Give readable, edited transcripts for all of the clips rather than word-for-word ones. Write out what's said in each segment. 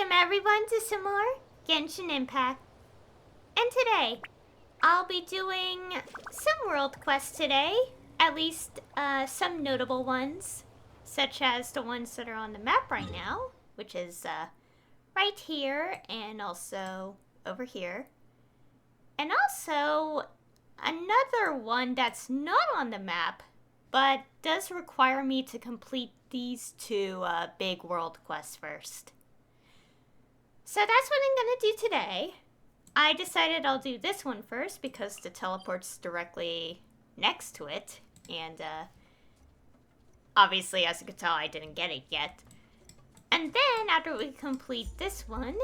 Welcome everyone to some more Genshin Impact. And today, I'll be doing some world quests today. At least some notable ones. Such as the ones that are on the map right now. Which is right here and also over here. And also another one that's not on the map, but does require me to complete these two big world quests first. So that's what I'm going to do today. I decided I'll do this one first because the teleport's directly next to it. And obviously, as you can tell, I didn't get it yet. And then after we complete this one,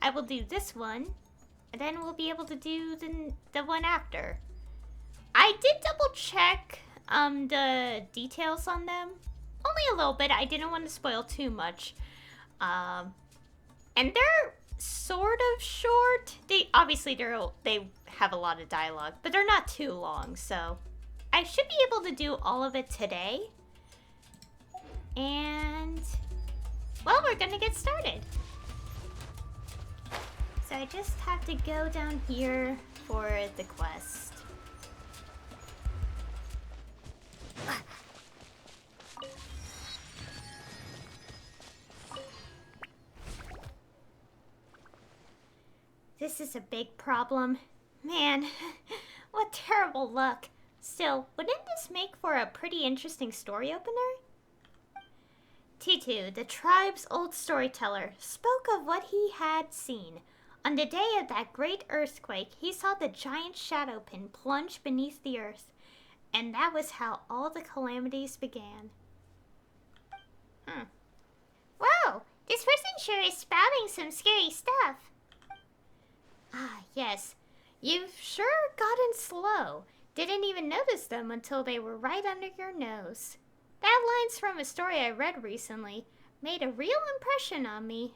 I will do this one. And then we'll be able to do the one after. I did double check the details on them. Only a little bit. I didn't want to spoil too much. And they're sort of short. They have a lot of dialogue, but they're not too long, so I should be able to do all of it today. And well, we're gonna get started. So I just have to go down here for the quest. This is a big problem. Man, what terrible luck. Still, wouldn't this make for a pretty interesting story opener? T2, the tribe's old storyteller, spoke of what he had seen. On the day of that great earthquake, he saw the giant shadow pin plunge beneath the earth. And that was how all the calamities began. Whoa, this person sure is spouting some scary stuff. Ah, yes. You've sure gotten slow. Didn't even notice them until they were right under your nose. That line's from a story I read recently. Made a real impression on me.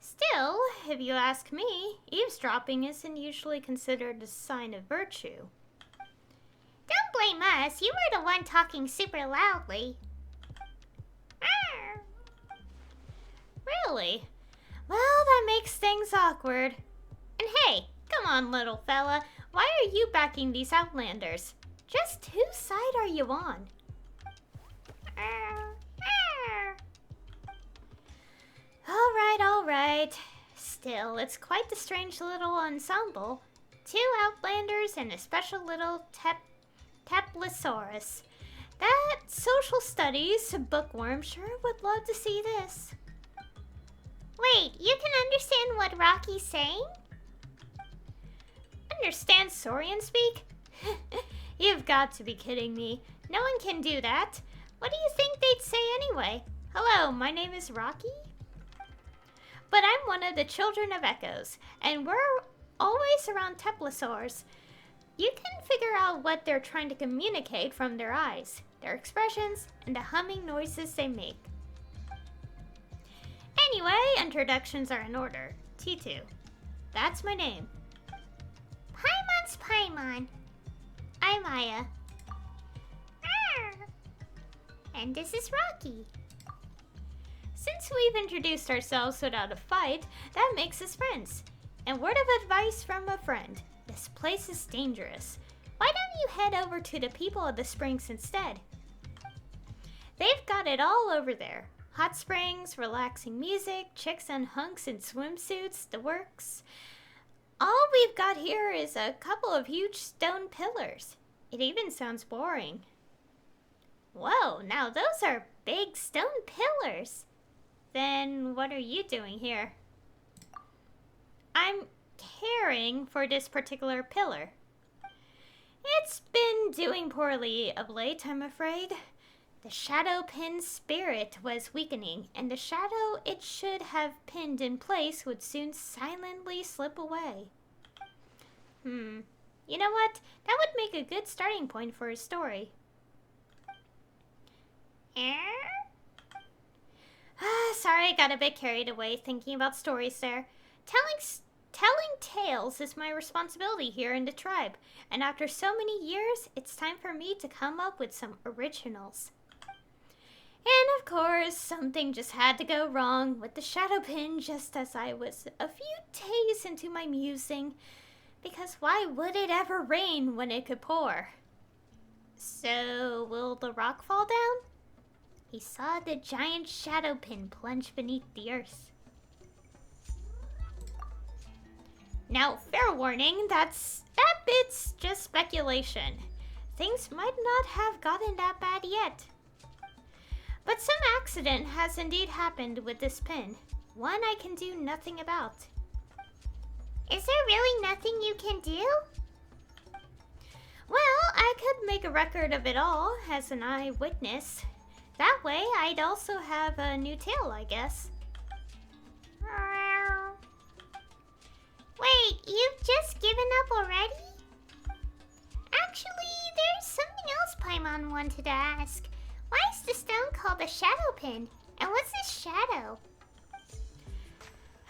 Still, if you ask me, eavesdropping isn't usually considered a sign of virtue. Don't blame us. You were the one talking super loudly. Really? Well, that makes things awkward. And hey, come on, little fella. Why are you backing these outlanders? Just whose side are you on? All right. Still, it's quite the strange little ensemble. 2 outlanders and a special little Teplosaurus. That social studies bookworm sure would love to see this. Wait, you can understand what Rocky's saying? Understand Saurian speak? You've got to be kidding me. No one can do that. What do you think they'd say anyway? Hello, my name is Rocky? But I'm one of the children of echoes, and we're always around Teplosaurs. You can figure out what they're trying to communicate from their eyes, their expressions, and the humming noises they make. Anyway, introductions are in order. T2. That's my name. Paimon's Paimon. I'm Aya. And this is Rocky. Since we've introduced ourselves without a fight, that makes us friends. And word of advice from a friend. This place is dangerous. Why don't you head over to the people of the springs instead? They've got it all over there. Hot springs, relaxing music, chicks and hunks in swimsuits, the works. All we've got here is a couple of huge stone pillars. It even sounds boring. Whoa, now those are big stone pillars. Then what are you doing here? I'm caring for this particular pillar. It's been doing poorly of late, I'm afraid. The shadow pin's spirit was weakening, and the shadow it should have pinned in place would soon silently slip away. You know what? That would make a good starting point for a story. Sorry, I got a bit carried away thinking about stories there. Telling tales is my responsibility here in the tribe, and after so many years, it's time for me to come up with some originals. And of course, something just had to go wrong with the shadow pin just as I was a few days into my musing. Because why would it ever rain when it could pour? So, will the rock fall down? He saw the giant shadow pin plunge beneath the earth. Now, fair warning, that bit's just speculation. Things might not have gotten that bad yet. But some accident has indeed happened with this pin. One I can do nothing about. Is there really nothing you can do? Well, I could make a record of it all as an eyewitness. That way, I'd also have a new tale, I guess. Wait, you've just given up already? Actually, there's something else Paimon wanted to ask. Why is the stone called a shadow pin? And what's this shadow?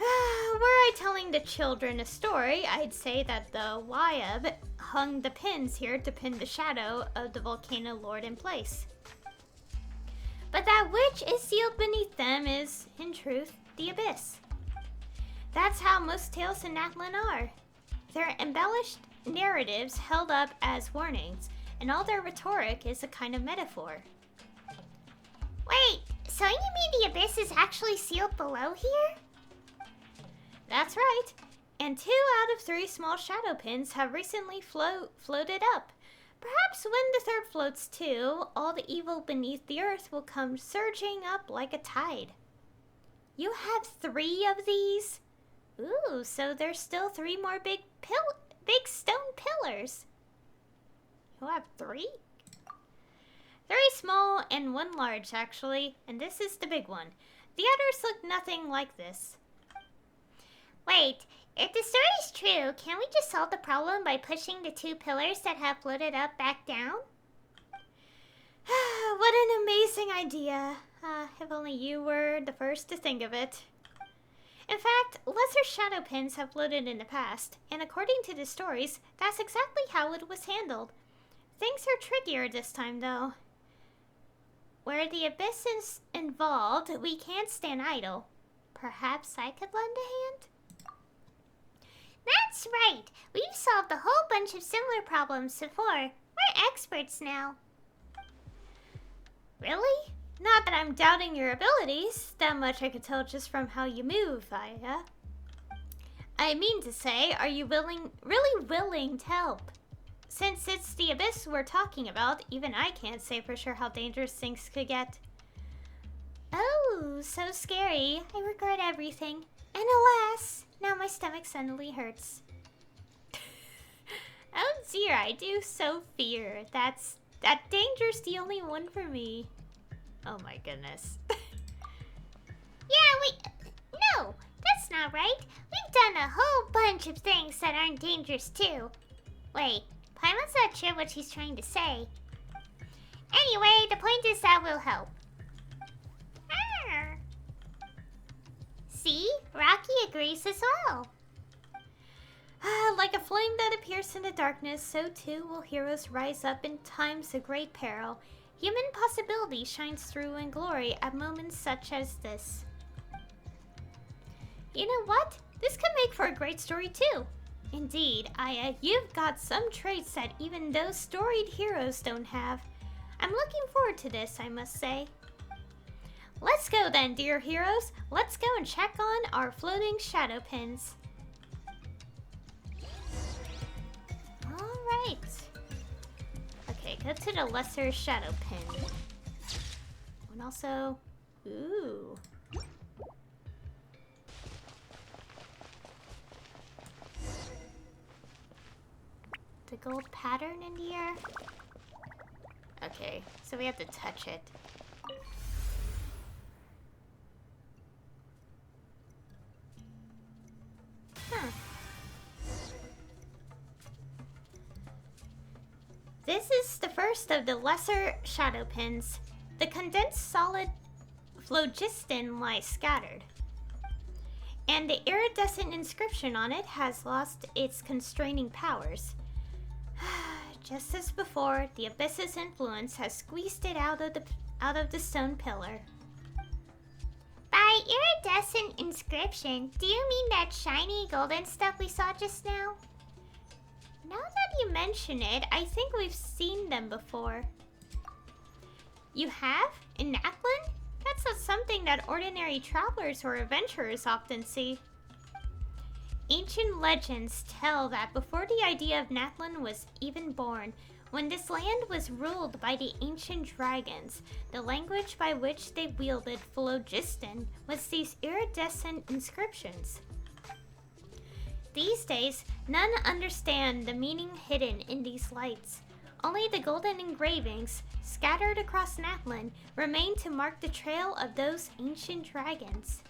Were I telling the children a story, I'd say that the Wyab hung the pins here to pin the shadow of the volcano lord in place. But that which is sealed beneath them is, in truth, the abyss. That's how most tales in Natlan are. They're embellished narratives held up as warnings, and all their rhetoric is a kind of metaphor. Wait, so you mean the abyss is actually sealed below here? That's right. And 2 out of 3 small shadow pins have recently floated up. Perhaps when the third floats too, all the evil beneath the earth will come surging up like a tide. You have 3 of these? Ooh, so there's still 3 more big stone pillars. You have 3? 3 small and 1 large, actually, and this is the big one. The others look nothing like this. Wait, if the story's true, can't we just solve the problem by pushing the 2 pillars that have floated up back down? What an amazing idea. If only you were the first to think of it. In fact, lesser shadow pins have floated in the past, and according to the stories, that's exactly how it was handled. Things are trickier this time, though. Where the abyss is involved, we can't stand idle. Perhaps I could lend a hand? That's right! We've solved a whole bunch of similar problems before. We're experts now. Really? Not that I'm doubting your abilities. That much I could tell just from how you move, Aya. I mean to say, are you really willing to help? Since it's the abyss we're talking about, even I can't say for sure how dangerous things could get. Oh, so scary. I regret everything. And alas, now my stomach suddenly hurts. Oh dear, I do so fear. That danger's the only one for me. Oh my goodness. No, that's not right. We've done a whole bunch of things that aren't dangerous too. Wait, Paimon's not sure what she's trying to say. Anyway, the point is that will help. Arr. See? Rocky agrees as well. Like a flame that appears in the darkness, so too will heroes rise up in times of great peril. Human possibility shines through in glory at moments such as this. You know what? This could make for a great story too. Indeed, Aya, you've got some traits that even those storied heroes don't have. I'm looking forward to this, I must say. Let's go then, dear heroes. Let's go and check on our floating shadow pins. Alright. Okay, go to the lesser shadow pin. And also... Ooh. The gold pattern in the air? Okay, so we have to touch it. Huh. This is the first of the lesser shadow pins. The condensed solid phlogiston lies scattered, and the iridescent inscription on it has lost its constraining powers. Just as before, the abyss's influence has squeezed it out out of the stone pillar. By iridescent inscription, do you mean that shiny golden stuff we saw just now? Now that you mention it, I think we've seen them before. You have? In Natlan? That's not something that ordinary travelers or adventurers often see. Ancient legends tell that before the idea of Natlan was even born, when this land was ruled by the ancient dragons, the language by which they wielded phlogiston was these iridescent inscriptions. These days, none understand the meaning hidden in these lights. Only the golden engravings, scattered across Natlan, remain to mark the trail of those ancient dragons.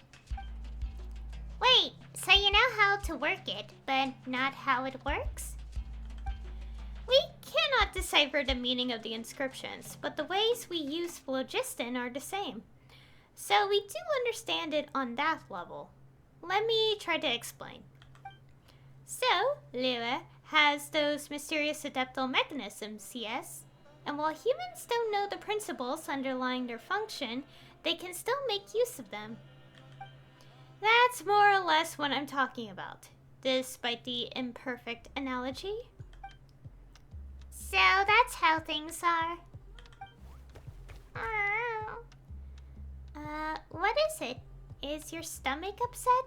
Wait, so you know how to work it, but not how it works? We cannot decipher the meaning of the inscriptions, but the ways we use phlogiston are the same. So we do understand it on that level. Let me try to explain. So, Lua has those mysterious adeptal mechanisms, yes? And while humans don't know the principles underlying their function, they can still make use of them. That's more or less what I'm talking about, despite the imperfect analogy. So that's how things are. What is it? Is your stomach upset?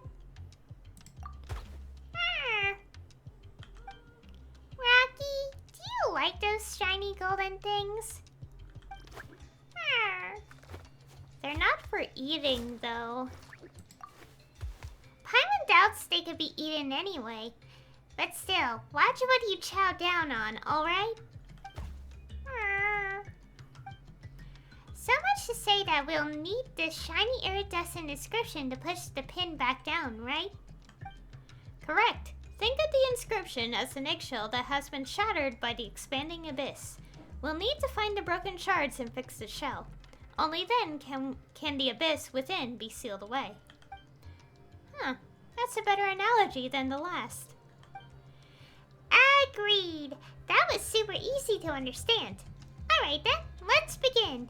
Rocky, do you like those shiny golden things? They're not for eating, though. Paimon doubts they could be eaten anyway. But still, watch what you chow down on, alright? So much to say that we'll need this shiny iridescent inscription to push the pin back down, right? Correct. Think of the inscription as an eggshell that has been shattered by the expanding abyss. We'll need to find the broken shards and fix the shell. Only then can the abyss within be sealed away. That's a better analogy than the last. Agreed! That was super easy to understand. Alright then, let's begin.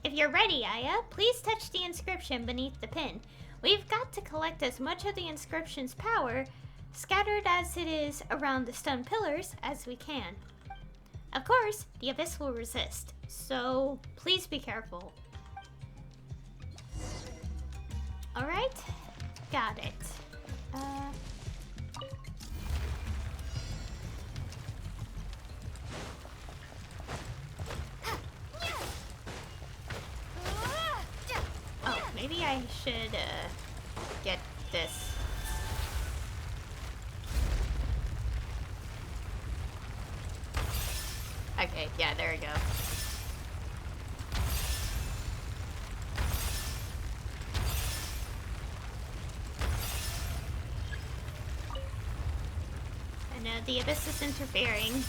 If you're ready, Aya, please touch the inscription beneath the pin. We've got to collect as much of the inscription's power, scattered as it is around the stone pillars, as we can. Of course, the abyss will resist, so please be careful. Alright, got it. Maybe I should, get this. Okay, yeah, there we go. I know the abyss is interfering.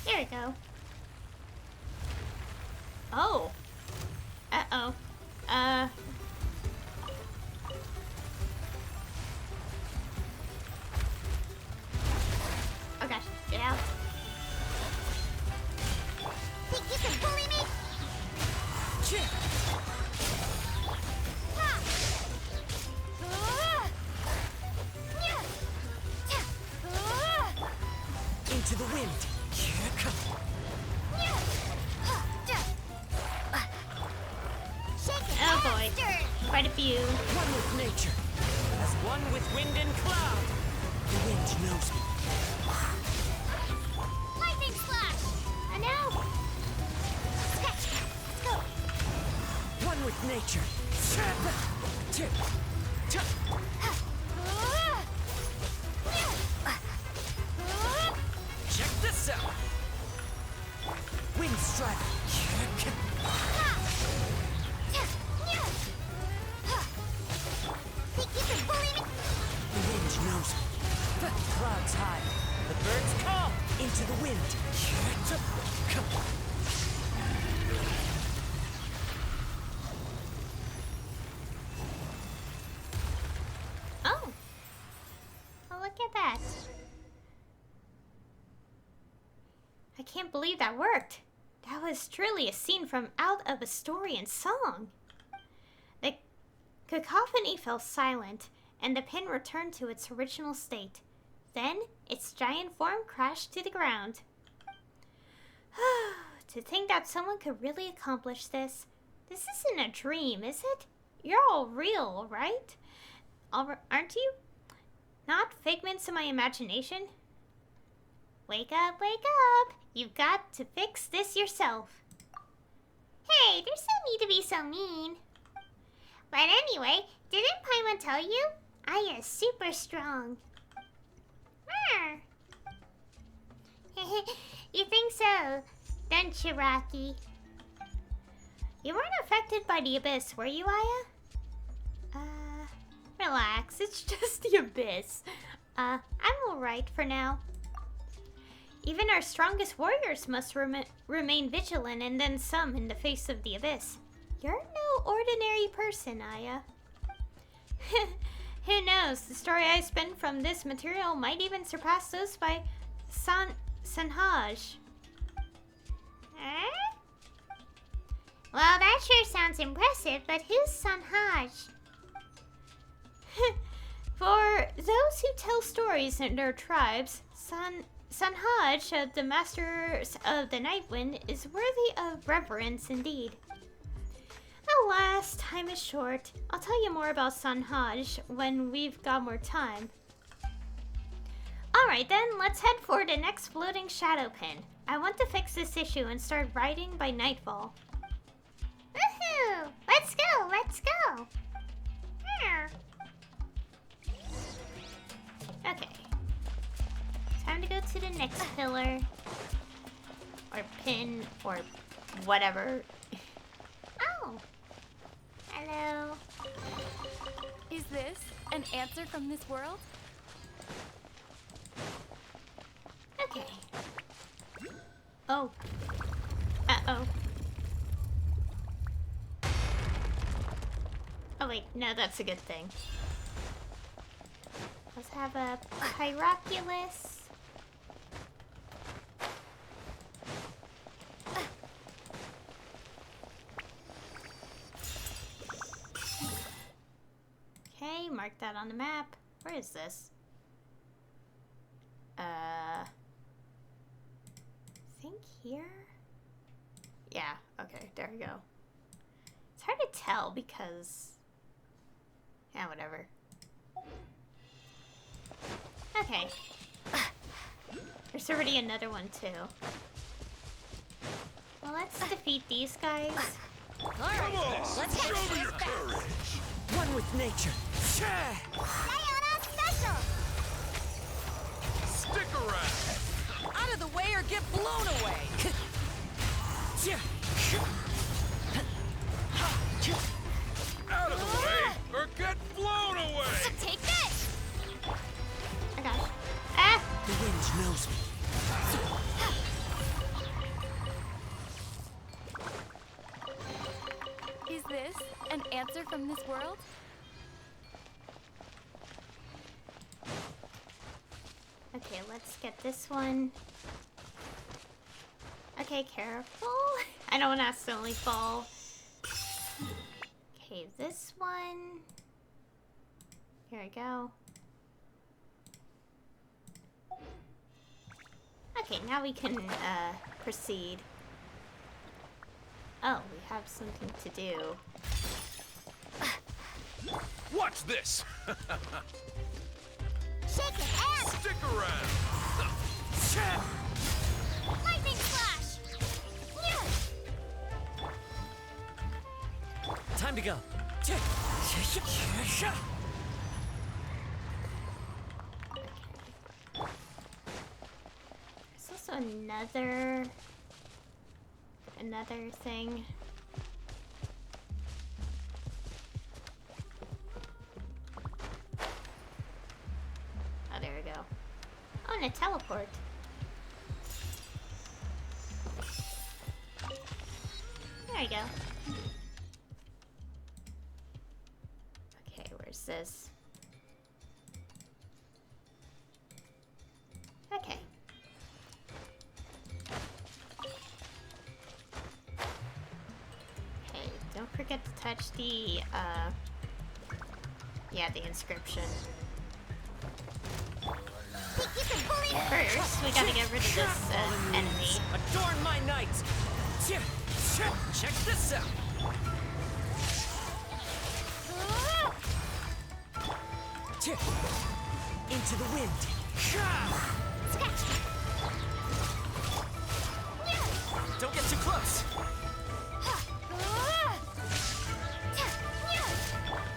There we go. Oh. Uh-oh. Oh gosh, get out. Think you can bully me? Into the wind. Oh boy, quite a few. One with nature, as one with wind and cloud. The wind knows me. Lightning slash! I know! Let's go! One with nature. Check this out. Wind strike. Think you can bully me? The wind knows me. Clouds high. The birds call into the wind. Oh. Oh, look at that. I can't believe that worked. That was truly a scene from out of a story and song. The cacophony fell silent, and the pin returned to its original state. Then, its giant form crashed to the ground. To think that someone could really accomplish this. This isn't a dream, is it? You're all real, right? Aren't you? Not figments of my imagination? Wake up, wake up! You've got to fix this yourself. Hey, there's no need to be so mean. But anyway, didn't Paimon tell you? I am super strong. You think so, don't you, Rocky? You weren't affected by the abyss, were you, Aya? Relax, it's just the abyss. I'm alright for now. Even our strongest warriors must remain vigilant, and then some in the face of the abyss. You're no ordinary person, Aya. Who knows, the story I spin from this material might even surpass those by Sanhaj. Huh? Well, that sure sounds impressive, but who's Sanhaj? For those who tell stories in their tribes, Sanhaj, the masters of the Night Wind, is worthy of reverence indeed. Alas, time is short. I'll tell you more about Sanhaj when we've got more time. Alright then, let's head for the next floating shadow pin. I want to fix this issue and start writing by nightfall. Woohoo! Let's go, let's go! Here. Okay. Time to go to the next pillar. Or pin, or whatever. Oh. Hello. Is this an answer from this world? Okay. Oh. Uh-oh. Oh wait, no, that's a good thing. Let's have a Pyroculus. Okay, mark that on the map. Where is this? I think here? Yeah, okay, there we go. It's hard to tell because... yeah, whatever. Okay. There's already another one too. Well, let's defeat these guys. Alright, let's Show me get your courage! one with nature. Sayonara special! Stick around! Out of the way or get blown away! Out of the way or get blown away! Take this! I got it. Ah! The wind knows me. Is this an answer from this world? Okay, let's get this one. Okay, careful. I don't want to accidentally fall. Okay, this one. Here we go. Okay, now we can proceed. Oh, we have something to do. Watch this! Shake it and Stick around! lightning flash! Time to go. There's also another another thing. Oh, there we go. Oh, and a teleport. There we go. Okay, where's this? Okay. Okay, don't forget to touch the, yeah, the inscription. First, we gotta get rid of this, enemy. Adorn my night! Check this out! Into the wind! Don't get too close!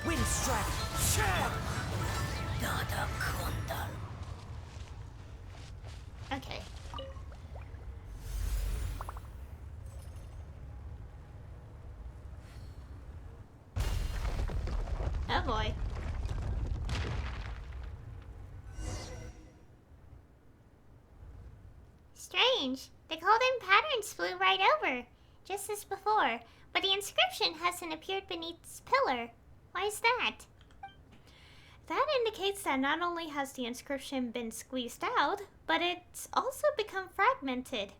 Wind strike! Okay. Oh boy. Strange. The golden patterns flew right over, just as before, but the inscription hasn't appeared beneath its pillar. Why is that? That indicates that not only has the inscription been squeezed out, but it's also become fragmented.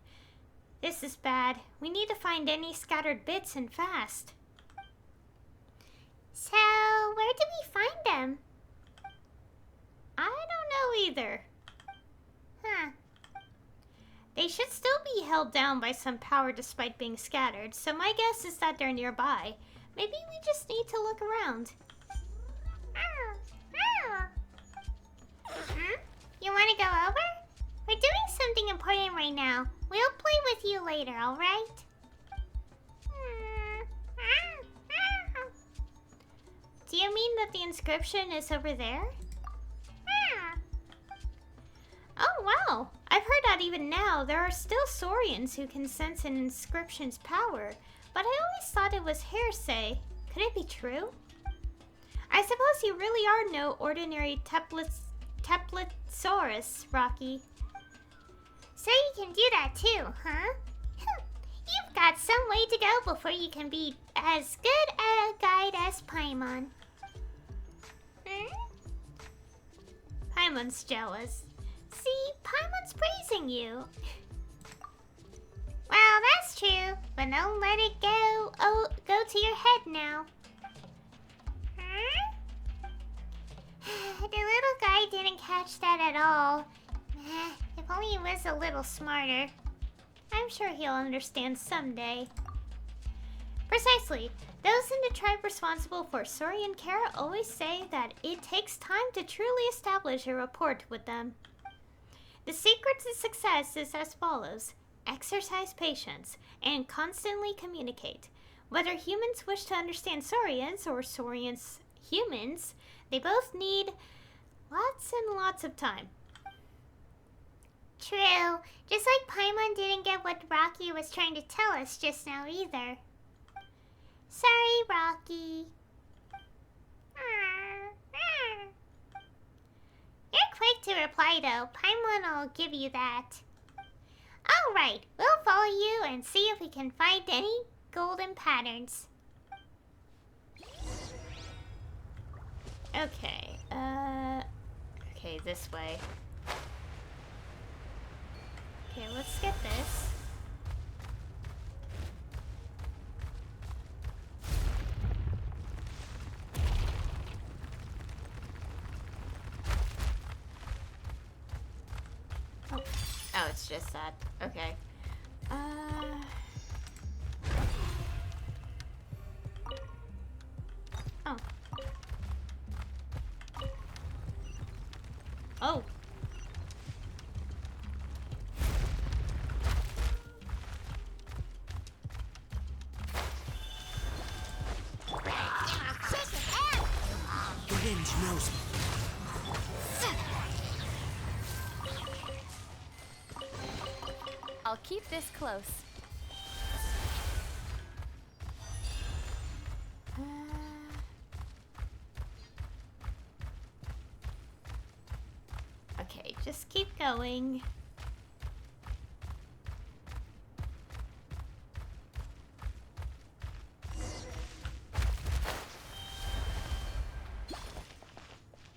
This is bad. We need to find any scattered bits and fast. So, where do we find them? I don't know either. Huh. They should still be held down by some power despite being scattered, so my guess is that they're nearby. Maybe we just need to look around. You want to go over? We're doing something important right now. We'll play with you later, alright? Do you mean that the inscription is over there? Oh wow! I've heard that even now there are still Saurians who can sense an inscription's power, but I always thought it was hearsay. Could it be true? I suppose you really are no ordinary Teplitsaurus, Rocky. So you can do that too, huh? You've got some way to go before you can be as good a guide as Paimon. Paimon's jealous. See, Paimon's praising you. Well, that's true, but don't let it go to your head now. The little guy didn't catch that at all. If only he was a little smarter. I'm sure he'll understand someday. Precisely. Those in the tribe responsible for Saurian care always say that it takes time to truly establish a rapport with them. The secret to success is as follows. Exercise patience and constantly communicate. Whether humans wish to understand Saurians or Saurians humans, they both need lots and lots of time. True. Just like Paimon didn't get what Rocky was trying to tell us just now either. Sorry, Rocky. You're quick to reply though. Paimon will give you that. Alright, we'll follow you and see if we can find any golden patterns. Okay, okay, this way. Okay, let's get this. Oh, it's just that. Okay. Oh. Oh. The wind knows me. I'll keep this close. Just keep going.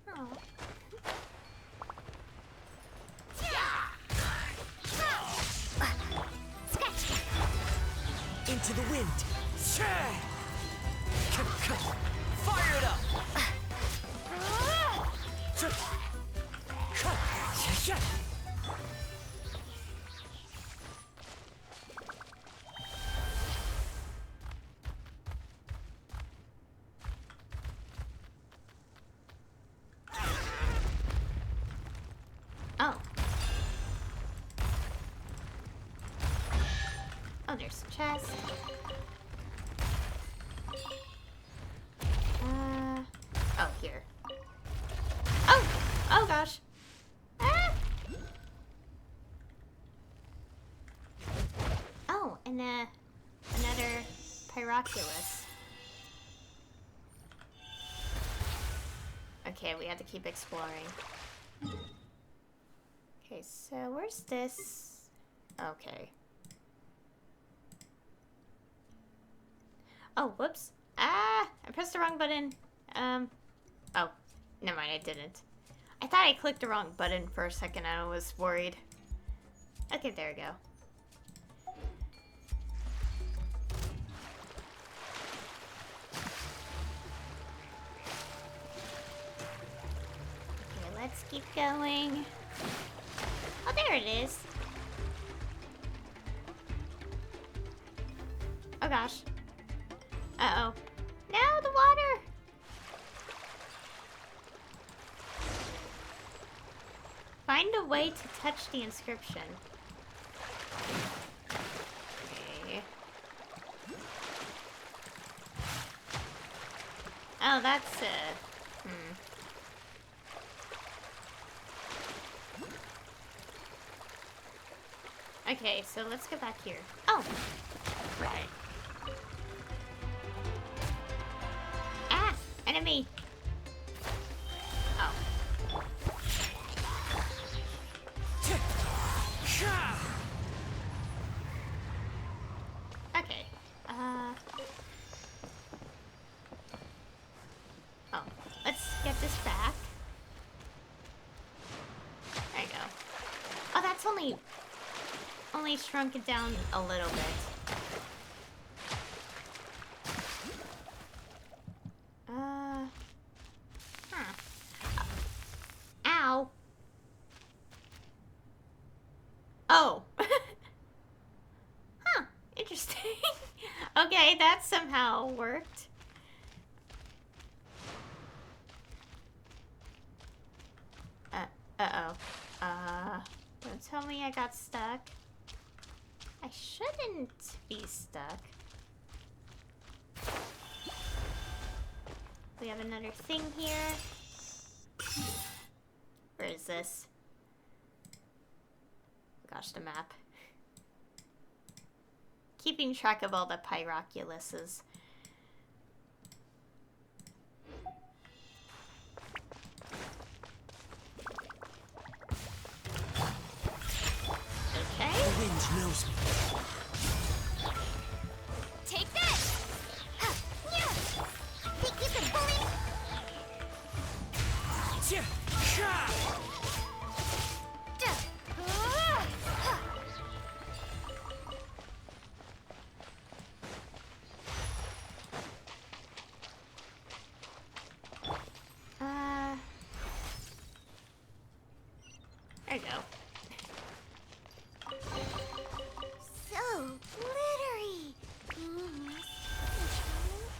Oh. Into the wind. Fire it up. Oh. Oh, there's a chest. Oh, here. Oh! Oh, gosh. Ah! Oh, and, another Pyroculus. Okay, we have to keep exploring. Okay, so where's this? Okay. Oh, whoops. Ah! I pressed the wrong button. Oh. Never mind, I didn't. I thought I clicked the wrong button for a second. I was worried. Okay, there we go. Okay, let's keep going. Oh, there it is. Oh, gosh. Uh-oh. No, the water! Find a way to touch the inscription. Okay. Oh, that's, Okay, so let's go back here. Oh! Right. Ah! Enemy! Oh. Okay. Oh, let's get this back. There you go. Oh, that's only shrunk it down a little bit. Ow. Oh. Huh. Interesting. Okay, that somehow worked. Uh-oh. Don't tell me I got stuck. I shouldn't be stuck. We have another thing here. Where is this? Gosh, the map. Keeping track of all the Pyroculuses. Okay. The wind knows me. Take this! Think you can bully me? There you go. So glittery.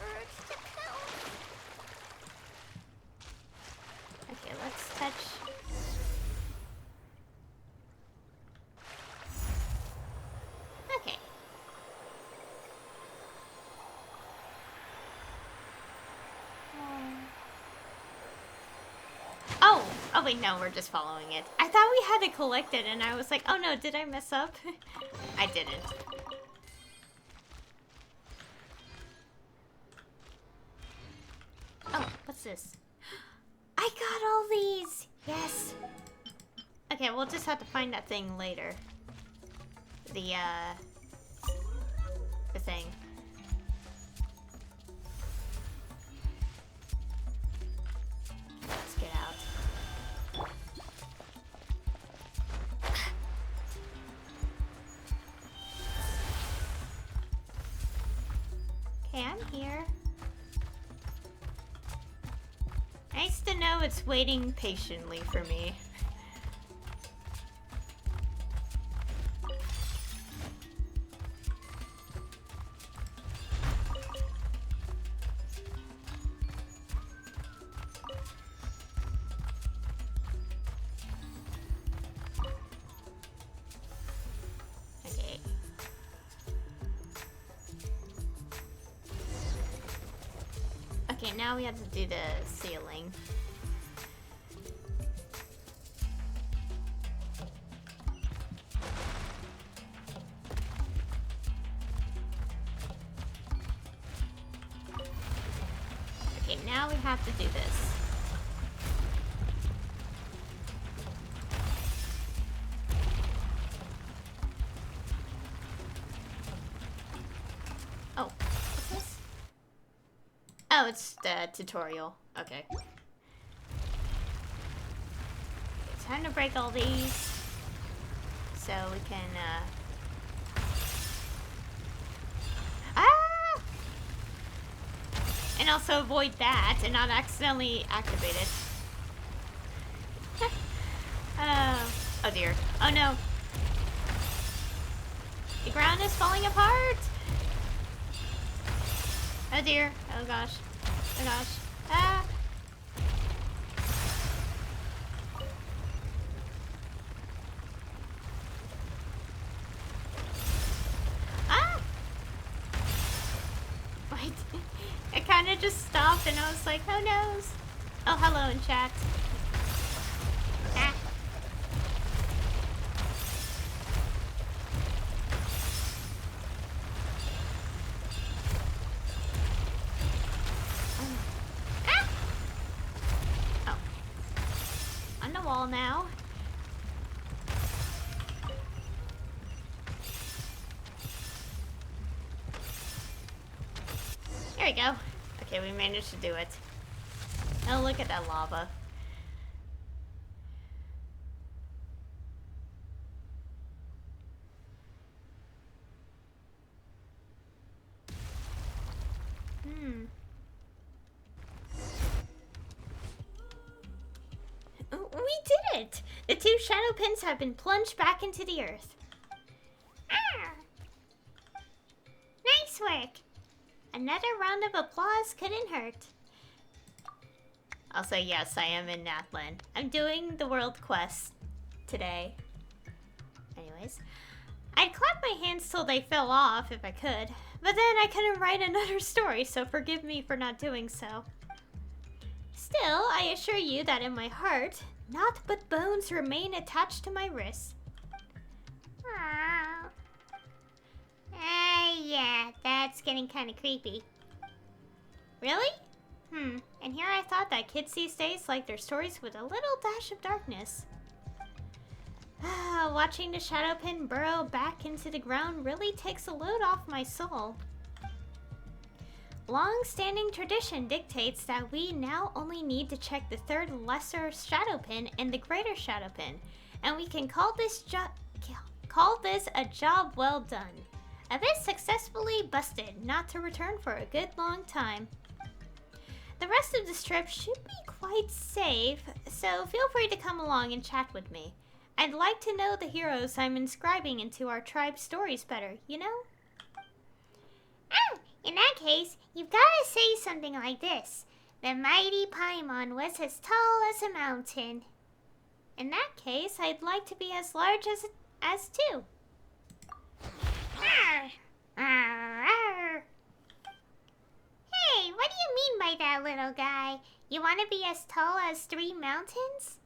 Urge to kill. Okay, let's touch. Okay. Oh! Oh wait, no, we're just following it. I thought we had to collect it and I was like, oh no, did I mess up? I didn't. Oh, what's this? I got all these! Yes! Okay, we'll just have to find that thing later. The thing. Let's get out. Okay, I'm here. Nice to know it's waiting patiently for me. Okay. Okay, now we have to do the ceiling. Okay, now we have to do this. Oh, what's this? Oh, it's the tutorial. Okay. It's time to break all these so we can, Ah! And also avoid that and not accidentally activate it. Oh dear. Oh no. The ground is falling apart! Oh dear. Oh gosh. Oh gosh. Ah! Ah! Wait. It kind of just stopped and I was like, who knows? Oh, hello in chat. Ah. Ah! Oh. On the wall now. There we go. Okay, we managed to do it. Oh, look at that lava. We did it! The 2 shadow pins have been plunged back into the earth. Ah! Nice work. Another round of applause couldn't hurt. Also, yes, I am in Natlan. I'm doing the world quest today. Anyways, I'd clap my hands till they fell off if I could, but then I couldn't write another story, so forgive me for not doing so. Still, I assure you that in my heart, naught but bones remain attached to my wrists. Aww. Yeah, that's getting kind of creepy. Really? And here I thought that kids these days like their stories with a little dash of darkness. Watching the shadow pin burrow back into the ground really takes a load off my soul. Long-standing tradition dictates that we now only need to check the 3rd lesser shadow pin and the greater shadow pin, and we can call this a job well done. Abyss successfully busted, not to return for a good long time. The rest of this trip should be quite safe, so feel free to come along and chat with me. I'd like to know the heroes I'm inscribing into our tribe's stories better, you know? Oh, in that case, you've got to say something like this. The mighty Paimon was as tall as a mountain. In that case, I'd like to be as large as 2. Arr! Arr, arr. Hey, what do you mean by that, little guy? You want to be as tall as 3 mountains?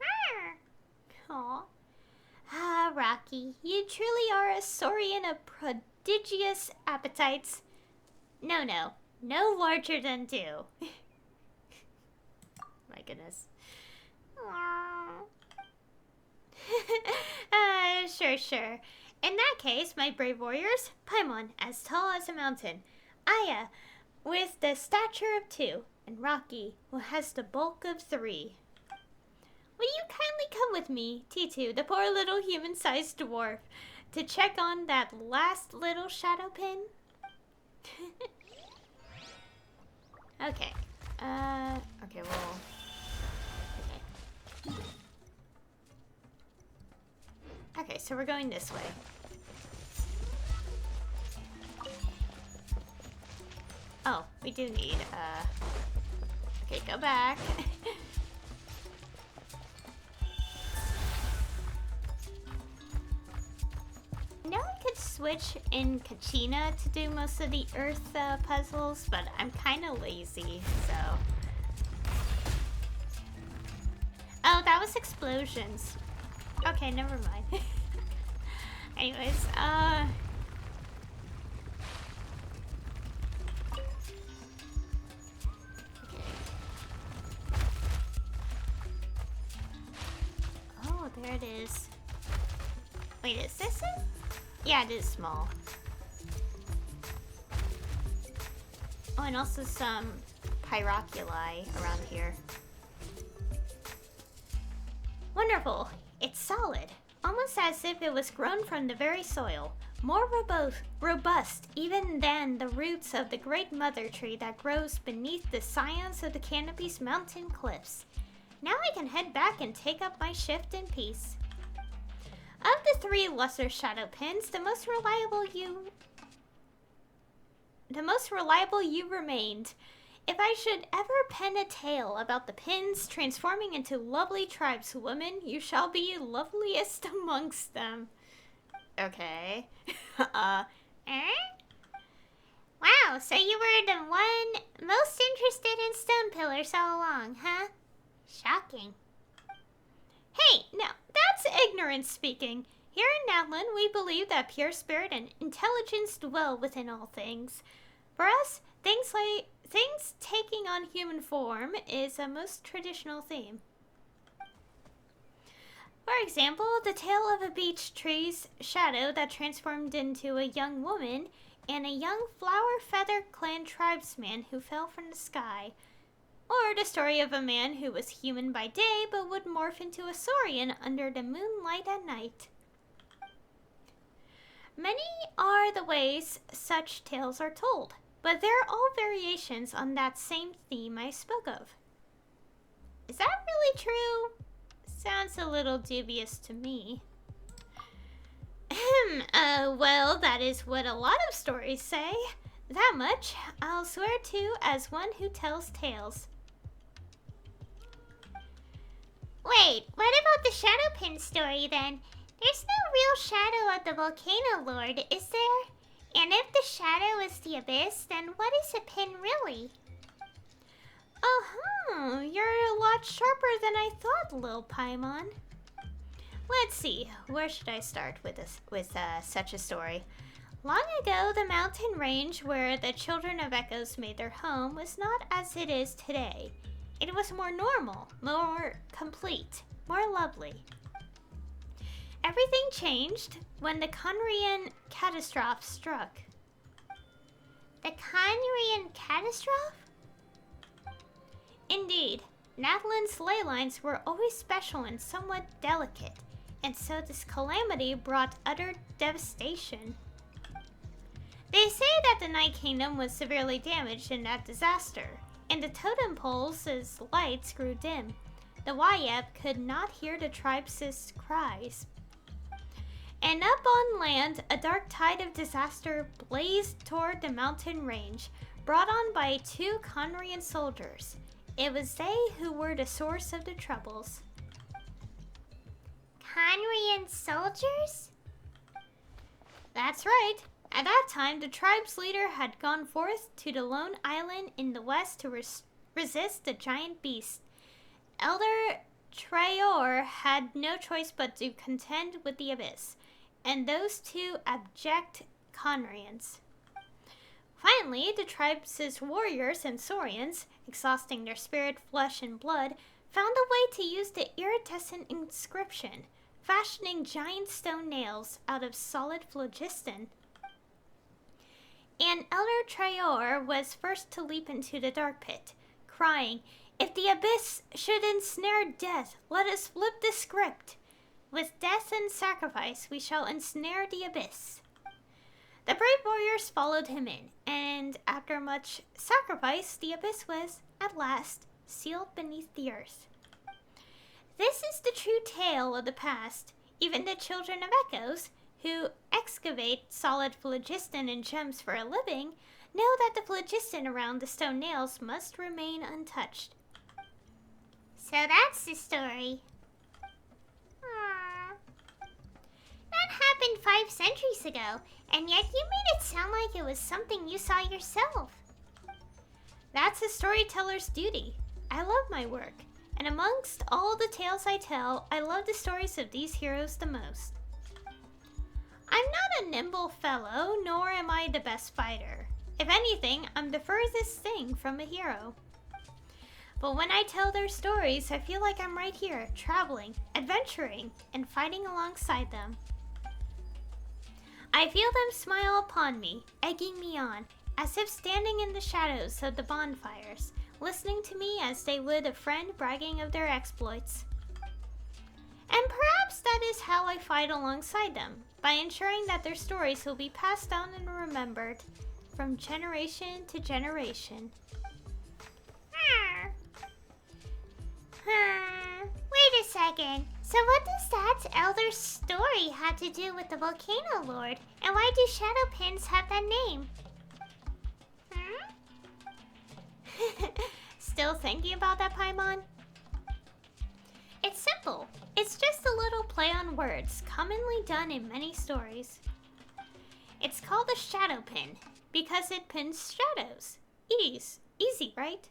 Arr! Aw. Ah, Rocky, you truly are a saurian of prodigious appetites. No larger than 2. My goodness. Aww. Sure. In that case, my brave warriors, Paimon, as tall as a mountain, Aya, with the stature of 2, and Rocky, who has the bulk of 3. Will you kindly come with me, T2, the poor little human-sized dwarf, to check on that last little shadow pin? Okay. Okay, well... Okay, so we're going this way. Oh, we do need, okay, go back. I know I could switch in Kachina to do most of the Earth puzzles, but I'm kind of lazy, so... Oh, that was explosions. Okay, never mind. Anyways, okay. Oh, there it is. Wait, is this it? Yeah, it is small. Oh, and also some pyroculi around here. Wonderful. It's solid, almost as if it was grown from the very soil. More robust even than the roots of the great mother tree that grows beneath the scions of the Canopy's mountain cliffs. Now I can head back and take up my shift in peace. Of the 3 lesser shadow pins, the most reliable you remained. If I should ever pen a tale about the pins transforming into lovely tribeswomen, you shall be loveliest amongst them. Okay. Wow, so you were the one most interested in stone pillars all along, huh? Shocking. Hey, now, that's ignorance speaking. Here in Natlan, we believe that pure spirit and intelligence dwell within all things. For us, things taking on human form is a most traditional theme. For example, the tale of a beech tree's shadow that transformed into a young woman and a young flower feather clan tribesman who fell from the sky. Or the story of a man who was human by day but would morph into a saurian under the moonlight at night. Many are the ways such tales are told, but they're all variations on that same theme I spoke of. Is that really true? Sounds a little dubious to me. Well, that is what a lot of stories say. That much I'll swear to as one who tells tales. Wait, what about the shadow pin story then? There's no real shadow of the volcano lord, is there? And if the shadow is the abyss, then what is a pin really? Oh, you're a lot sharper than I thought, Lil Paimon. Let's see, where should I start with such a story? Long ago, the mountain range where the Children of Echoes made their home was not as it is today. It was more normal, more complete, more lovely. Everything changed when the Conrian catastrophe struck. The Conrian catastrophe? Indeed, Natlan's ley lines were always special and somewhat delicate, and so this calamity brought utter devastation. They say that the Night Kingdom was severely damaged in that disaster, and the totem poles' lights grew dim. The Wayep could not hear the tribe's cries. And up on land, a dark tide of disaster blazed toward the mountain range, brought on by 2 Conrian soldiers. It was they who were the source of the troubles. Conrian soldiers? That's right. At that time, the tribe's leader had gone forth to the lone island in the west to resist the giant beast. Elder Traor had no choice but to contend with the abyss, and those 2 abject Conrians. Finally, the tribe's warriors and saurians, exhausting their spirit, flesh, and blood, found a way to use the iridescent inscription, fashioning giant stone nails out of solid phlogiston. And Elder Traor was first to leap into the dark pit, crying, "If the abyss should ensnare death, let us flip the script. With death and sacrifice, we shall ensnare the abyss." The brave warriors followed him in, and after much sacrifice, the abyss was, at last, sealed beneath the earth. This is the true tale of the past. Even the children of Echoes, who excavate solid phlogiston and gems for a living, know that the phlogiston around the stone nails must remain untouched. So that's the story. Aww. That happened 5 centuries ago, and yet you made it sound like it was something you saw yourself. That's a storyteller's duty. I love my work, and amongst all the tales I tell, I love the stories of these heroes the most. I'm not a nimble fellow, nor am I the best fighter. If anything, I'm the furthest thing from a hero. But when I tell their stories, I feel like I'm right here, traveling, adventuring, and fighting alongside them. I feel them smile upon me, egging me on, as if standing in the shadows of the bonfires, listening to me as they would a friend bragging of their exploits. And perhaps that is how I fight alongside them, by ensuring that their stories will be passed down and remembered from generation to generation. Wait a second. So what does that elder story have to do with the Volcano Lord? And why do shadow pins have that name? Still thinking about that, Paimon? It's simple. It's just a little play on words, commonly done in many stories. It's called a shadow pin, because it pins shadows. Easy, right?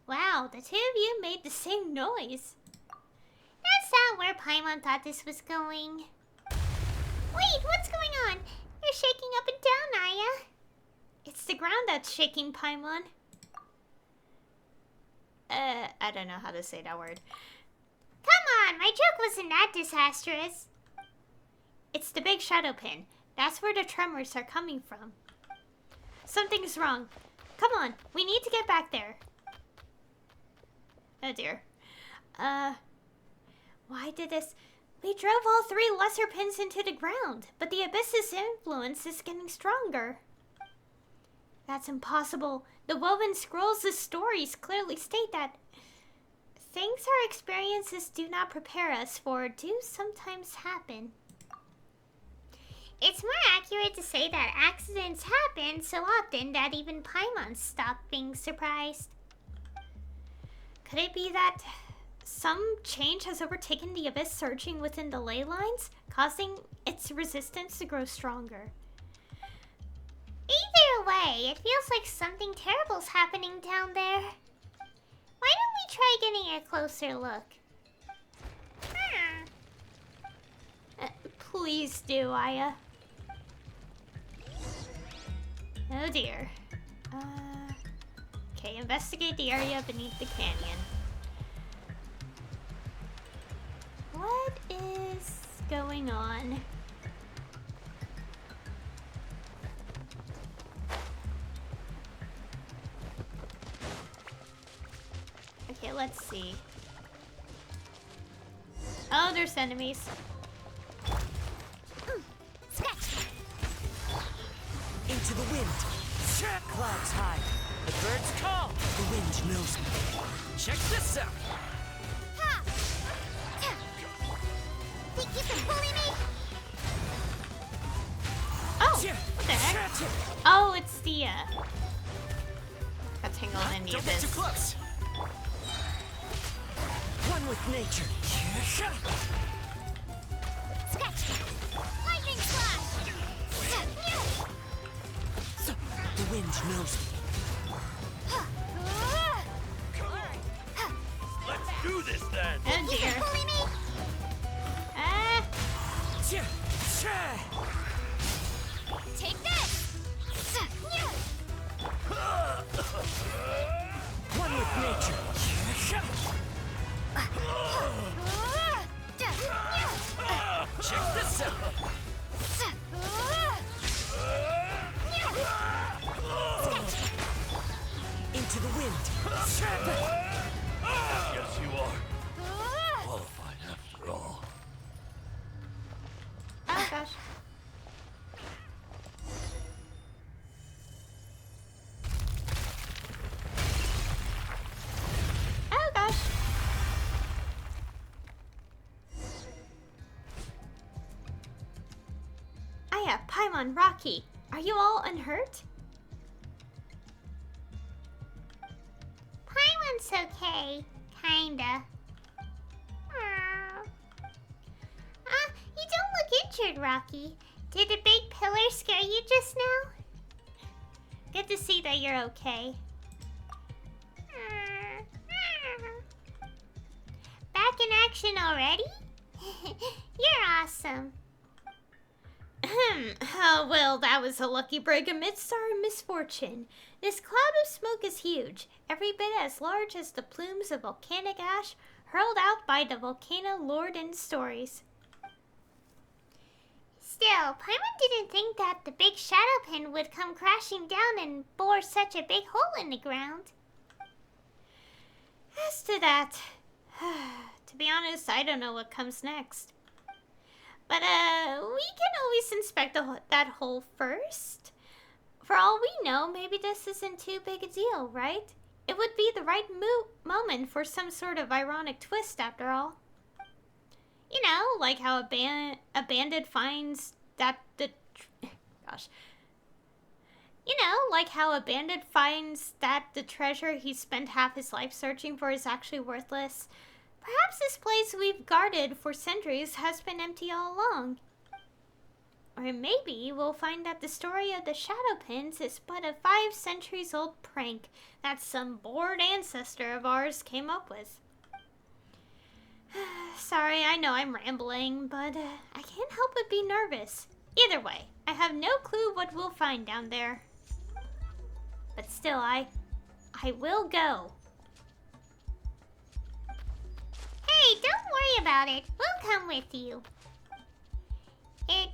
Wow, the two of you made the same noise. That's not where Paimon thought this was going. Wait, what's going on? You're shaking up and down, Aya. It's the ground that's shaking, Paimon. I don't know how to say that word. Come on, my joke wasn't that disastrous. It's the big shadow pin. That's where the tremors are coming from. Something's wrong. Come on, we need to get back there. Oh dear. Why did this... We drove all 3 lesser pins into the ground, but the abyss's influence is getting stronger. That's impossible. The woven scrolls of stories clearly state that things our experiences do not prepare us for do sometimes happen. It's more accurate to say that accidents happen so often that even Paimon stopped being surprised. Could it be that some change has overtaken the abyss surging within the ley lines, causing its resistance to grow stronger? Either way, it feels like something terrible's happening down there. Why don't we try getting a closer look? Please do, Aya. Oh dear. Okay, investigate the area beneath the canyon. What is going on? Okay, let's see. Oh, there's enemies. Into the wind. Clouds high. The birds call. The wind knows me. Check this out. Think you can bully me? Oh, what the heck? Oh, it's the, got tangled in the Don't get too abyss. close. One with nature. Lightning slash! The wind knows me. Let's do this then. Oh dear. Bully me? Ah, Take this! One with nature. Maya, Paimon, Rocky, are you all unhurt? Paimon's okay. Kinda. You don't look injured, Rocky. Did the big pillar scare you just now? Good to see that you're okay. Back in action already? You're awesome. Oh, well, that was a lucky break amidst our misfortune. This cloud of smoke is huge, every bit as large as the plumes of volcanic ash hurled out by the volcano lord in stories. Still, Paimon didn't think that the big shadow pin would come crashing down and bore such a big hole in the ground. As to that, to be honest, I don't know what comes next. But, we can always inspect that hole first. For all we know, maybe this isn't too big a deal, right? It would be the right moment for some sort of ironic twist, after all. You know, like how a bandit finds that the treasure he spent half his life searching for is actually worthless. Perhaps this place we've guarded for centuries has been empty all along. Or maybe we'll find that the story of the Shadow Pins is but a 5 centuries old prank that some bored ancestor of ours came up with. Sorry, I know I'm rambling, but I can't help but be nervous. Either way, I have no clue what we'll find down there. But still, I will go. Hey, don't worry about it. We'll come with you. It,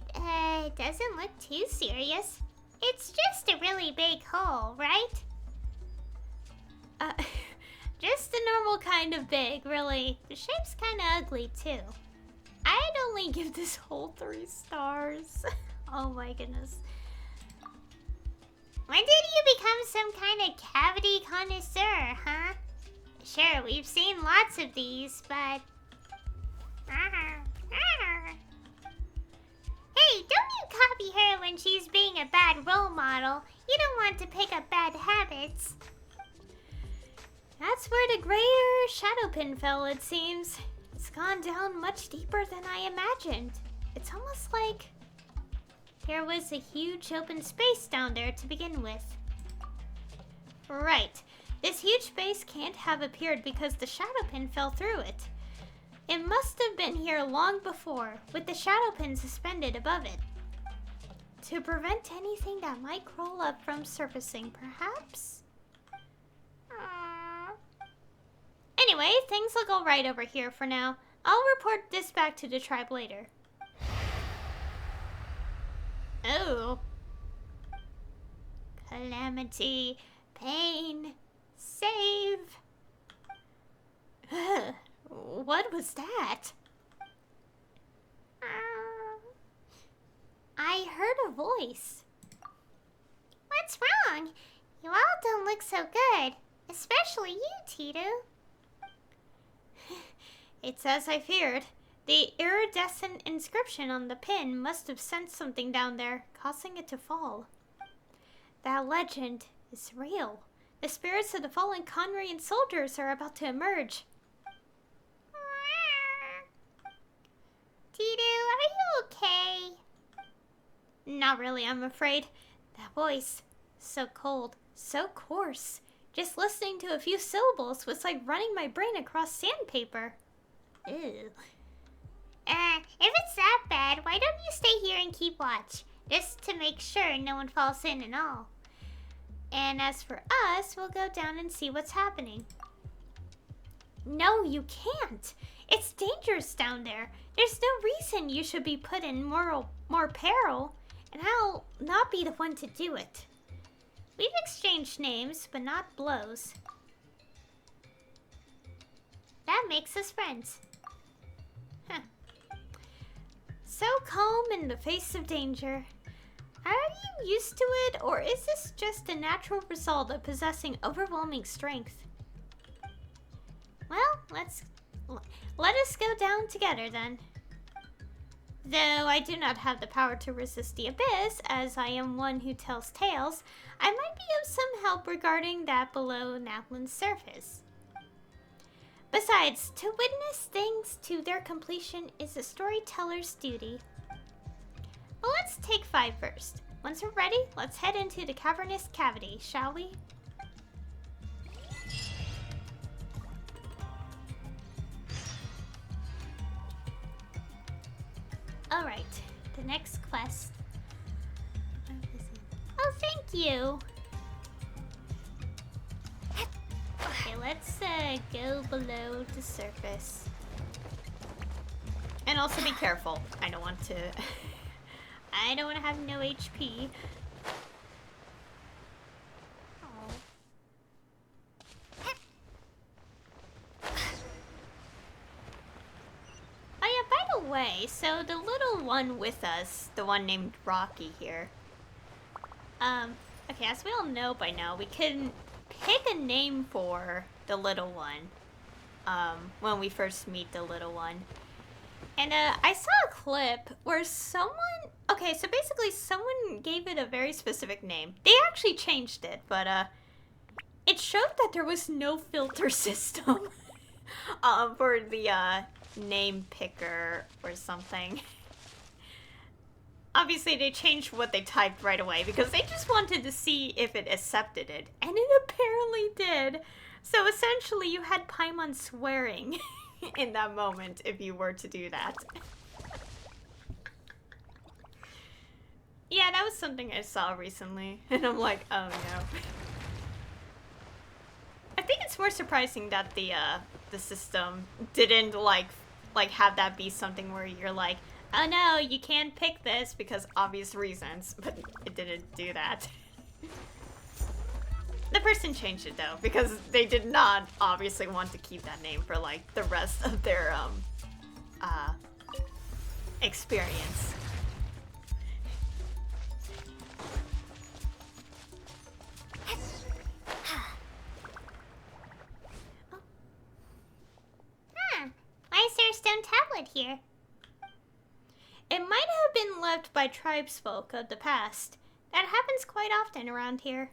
doesn't look too serious. It's just a really big hole, right? Just a normal kind of big, really. The shape's kind of ugly, too. I'd only give this hole 3 stars. Oh my goodness. When did you become some kind of cavity connoisseur, huh? Sure, we've seen lots of these, but... Hey, don't you copy her when she's being a bad role model. You don't want to pick up bad habits. That's where the greater shadow pin fell, it seems. It's gone down much deeper than I imagined. It's almost like there was a huge open space down there to begin with. Right. This huge space can't have appeared because the shadow pin fell through it. It must have been here long before, with the shadow pin suspended above it. To prevent anything that might crawl up from surfacing, perhaps? Anyway, things look alright over here for now. I'll report this back to the tribe later. Oh. Calamity. Pain. Save. What was that? I heard a voice. What's wrong? You all don't look so good. Especially you, Titu. It's as I feared. The iridescent inscription on the pin must have sent something down there, causing it to fall. That legend is real. The spirits of the fallen Conrian soldiers are about to emerge. Titu, are you okay? Not really, I'm afraid. That voice, so cold, so coarse. Just listening to a few syllables was like running my brain across sandpaper. Ew. If it's that bad, why don't you stay here and keep watch? Just to make sure no one falls in and all. And as for us, we'll go down and see what's happening. No, you can't. It's dangerous down there. There's no reason you should be put in more peril, and I'll not be the one to do it. We've exchanged names, but not blows. That makes us friends. Huh. So calm in the face of danger. Are you used to it, or is this just a natural result of possessing overwhelming strength? Well, let us go down together then. Though I do not have the power to resist the abyss, as I am one who tells tales, I might be of some help regarding that below Natlan's surface. Besides, to witness things to their completion is a storyteller's duty. Well, let's take 5 first. Once we're ready, let's head into the cavernous cavity, shall we? Alright, the next quest. Oh, thank you! Okay, let's go below the surface. And also be careful. I don't want to... I don't want to have no HP. Oh yeah, by the way, so the little one with us, the one named Rocky here. Okay, as we all know by now, we can pick a name for the little one, when we first meet the little one. And, I saw a clip where someone... Okay, so basically someone gave it a very specific name. They actually changed it, but, it showed that there was no filter system, for the, name picker or something. Obviously, they changed what they typed right away because they just wanted to see if it accepted it, and it apparently did. So essentially, you had Paimon swearing in that moment if you were to do that. Yeah, that was something I saw recently, and I'm like, oh no. I think it's more surprising that the system didn't like have that be something where you're like, oh no, you can't pick this because obvious reasons, but it didn't do that. The person changed it though, because they did not obviously want to keep that name for like the rest of their experience. Why is there a stone tablet here? It might have been left by tribesfolk of the past. That happens quite often around here.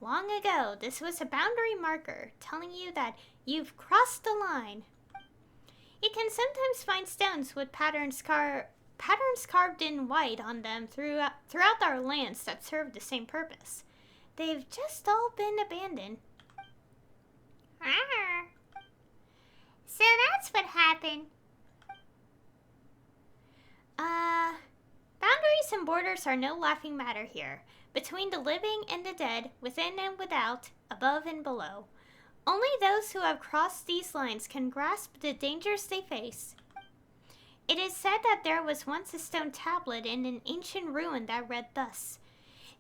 Long ago, this was a boundary marker telling you that you've crossed the line. You can sometimes find stones with patterns carved in white on them throughout our lands that serve the same purpose. They've just all been abandoned. Ah. So that's what happened. Boundaries and borders are no laughing matter here. Between the living and the dead, within and without, above and below. Only those who have crossed these lines can grasp the dangers they face. It is said that there was once a stone tablet in an ancient ruin that read thus: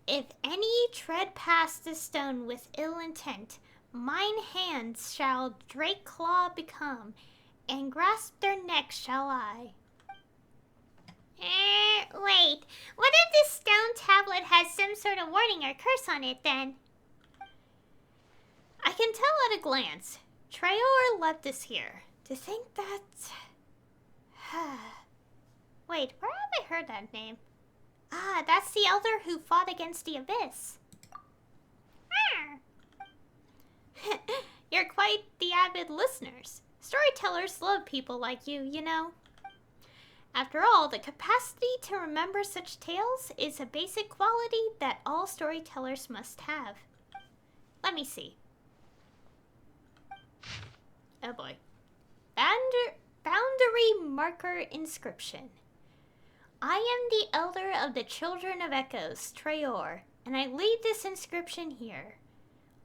"If any tread past this stone with ill intent, mine hands shall drake claw become, and grasp their necks shall I." Wait. What if this stone tablet has some sort of warning or curse on it then? I can tell at a glance. Traor left this here. To think that... Wait, where have I heard that name? Ah, that's the elder who fought against the abyss. You're quite the avid listeners. Storytellers love people like you, you know. After all, the capacity to remember such tales is a basic quality that all storytellers must have. Let me see. Oh boy. Boundary marker inscription. I am the elder of the children of echoes, Traor, and I leave this inscription here.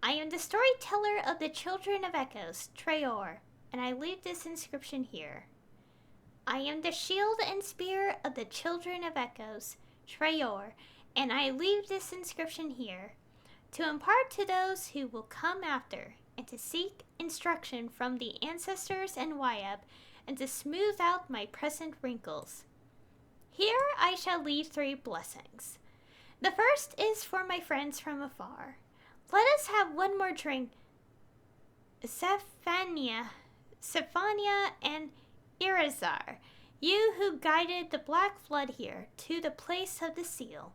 I am the storyteller of the children of echoes, Traor, and I leave this inscription here. I am the shield and spear of the children of echoes, Traor, and I leave this inscription here, to impart to those who will come after, and to seek instruction from the ancestors and Wyab, and to smooth out my present wrinkles. Here I shall leave 3 blessings. The first is for my friends from afar. Let us have one more drink. Zephania, and Irazar, You who guided the Black Flood here to the place of the seal.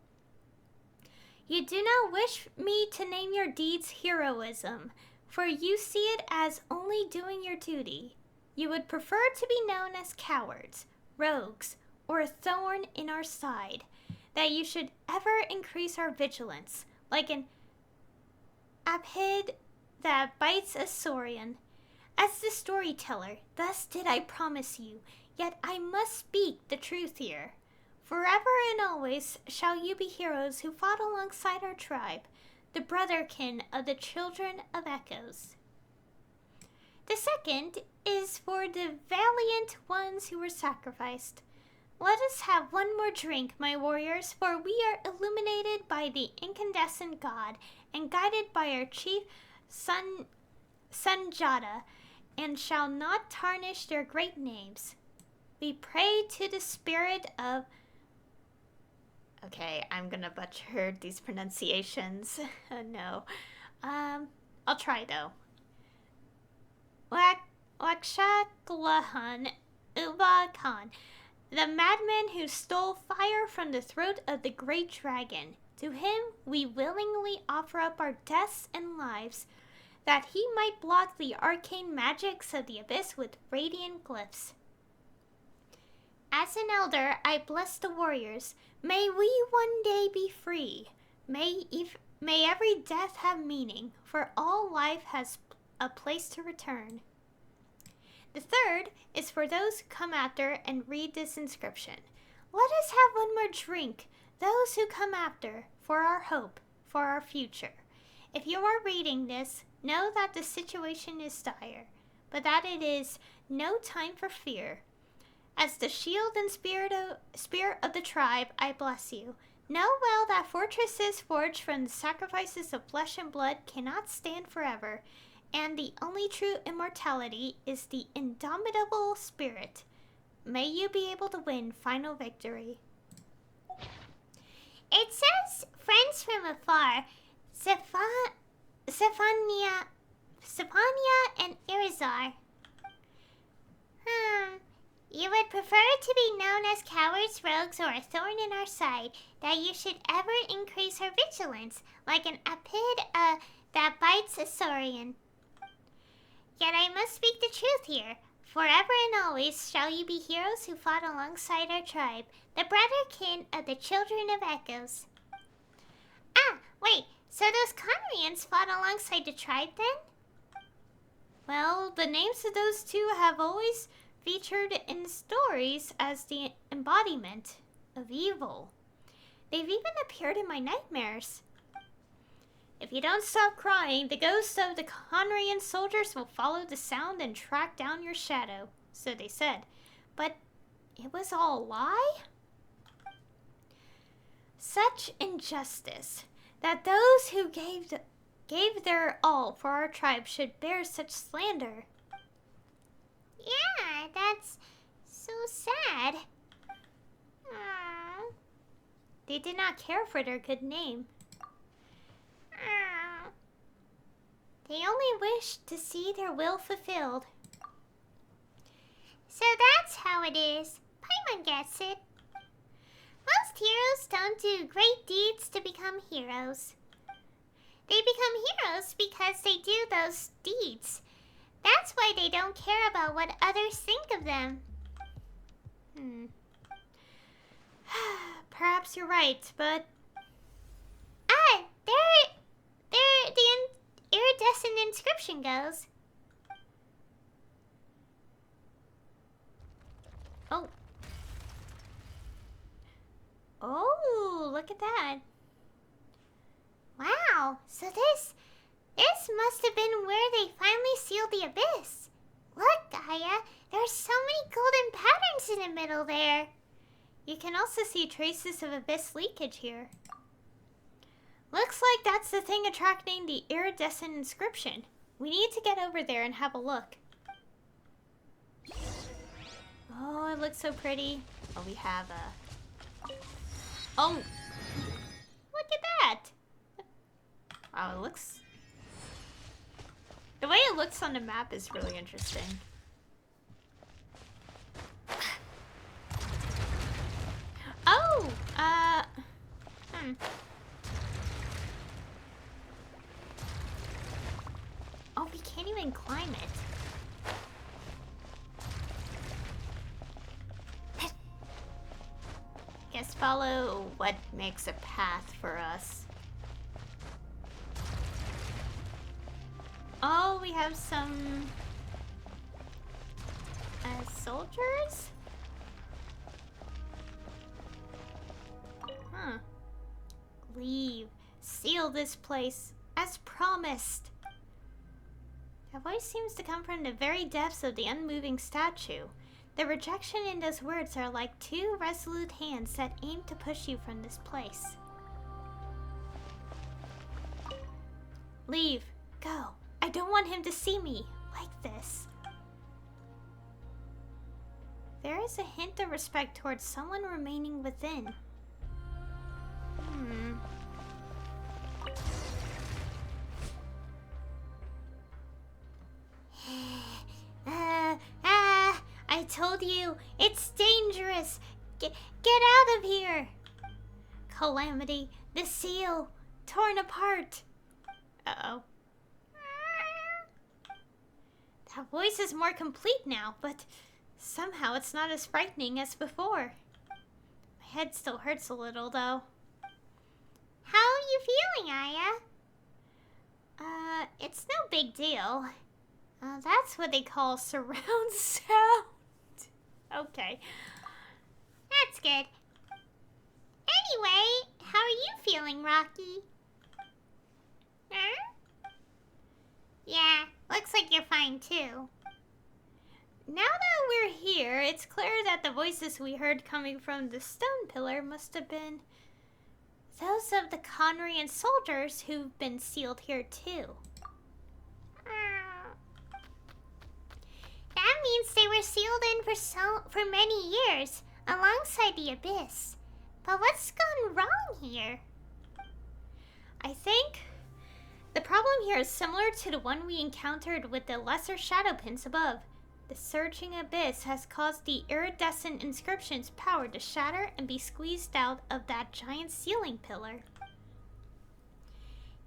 You do not wish me to name your deeds heroism, for you see it as only doing your duty. You would prefer to be known as cowards, rogues, or a thorn in our side, that you should ever increase our vigilance, like an apid that bites a saurian. As the storyteller, thus did I promise you, yet I must speak the truth here. Forever and always shall you be heroes who fought alongside our tribe, the brotherkin of the children of echoes. The second is for the valiant ones who were sacrificed. Let us have one more drink, my warriors, for we are illuminated by the incandescent god and guided by our chief Sunjata, and shall not tarnish their great names. We pray to the spirit of... Okay, I'm gonna butcher these pronunciations. No. I'll try though. Lakshaglahan Uba Khan, the madman who stole fire from the throat of the great dragon. To him we willingly offer up our deaths and lives, that he might block the arcane magics of the abyss with radiant glyphs. As an elder, I bless the warriors. May we one day be free. May every death have meaning, for all life has a place to return. The third is for those who come after and read this inscription. Let us have one more drink, those who come after, for our hope, for our future. If you are reading this, know that the situation is dire, but that it is no time for fear. As the shield and spirit of the tribe, I bless you. Know well that fortresses forged from the sacrifices of flesh and blood cannot stand forever, and the only true immortality is the indomitable spirit. May you be able to win final victory. It says, friends from afar, Zephania and Irizar. You would prefer to be known as cowards, rogues, or a thorn in our side, that you should ever increase our vigilance, like an apid that bites a saurian. Yet I must speak the truth here. Forever and always shall you be heroes who fought alongside our tribe, the brotherkin of the children of echoes. Ah, wait, so those Conrians fought alongside the tribe then? Well, the names of those two have always featured in stories as the embodiment of evil. They've even appeared in my nightmares. If you don't stop crying, the ghosts of the Conrian soldiers will follow the sound and track down your shadow, so they said. But it was all a lie? Such injustice, that those who gave their all for our tribe should bear such slander. Yeah, that's so sad. Aww. They did not care for their good name. Aww. They only wished to see their will fulfilled. So that's how it is. Paimon gets it. Most heroes don't do great deeds to become heroes. They become heroes because they do those deeds. That's why they don't care about what others think of them. Perhaps you're right, but... Ah, there the iridescent inscription goes. Oh. Oh, look at that. Wow, so this must have been where they finally sealed the abyss. Look, Gaia, there's so many golden patterns in the middle there. You can also see traces of abyss leakage here. Looks like that's the thing attracting the iridescent inscription. We need to get over there and have a look. Oh, it looks so pretty. Oh, we have a... Oh! Look at that! Wow, it looks... The way it looks on the map is really interesting. Oh, we can't even climb it. Guess follow what makes a path for us. Oh, we have some soldiers? Huh. Leave. Seal this place, as promised. That voice seems to come from the very depths of the unmoving statue. The rejection in those words are like two resolute hands that aim to push you from this place. Leave. Go. I don't want him to see me like this. There is a hint of respect towards someone remaining within. I told you, it's dangerous. Get out of here. Calamity, the seal, torn apart. Uh-oh. That voice is more complete now, but somehow it's not as frightening as before. My head still hurts a little, though. How are you feeling, Aya? It's no big deal. That's what they call surround sound. Okay. That's good. Anyway, how are you feeling, Rocky? Huh? Yeah, looks like you're fine too. Now that we're here, it's clear that the voices we heard coming from the stone pillar must have been those of the Conrian soldiers who've been sealed here too. That means they were sealed in for many years, alongside the Abyss. But what's gone wrong here? I think the problem here is similar to the one we encountered with the lesser shadow pins above. The surging abyss has caused the iridescent inscription's power to shatter and be squeezed out of that giant ceiling pillar.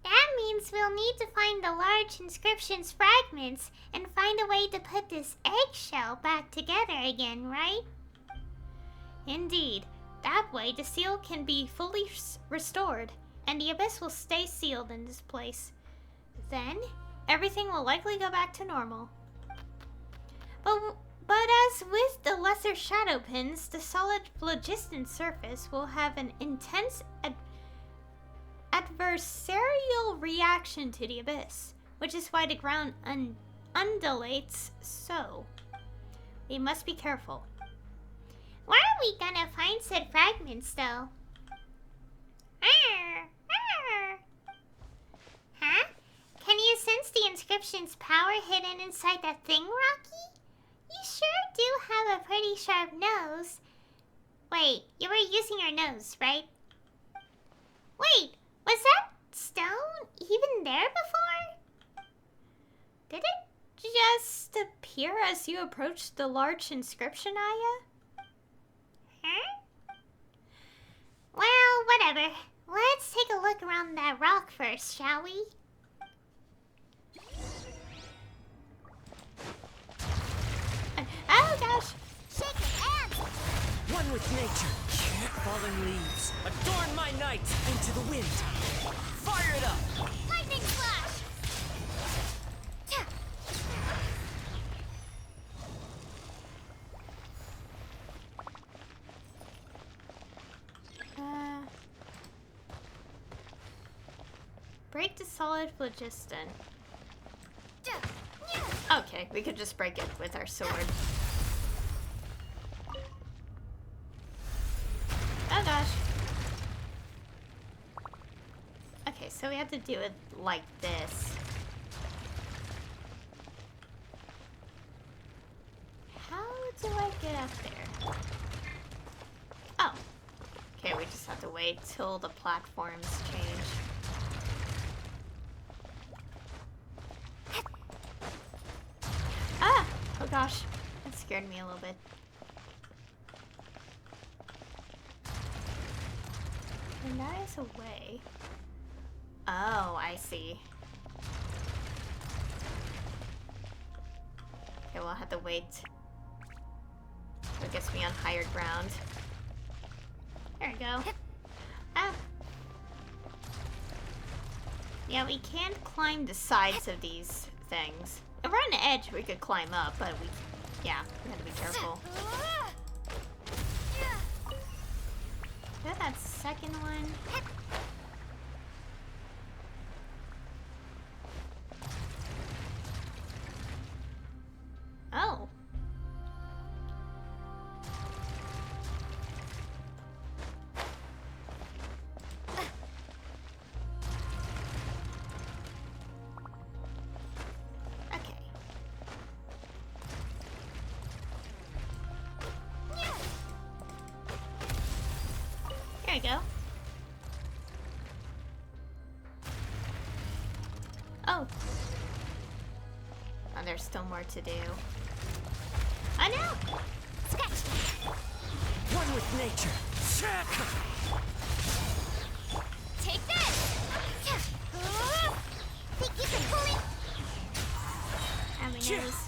That means we'll need to find the large inscription's fragments and find a way to put this eggshell back together again, right? Indeed. That way the seal can be fully restored, and the abyss will stay sealed in this place. Then, everything will likely go back to normal. But as with the lesser shadow pins, the solid phlogiston surface will have an intense adversarial reaction to the abyss, which is why the ground undulates so. We must be careful. Where are we gonna find said fragments, though? Huh? Can you sense the inscription's power hidden inside that thing, Rocky? You sure do have a pretty sharp nose. Wait, you were using your nose, right? Wait, was that stone even there before? Did it just appear as you approached the large inscription, Aya? Huh? Well, whatever. Let's take a look around that rock first, shall we? Oh gosh! Shake your hands! One with nature. Falling leaves. Adorn my night into the wind. Fire it up! Lightning flash! Break the solid phlogiston. Okay, we could just break it with our sword. Oh gosh. Okay, so we have to do it like this. How do I get up there? Oh. Okay, we just have to wait till the platforms change. Ah! Oh gosh, that scared me a little bit. That is a way. Oh, I see. Okay, we'll have to wait. It gets me on higher ground. There we go. Ah. Yeah, we can't climb the sides of these things. If we're on the edge, we could climb up, but we have to be careful. Is that second one? Oh. Okay. There we go. Oh. Oh, there's still more to do. I know! One with nature. Check! Take this! Think you can pull it? Having those.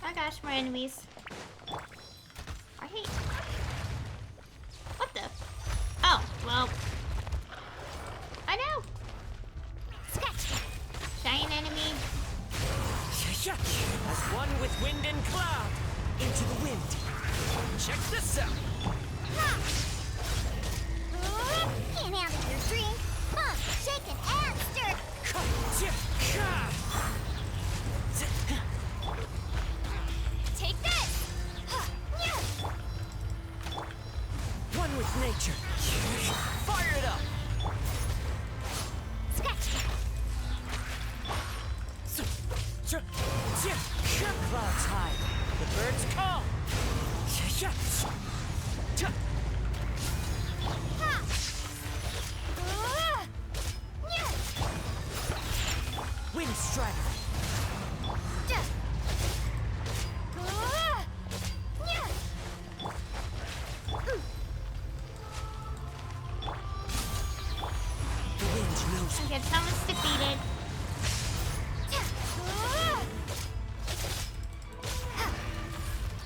Oh gosh, more enemies. I hate. What the? Oh, well. I know! Giant enemy. As one with wind and cloud. Into the wind. Check this out. Can't handle your drink. Shaken and stirred. Take this. One with nature. Fire it up. Clouds high. The birds call. Wind strider. The wind knows it. Okay, someone's defeated.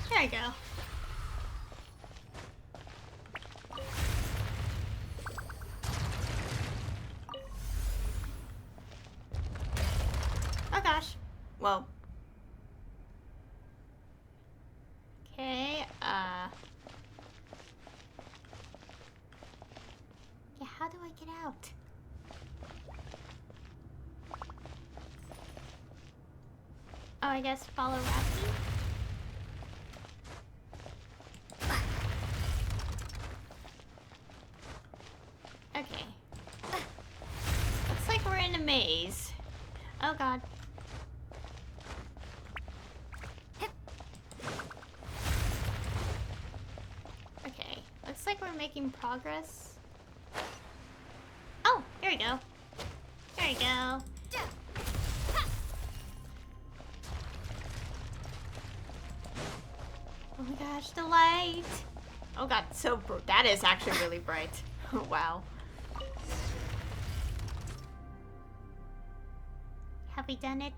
There we go. Oh gosh. Well. Okay, yeah, how do I get out? Oh, I guess follow Rafi? Okay. Looks like we're in a maze. Oh god. Okay. Looks like we're making progress. Oh, here we go. There we go. Oh my gosh, the light! Oh god, that is actually really bright. Wow. Have we done it?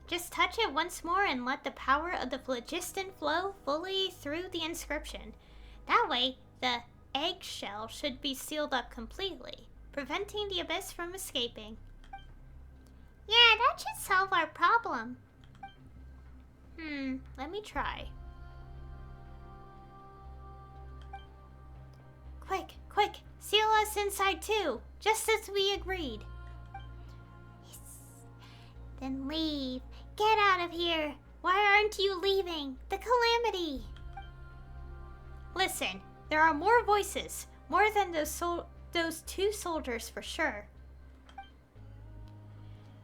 Just touch it once more and let the power of the phlogiston flow fully through the inscription. That way, the eggshell should be sealed up completely, preventing the abyss from escaping. Yeah, that should solve our problem. Let me try. Quick, quick, seal us inside too, just as we agreed. Yes. Then leave. Get out of here. Why aren't you leaving? The calamity. Listen, there are more voices, more than those two soldiers for sure.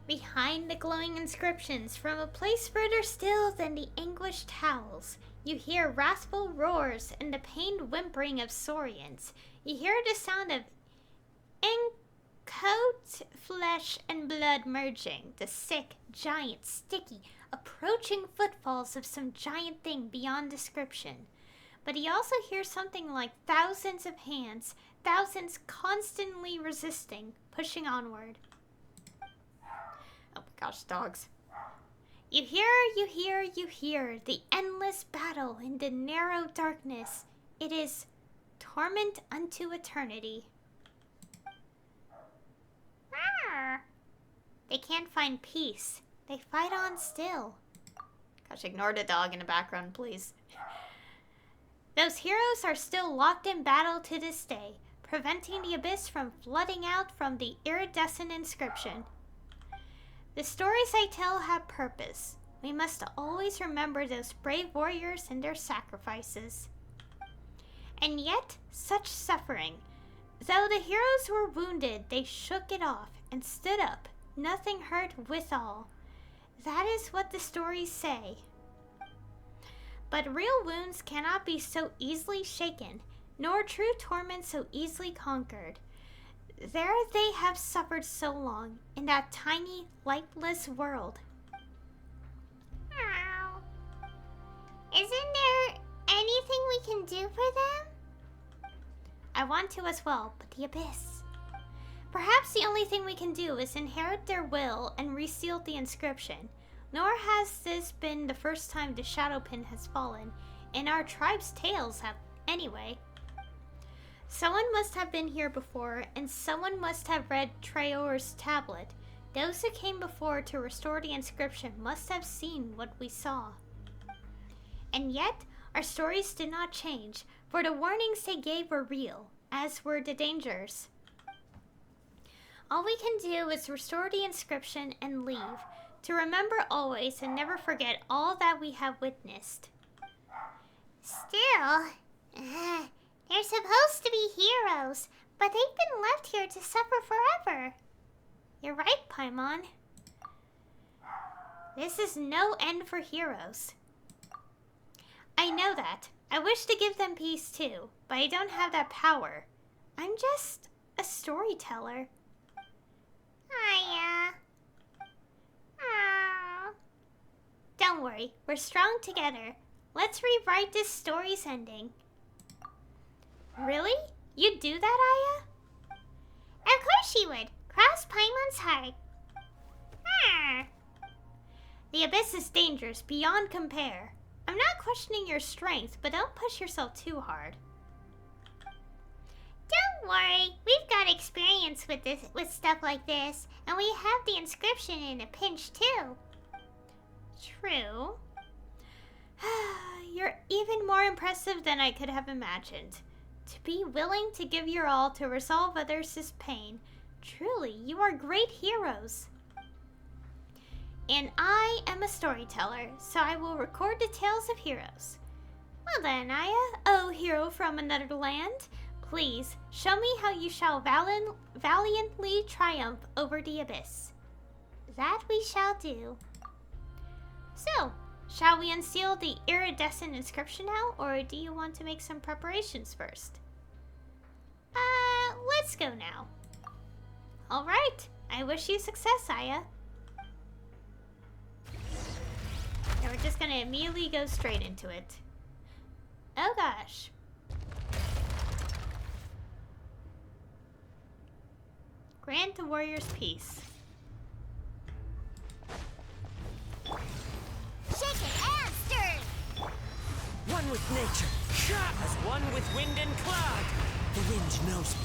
Behind the glowing inscriptions, from a place further still than the anguished howls, you hear wrathful roars and the pained whimpering of saurians. You hear the sound of coat, flesh, and blood merging, the sick, giant, sticky, approaching footfalls of some giant thing beyond description. But he also hears something like thousands of hands, thousands constantly resisting, pushing onward. Oh my gosh, dogs. You hear the endless battle in the narrow darkness. It is torment unto eternity. Rawr. They can't find peace. They fight on still. Gosh, ignore the dog in the background, please. Those heroes are still locked in battle to this day, preventing the abyss from flooding out from the iridescent inscription. The stories I tell have purpose. We must always remember those brave warriors and their sacrifices. And yet, such suffering. Though the heroes were wounded, they shook it off and stood up, nothing hurt withal. That is what the stories say. But real wounds cannot be so easily shaken, nor true torment so easily conquered. There they have suffered so long, in that tiny, lightless world. Ow. Isn't there anything we can do for them? I want to as well, but the abyss. Perhaps the only thing we can do is inherit their will and reseal the inscription. Nor has this been the first time the shadow pin has fallen, in our tribe's tales have anyway. Someone must have been here before, and someone must have read Traor's tablet. Those who came before to restore the inscription must have seen what we saw. And yet, our stories did not change, for the warnings they gave were real, as were the dangers. All we can do is restore the inscription and leave, to remember always and never forget all that we have witnessed. Still, they're supposed to be heroes, but they've been left here to suffer forever. You're right, Paimon. This is no end for heroes. I know that. I wish to give them peace too, but I don't have that power. I'm just a storyteller. Aya. Oh. Don't worry, we're strong together. Let's rewrite this story's ending. Really? You'd do that, Aya? Of course she would. Cross Paimon's heart. The abyss is dangerous beyond compare. I'm not questioning your strength, but don't push yourself too hard. Don't worry, we've got experience with stuff like this, and we have the inscription in a pinch too. True. You're even more impressive than I could have imagined. To be willing to give your all to resolve others' pain. Truly, you are great heroes. And I am a storyteller, so I will record the tales of heroes. Well then, Aya, oh hero from another land, please show me how you shall valiantly triumph over the abyss. That we shall do. So, shall we unseal the iridescent inscription now, or do you want to make some preparations first? Let's go now. Alright, I wish you success, Aya. And we're just gonna immediately go straight into it. Oh gosh. Grant the warriors peace. Shaken and stirred. One with nature, as one with wind and cloud. The wind knows me.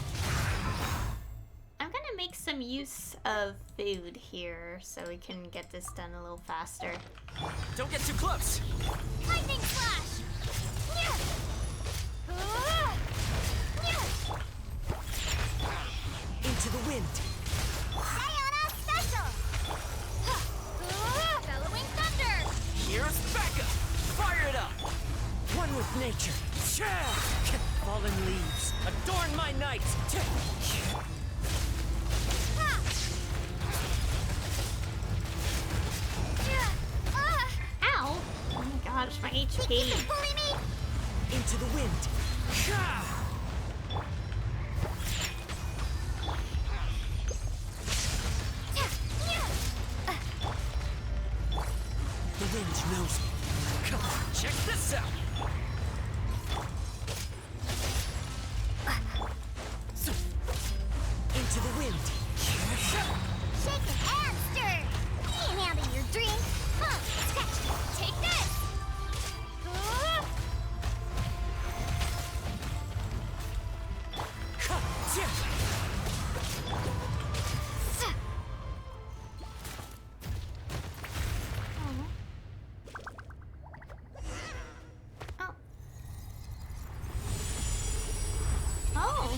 I'm gonna make some use of food here so we can get this done a little faster. Don't get too close. Lightning flash. Into the wind. Sayonara special. Bellowing thunder. Here's backup. Fire it up. One with nature. Fallen leaves. Adorn my night. Ow! Oh my gosh, my HP. You can bully me. Into the wind. The wind knows me. Come on, check this out. no.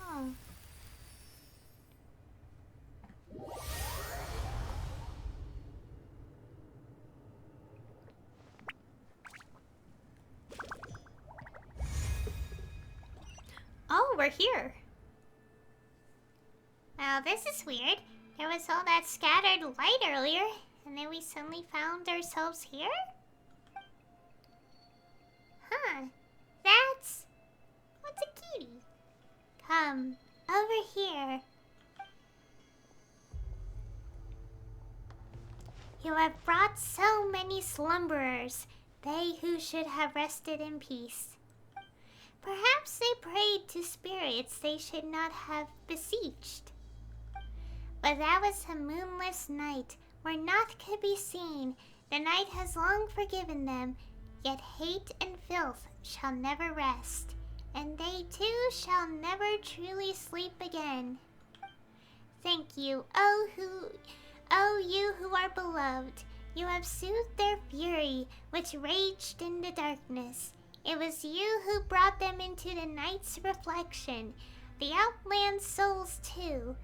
Oh. Oh, we're here. Well, this is weird. There was all that scattered light earlier, and then we suddenly found ourselves here? Huh. That's... What's a kitty? Come, over here. You have brought so many slumberers, they who should have rested in peace. Perhaps they prayed to spirits they should not have beseeched. But that was a moonless night, where naught could be seen. The night has long forgiven them, yet hate and filth shall never rest, and they too shall never truly sleep again. Thank you, oh you who are beloved. You have soothed their fury, which raged in the darkness. It was you who brought them into the night's reflection. The outland souls, too,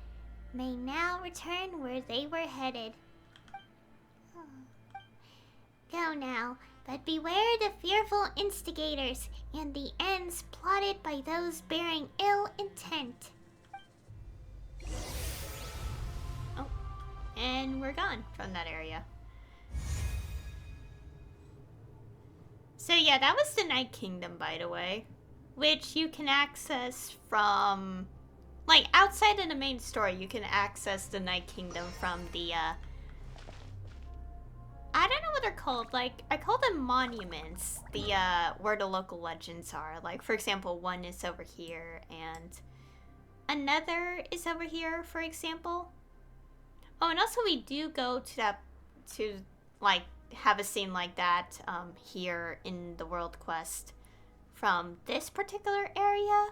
may now return where they were headed. Oh. Go now, but beware the fearful instigators and the ends plotted by those bearing ill intent. Oh, and we're gone from that area. So yeah, that was the Night Kingdom, by the way, which you can access from, like, outside of the main story. You can access the Night Kingdom from the, I don't know what they're called. Like, I call them monuments. The, where the local legends are. Like, for example, one is over here, and another is over here, for example. Oh, and also we do go to that, to, like, have a scene like that here in the world quest from this particular area,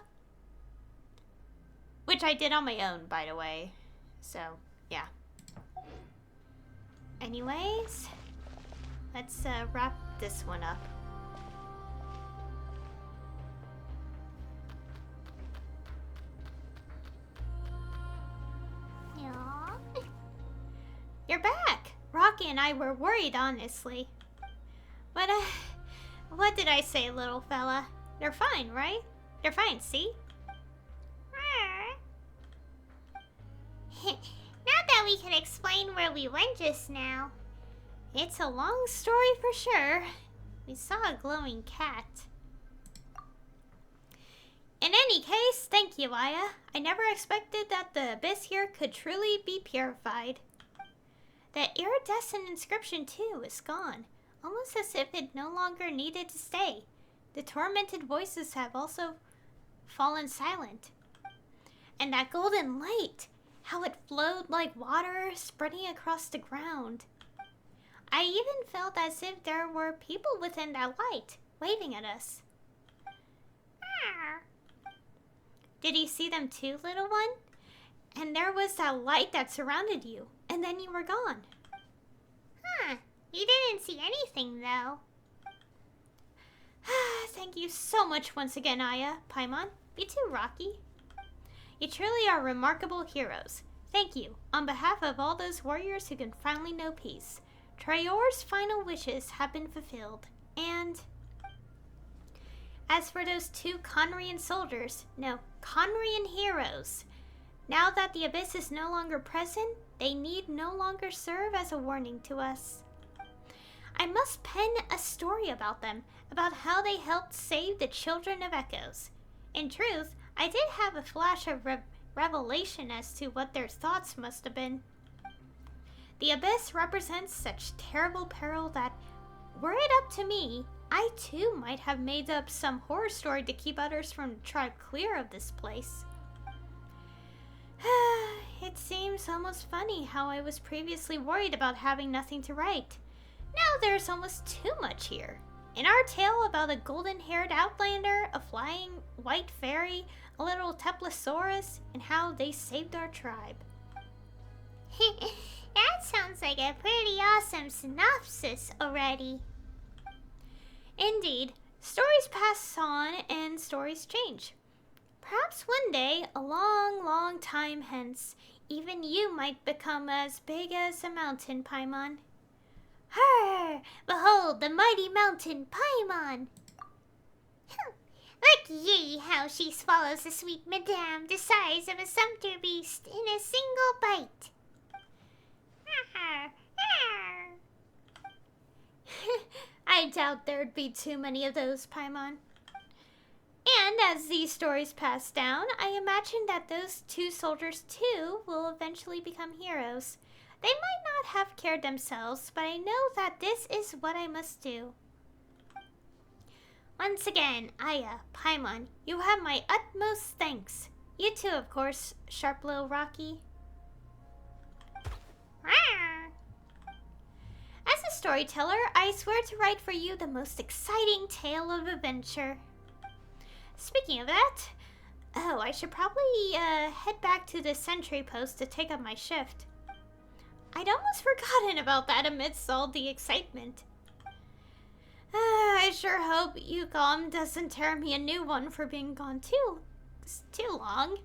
which I did on my own, by the way. So yeah, anyways, let's wrap this one up. Aww. You're back. Rocky and I were worried, honestly. But, what did I say, little fella? They're fine, right? They're fine, see? Not that we can explain where we went just now. It's a long story for sure. We saw a glowing cat. In any case, thank you, Aya. I never expected that the abyss here could truly be purified. The iridescent inscription, too, is gone, almost as if it no longer needed to stay. The tormented voices have also fallen silent. And that golden light, how it flowed like water spreading across the ground. I even felt as if there were people within that light, waving at us. Did you see them too, little one? And there was that light that surrounded you, and then you were gone. Huh. You didn't see anything, though. Thank you so much once again, Aya, Paimon. You too, Rocky. You truly are remarkable heroes. Thank you, on behalf of all those warriors who can finally know peace. Traor's final wishes have been fulfilled, and... As for those two Conrian soldiers, no, Conrian heroes, now that the abyss is no longer present, they need no longer serve as a warning to us. I must pen a story about them, about how they helped save the children of Echoes. In truth, I did have a flash of revelation as to what their thoughts must have been. The abyss represents such terrible peril that, were it up to me, I too might have made up some horror story to keep others from the tribe clear of this place. It seems almost funny how I was previously worried about having nothing to write. Now there's almost too much here. In our tale about a golden-haired outlander, a flying white fairy, a little Teplosaurus, and how they saved our tribe. That sounds like a pretty awesome synopsis already. Indeed, stories pass on and stories change. Perhaps one day, a long, long time hence, even you might become as big as a mountain, Paimon. Her! Behold the mighty mountain Paimon! Look ye how she swallows the sweet madame the size of a sumpter beast in a single bite. I doubt there'd be too many of those, Paimon. And as these stories pass down, I imagine that those two soldiers too will eventually become heroes. They might not have cared themselves, but I know that this is what I must do. Once again, Aya, Paimon, you have my utmost thanks. You too, of course, Sharp Little Rocky. As a storyteller, I swear to write for you the most exciting tale of adventure. Speaking of that, I should probably head back to the sentry post to take up my shift. I'd almost forgotten about that amidst all the excitement. I sure hope Yukon doesn't tear me a new one for being gone too long.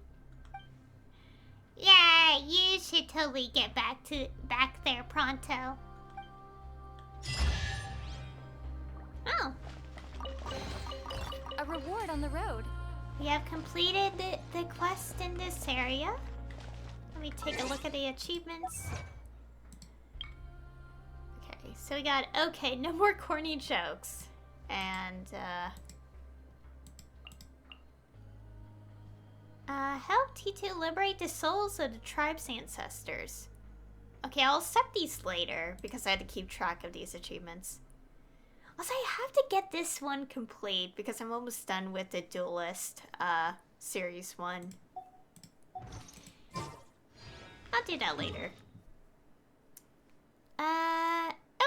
Yeah, you should totally get back there pronto. Oh. A reward on the road. We have completed the quest in this area. Let me take a look at the achievements. Okay, so we got, no more corny jokes. And, help T2 liberate the souls of the tribe's ancestors. Okay, I'll accept these later because I had to keep track of these achievements. Also, I have to get this one complete because I'm almost done with the Duelist, Series 1. I'll do that later.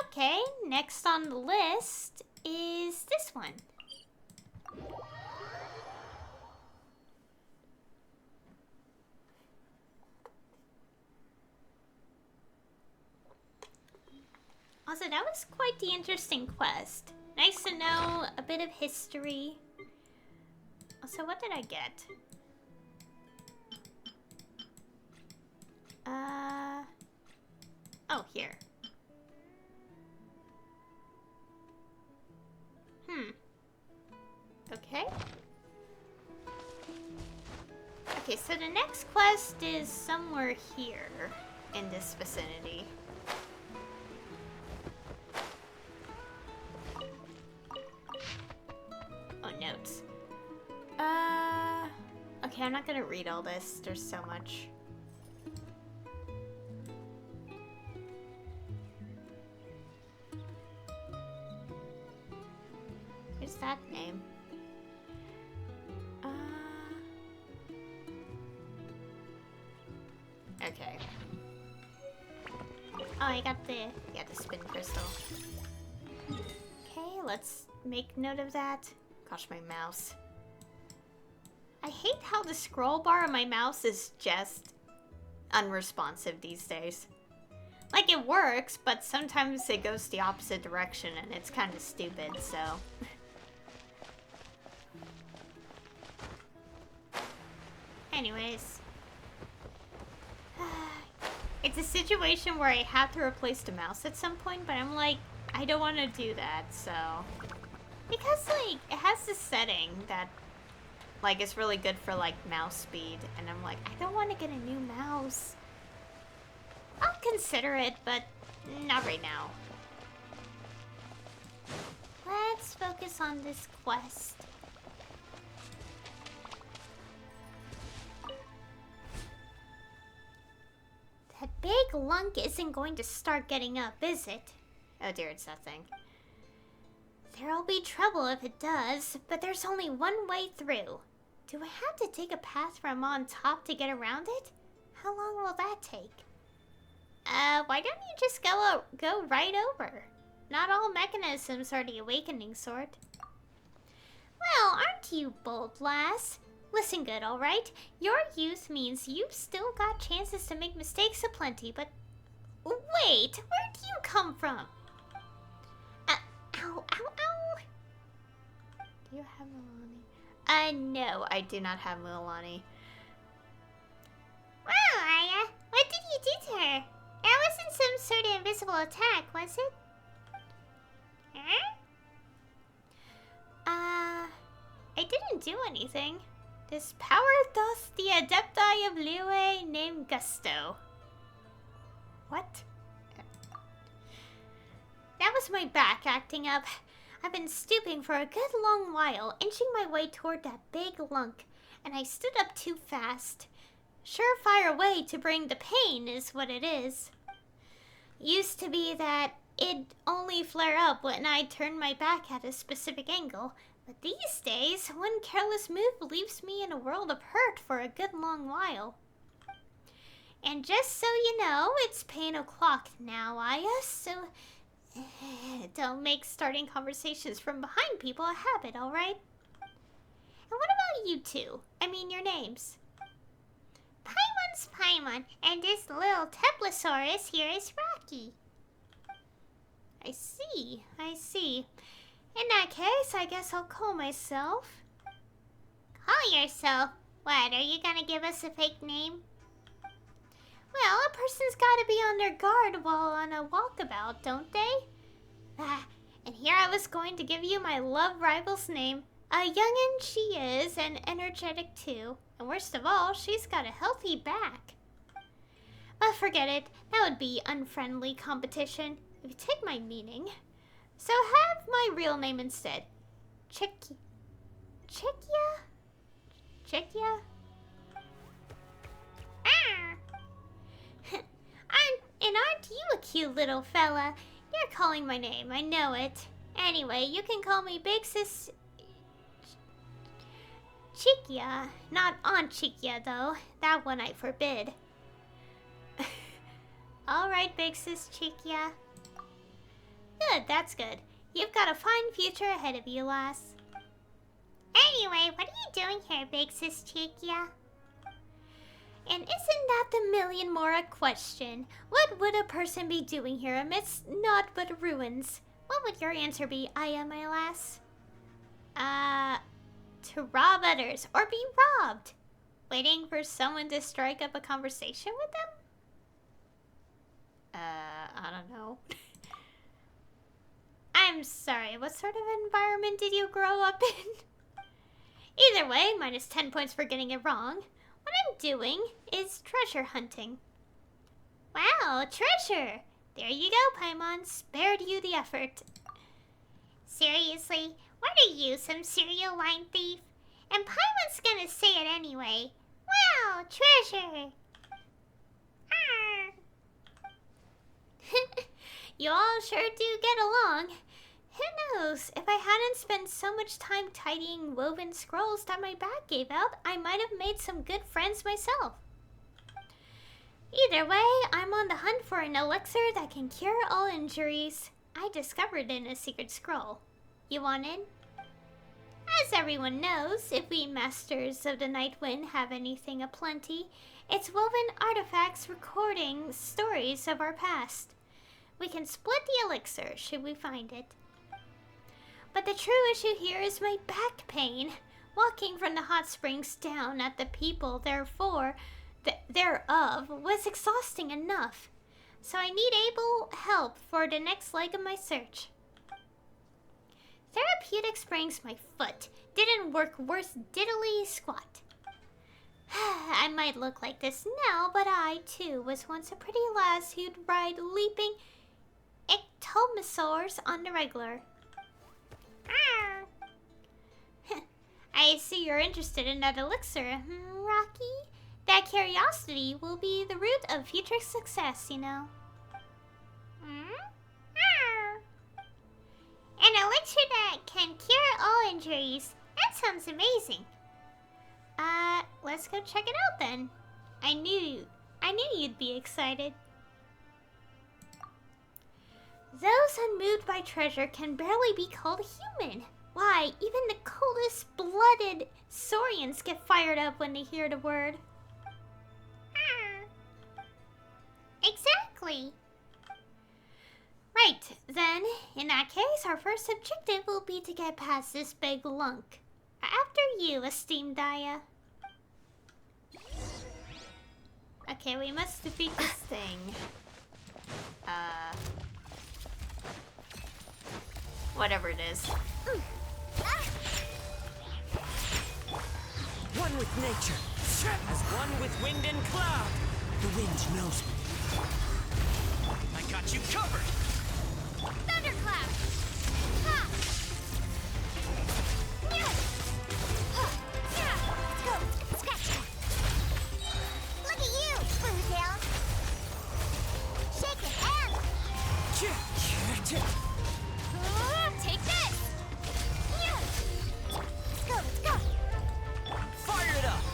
Okay, next on the list is this one. Also, that was quite the interesting quest. Nice to know a bit of history. Also, what did I get? Oh, here. Okay. Okay, so the next quest is somewhere here in this vicinity. Oh, notes. Okay, I'm not gonna read all this. There's so much. Where's that name? Okay. Oh, I got the spin crystal. Okay, let's make note of that. Gosh, my mouse. I hate how the scroll bar on my mouse is just unresponsive these days. Like, it works, but sometimes it goes the opposite direction and it's kind of stupid, so... Anyways. It's a situation where I have to replace the mouse at some point, but I'm like, I don't want to do that, so... Because, like, it has this setting that, like, is really good for, like, mouse speed, and I'm like, I don't want to get a new mouse. I'll consider it, but not right now. Let's focus on this quest. That big lunk isn't going to start getting up, is it? Oh dear, it's that thing. There'll be trouble if it does, but there's only one way through. Do I have to take a path from on top to get around it? How long will that take? Why don't you just go right over? Not all mechanisms are the awakening sort. Well, aren't you bold, lass? Listen good, alright? Your youth means you've still got chances to make mistakes aplenty, but... Wait, where do you come from? Ow, ow, ow! you have Milani? No, I do not have Milani. Wow, Aya, what did you do to her? That wasn't some sort of invisible attack, was it? Huh? I didn't do anything. This power doth the Adepti of Liyue named Gusto. What? That was my back acting up. I've been stooping for a good long while, inching my way toward that big lunk, and I stood up too fast. Surefire way to bring the pain is what it is. Used to be that it'd only flare up when I turned my back at a specific angle, but these days, one careless move leaves me in a world of hurt for a good long while. And just so you know, it's pain o'clock now, Aya, so don't make starting conversations from behind people a habit, alright? And what about you two? I mean your names. Paimon's Paimon, and this little Teplosaurus here is Rocky. I see, I see. In that case, I guess I'll call myself. Call yourself? What, are you gonna give us a fake name? Well, a person's gotta be on their guard while on a walkabout, don't they? And here I was going to give you my love rival's name. A youngin' she is, and energetic too. And worst of all, she's got a healthy back. But forget it, that would be unfriendly competition, if you take my meaning. So have my real name instead. Chikia? Chikia? Aren't you a cute little fella? You're calling my name, I know it. Anyway, you can call me Big Sis... Chikia. Not Aunt Chikia, though. That one I forbid. Alright, Big Sis Chikia. Good, that's good. You've got a fine future ahead of you, lass. Anyway, what are you doing here, Big Sis Chikia? And isn't that the million mora question? What would a person be doing here amidst naught but ruins? What would your answer be, Aya, my lass? To rob others, or be robbed. Waiting for someone to strike up a conversation with them? I don't know. I'm sorry, what sort of environment did you grow up in? Either way, minus 10 points for getting it wrong. What I'm doing is treasure hunting. Wow, treasure! There you go, Paimon. Spared you the effort. Seriously? What are you, some serial line thief? And Paimon's gonna say it anyway. Wow, treasure! You all sure do get along. Who knows? If I hadn't spent so much time tidying woven scrolls that my back gave out, I might have made some good friends myself. Either way, I'm on the hunt for an elixir that can cure all injuries. I discovered it in a secret scroll. You want in? As everyone knows, if we masters of the Night Wind have anything aplenty, it's woven artifacts recording stories of our past. We can split the elixir should we find it. But the true issue here is my back pain. Walking from the hot springs down at the people thereof was exhausting enough. So I need able help for the next leg of my search. Therapeutic springs my foot. Didn't work worth diddly squat. I might look like this now, but I, too, was once a pretty lass who'd ride leaping ectomosaurs on the regular. I see you're interested in that elixir, Rocky? That curiosity will be the root of future success, you know. An elixir that can cure all injuries. That sounds amazing. Let's go check it out then. I knew you'd be excited. Those unmoved by treasure can barely be called human. Why, even the coldest-blooded Saurians get fired up when they hear the word. Exactly. Right, then, in that case, our first objective will be to get past this big lunk. After you, esteemed Daya. Okay, we must defeat this thing. Whatever it is. One with nature, as one with wind and cloud. The wind knows me. I got you covered. Thunderclap! Ha! Yeah! Huh. Yeah! Let's go! Scratch that! Look at you, Spoontail! Shake your hand! Take this! Yeah! Let's go, let's go! Fire it up!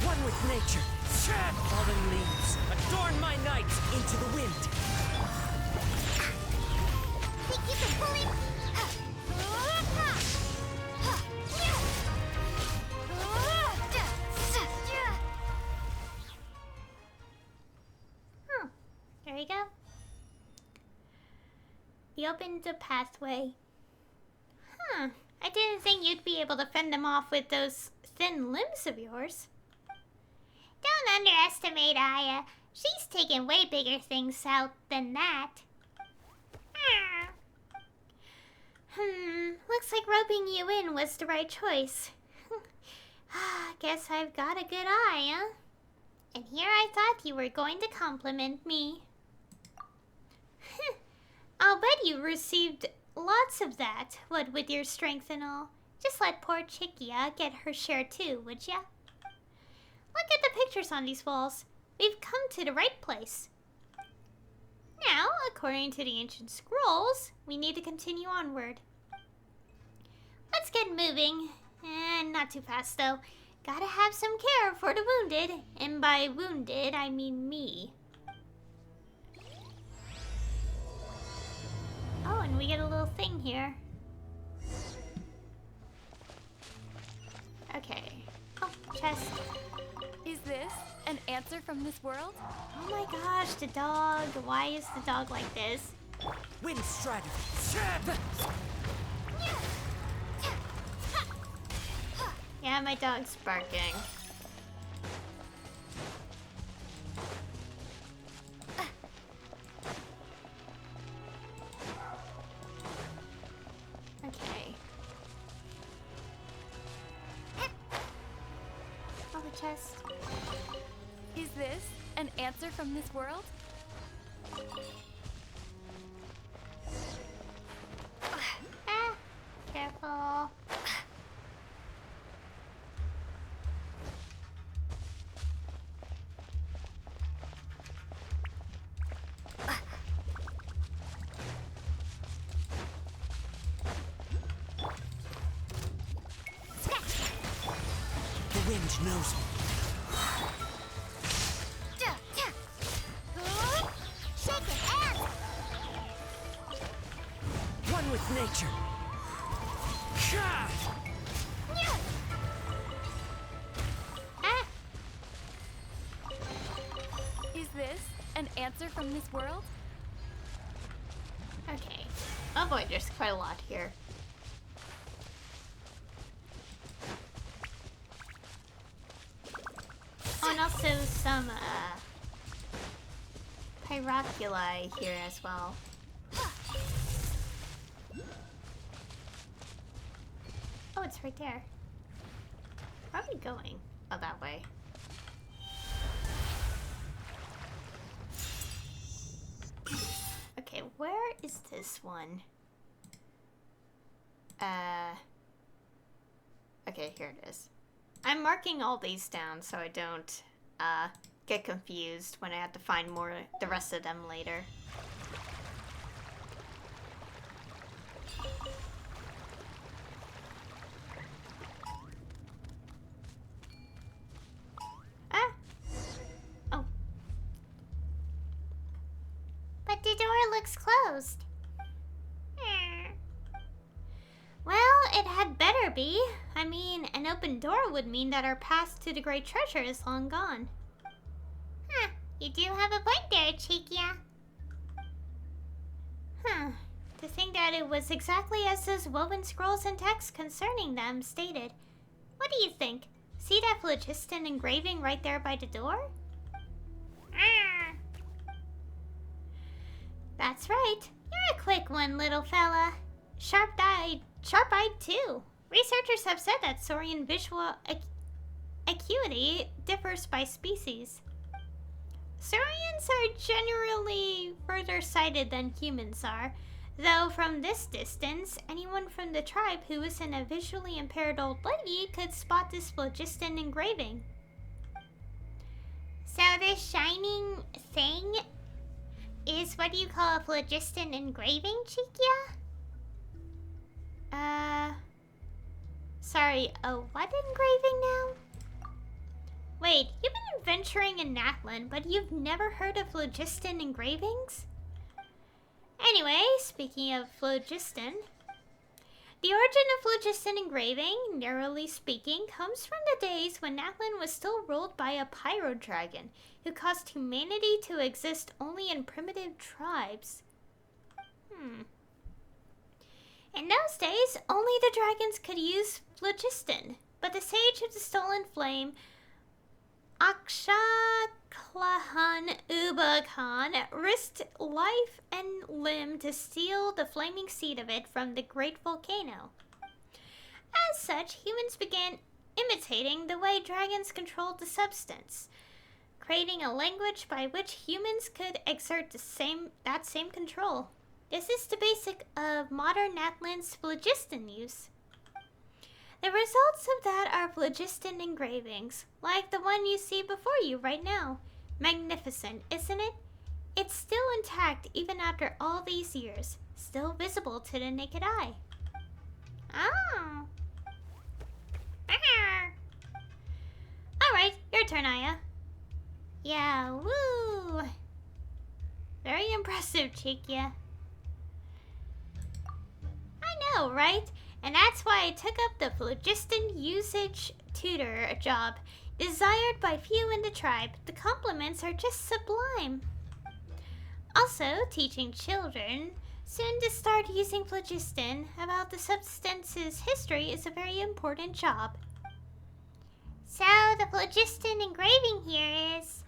One with nature. Fallen leaves, adorn my night into the wind. Think you can bully? There you go. You opened a pathway. Huh. I didn't think you'd be able to fend them off with those thin limbs of yours. Don't underestimate Aya. She's taken way bigger things out than that. Looks like roping you in was the right choice. Guess I've got a good eye, huh? And here I thought you were going to compliment me. I'll bet you received lots of that, what with your strength and all. Just let poor Chikia get her share too, would ya? Look at the pictures on these walls. We've come to the right place. Now, according to the ancient scrolls, we need to continue onward. Let's get moving. And not too fast, though. Gotta have some care for the wounded. And by wounded, I mean me. Oh, and we get a little thing here. Okay. Oh, chest. Is this an answer from this world? Oh my gosh, the dog. Why is the dog like this? Wind strategy. Yeah, my dog's barking. Okay. Oh, the chest. Is this an answer from this world? Ah, careful. The wind knows me. Shake your hand! One with nature. Ah, Is this an answer from this world? okay. Oh boy, there's quite a lot here. Oh, and also some, pyroculi here as well. Oh, it's right there. Where are we going? Oh, that way. Okay, where is this one? Okay, here it is. I'm marking all these down so I don't, get confused when I have to find the rest of them later. Ah! Oh. But the door looks closed. Well, it had better be. I mean, an open door would mean that our path to the great treasure is long gone. Huh, you do have a point there, Chikia. Huh. To think that it was exactly as those woven scrolls and texts concerning them stated. What do you think? See that phlogiston engraving right there by the door? Ah. That's right. You're a quick one, little fella. Sharp-eyed too. Researchers have said that Saurian visual acuity differs by species. Saurians are generally further sighted than humans are, though from this distance, anyone from the tribe who isn't a visually impaired old lady could spot this phlogiston engraving. So this shining thing is what you call a phlogiston engraving, Chikia? Sorry, a what engraving now? Wait, you've been adventuring in Natlan, but you've never heard of phlogiston engravings? Anyway, speaking of phlogiston, the origin of phlogiston engraving, narrowly speaking, comes from the days when Natlan was still ruled by a pyro dragon who caused humanity to exist only in primitive tribes. In those days, only the dragons could use phlogiston, but the Sage of the Stolen Flame, Akshaklahan Uba-Khan, risked life and limb to steal the flaming seed of it from the great volcano. As such, humans began imitating the way dragons controlled the substance, creating a language by which humans could exert that same control. This is the basic of modern Natlan's phlogiston use. The results of that are phlogiston engravings, like the one you see before you right now. Magnificent, isn't it? It's still intact even after all these years, still visible to the naked eye. Oh. Ah. Alright, your turn, Aya. Yeah, woo! Very impressive, Chikia. I know, right? And that's why I took up the phlogiston usage tutor job, desired by few in the tribe. The compliments are just sublime. Also, teaching children soon to start using phlogiston about the substance's history is a very important job. So the phlogiston engraving here is...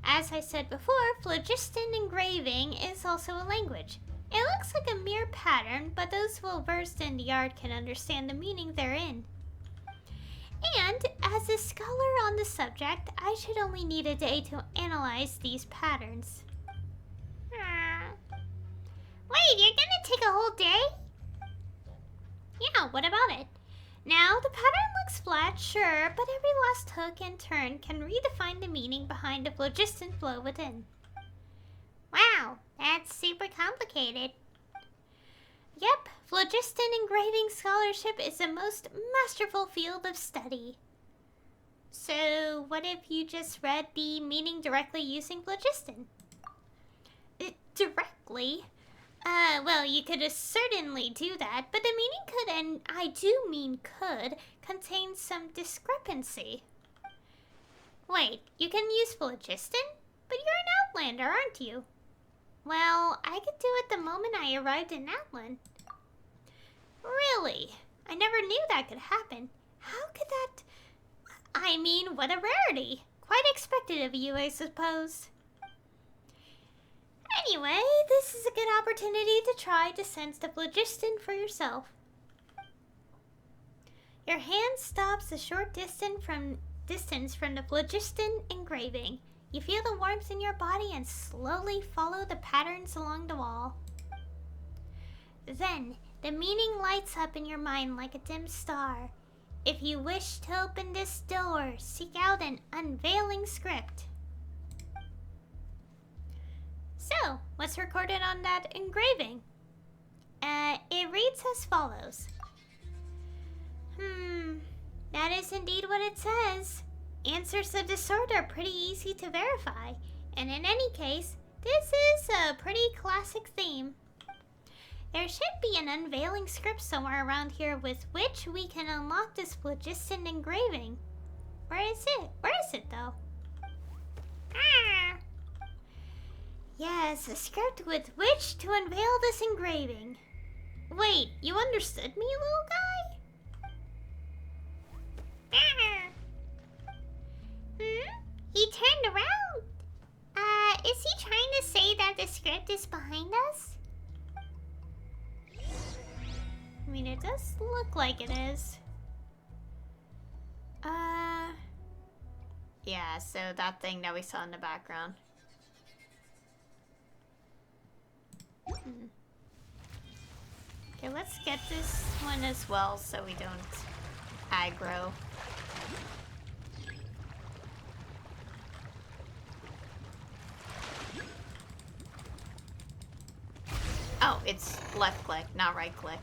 As I said before, phlogiston engraving is also a language. It looks like a mere pattern, but those well versed in the art can understand the meaning therein. And, as a scholar on the subject, I should only need a day to analyze these patterns. Wait, you're gonna take a whole day? Yeah, what about it? Now, the pattern looks flat, sure, but every last hook and turn can redefine the meaning behind the phlogiston flow within. Wow, that's super complicated. Yep, phlogiston engraving scholarship is the most masterful field of study. So, what if you just read the meaning directly using phlogiston? Directly? Well, you could certainly do that, but the meaning could, and I do mean could, contain some discrepancy. Wait, you can use phlogiston? But you're an outlander, aren't you? Well, I could do it the moment I arrived in Natlan. Really? I never knew that could happen. How could that... I mean, what a rarity. Quite expected of you, I suppose. Anyway, this is a good opportunity to try to sense the phlogiston for yourself. Your hand stops a short distance from the phlogiston engraving. You feel the warmth in your body and slowly follow the patterns along the wall. Then, the meaning lights up in your mind like a dim star. If you wish to open this door, seek out an unveiling script. So, what's recorded on that engraving? It reads as follows. That is indeed what it says. Answers of this sort are pretty easy to verify, and in any case, this is a pretty classic theme. There should be an unveiling script somewhere around here with which we can unlock this phlogiston engraving. Where is it? Where is it, though? Yes, a script with which to unveil this engraving. Wait, you understood me, little guy? He turned around. Is he trying to say that the script is behind us? I mean, it does look like it is. Yeah, so that thing that we saw in the background. Okay, let's get this one as well so we don't aggro. Oh, it's left click, not right click.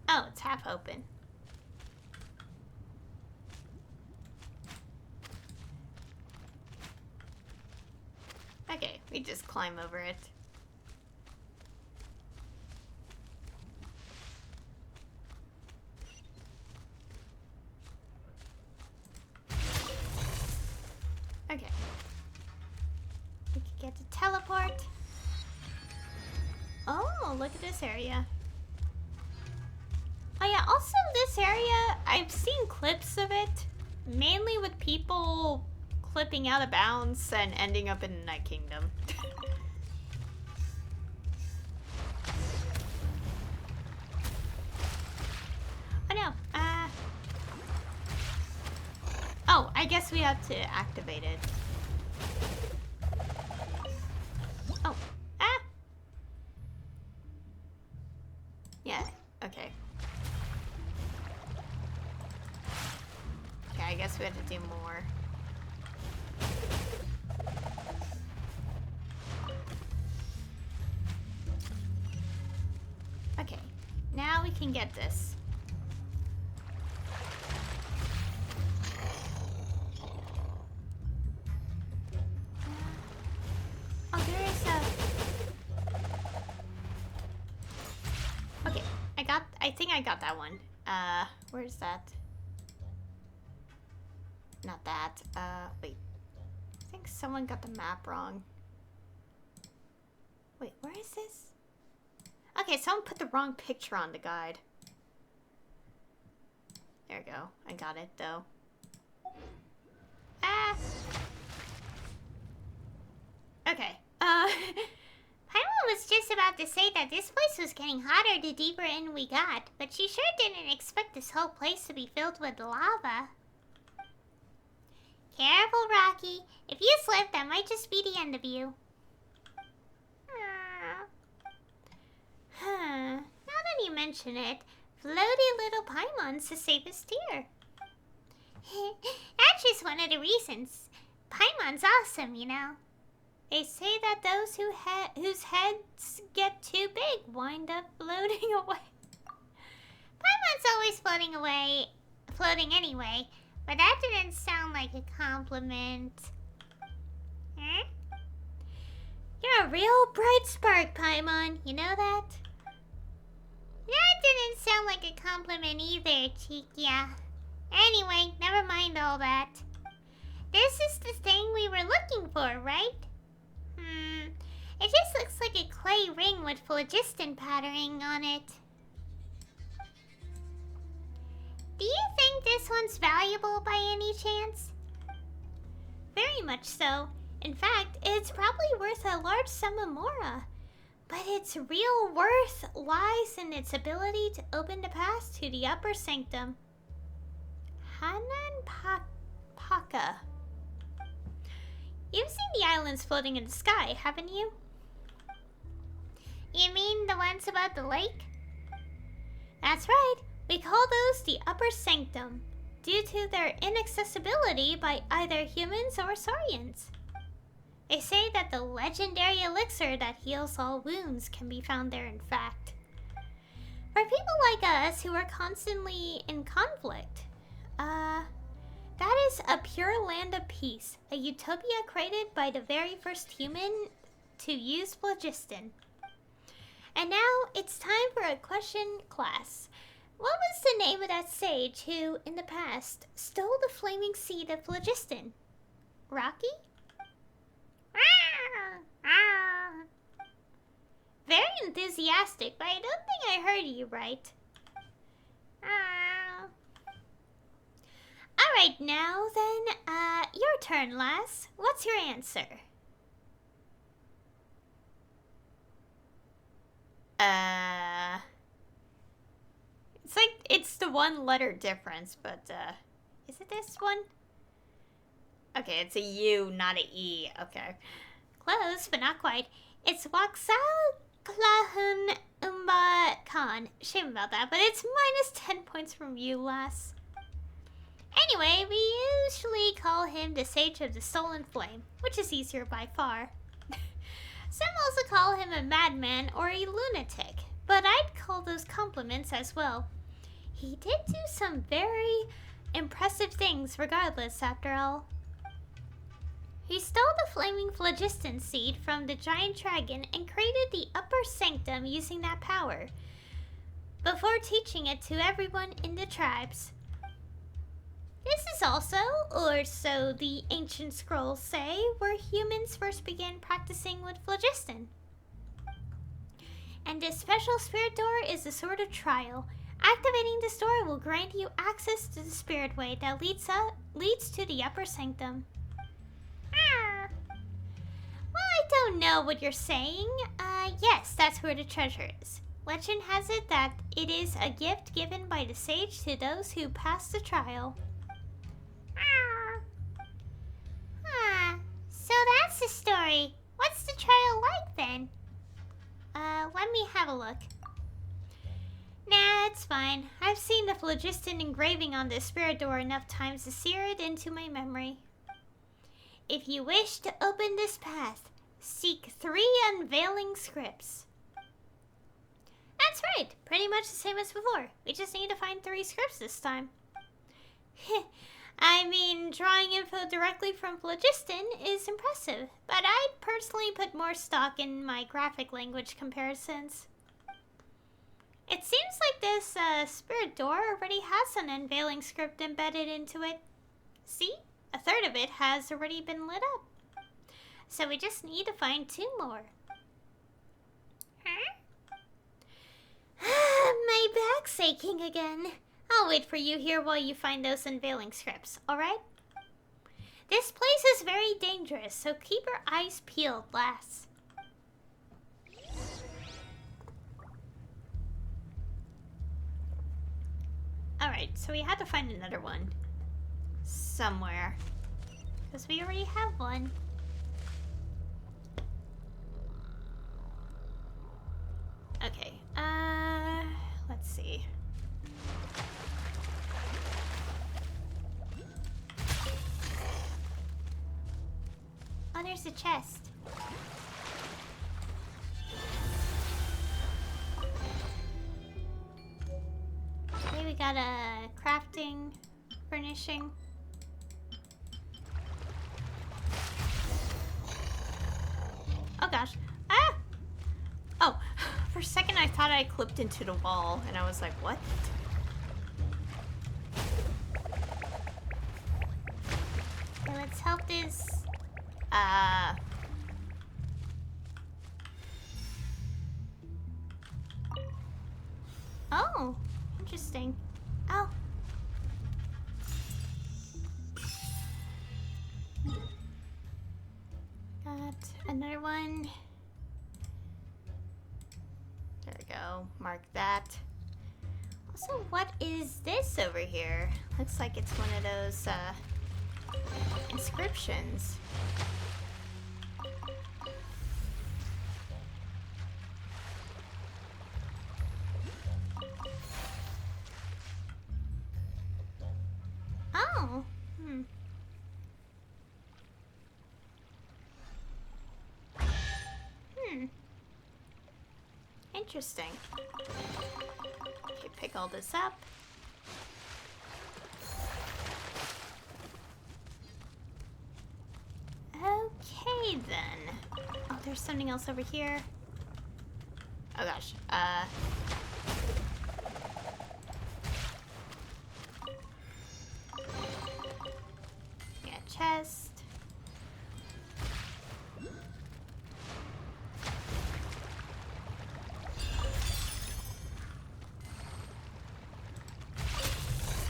Oh, it's half open. Okay, we just climb over it. Okay. We can get to teleport. Oh, look at this area. Oh yeah, also this area, I've seen clips of it, mainly with people clipping out of bounds and ending up in the Night Kingdom. Oh no, oh, I guess we have to activate it. Oh, yeah, okay. Okay, I guess we have to do more. Okay, now we can get this. Oh, there is a... Okay, I think I got that one. Where's that? Not that. Wait. I think someone got the map wrong. Wait, where is this? Okay, someone put the wrong picture on the guide. There we go. I got it, though. Okay. Paimon was just about to say that this place was getting hotter the deeper in we got, but she sure didn't expect this whole place to be filled with lava. Careful, Rocky. If you slip, that might just be the end of you. Huh. Now that you mention it, floaty little Paimon's the safest here. That's just one of the reasons. Paimon's awesome, you know. They say that those whose heads get too big wind up floating away. Paimon's always floating anyway, but that didn't sound like a compliment. Huh? You're a real bright spark, Paimon. You know that? That didn't sound like a compliment either, Chikia. Anyway, never mind all that. This is the thing we were looking for, right? It just looks like a clay ring with phlogiston patterning on it. Do you think this one's valuable by any chance? Very much so. In fact, it's probably worth a large sum of mora. But its real worth lies in its ability to open the path to the upper sanctum. Paka. You've seen the islands floating in the sky, haven't you? You mean the ones above the lake? That's right. We call those the upper sanctum, due to their inaccessibility by either humans or saurians. They say that the legendary elixir that heals all wounds can be found there, in fact. For people like us who are constantly in conflict, that is a pure land of peace, a utopia created by the very first human to use phlogiston. And now it's time for a question, class. What was the name of that sage who, in the past, stole the flaming seed of phlogiston? Rocky? Very enthusiastic, but I don't think I heard you right. Alright, now then, your turn, lass. What's your answer? It's like, it's the one letter difference, but, is it this one? Okay, it's a U, not a E. Okay. Close, but not quite. It's Waxal Klahun Umba Khan. Shame about that, but it's minus 10 points from you, lass. Anyway, we usually call him the Sage of the Stolen Flame, which is easier by far. Some also call him a madman or a lunatic, but I'd call those compliments as well. He did do some very impressive things regardless, after all. He stole the flaming phlogiston seed from the giant dragon and created the upper sanctum using that power, before teaching it to everyone in the tribes. This is also, or so the ancient scrolls say, where humans first began practicing with phlogiston. And this special spirit door is a sort of trial. Activating this door will grant you access to the spirit way that leads to the upper sanctum. Well, I don't know what you're saying. Yes, that's where the treasure is. Legend has it that it is a gift given by the sage to those who pass the trial. So that's the story. What's the trial like then? Let me have a look. Nah, it's fine. I've seen the phlogiston engraving on this spirit door enough times to sear it into my memory. If you wish to open this path, seek 3 unveiling scripts. That's right, pretty much the same as before. We just need to find 3 scripts this time. I mean, drawing info directly from phlogiston is impressive, but I'd personally put more stock in my graphic language comparisons. It seems like this spirit door already has an unveiling script embedded into it. See? A third of it has already been lit up. So we just need to find 2 more. My back's aching again. I'll wait for you here while you find those unveiling scripts, alright? This place is very dangerous, so keep your eyes peeled, lass. Alright, so we had to find another one. Somewhere. Because we already have one. Okay, let's see. Oh, there's a chest. Okay, we got a crafting, furnishing. Oh gosh. Ah! Oh, for a second I thought I clipped into the wall and I was like, what? Okay, let's help this. Oh, interesting. Oh. Got another one. There we go. Mark that. Also, what is this over here? Looks like it's one of those, inscriptions. Oh, Interesting. Okay, pick all this up. Okay, then. Oh, there's something else over here. Oh gosh. Yeah, chest.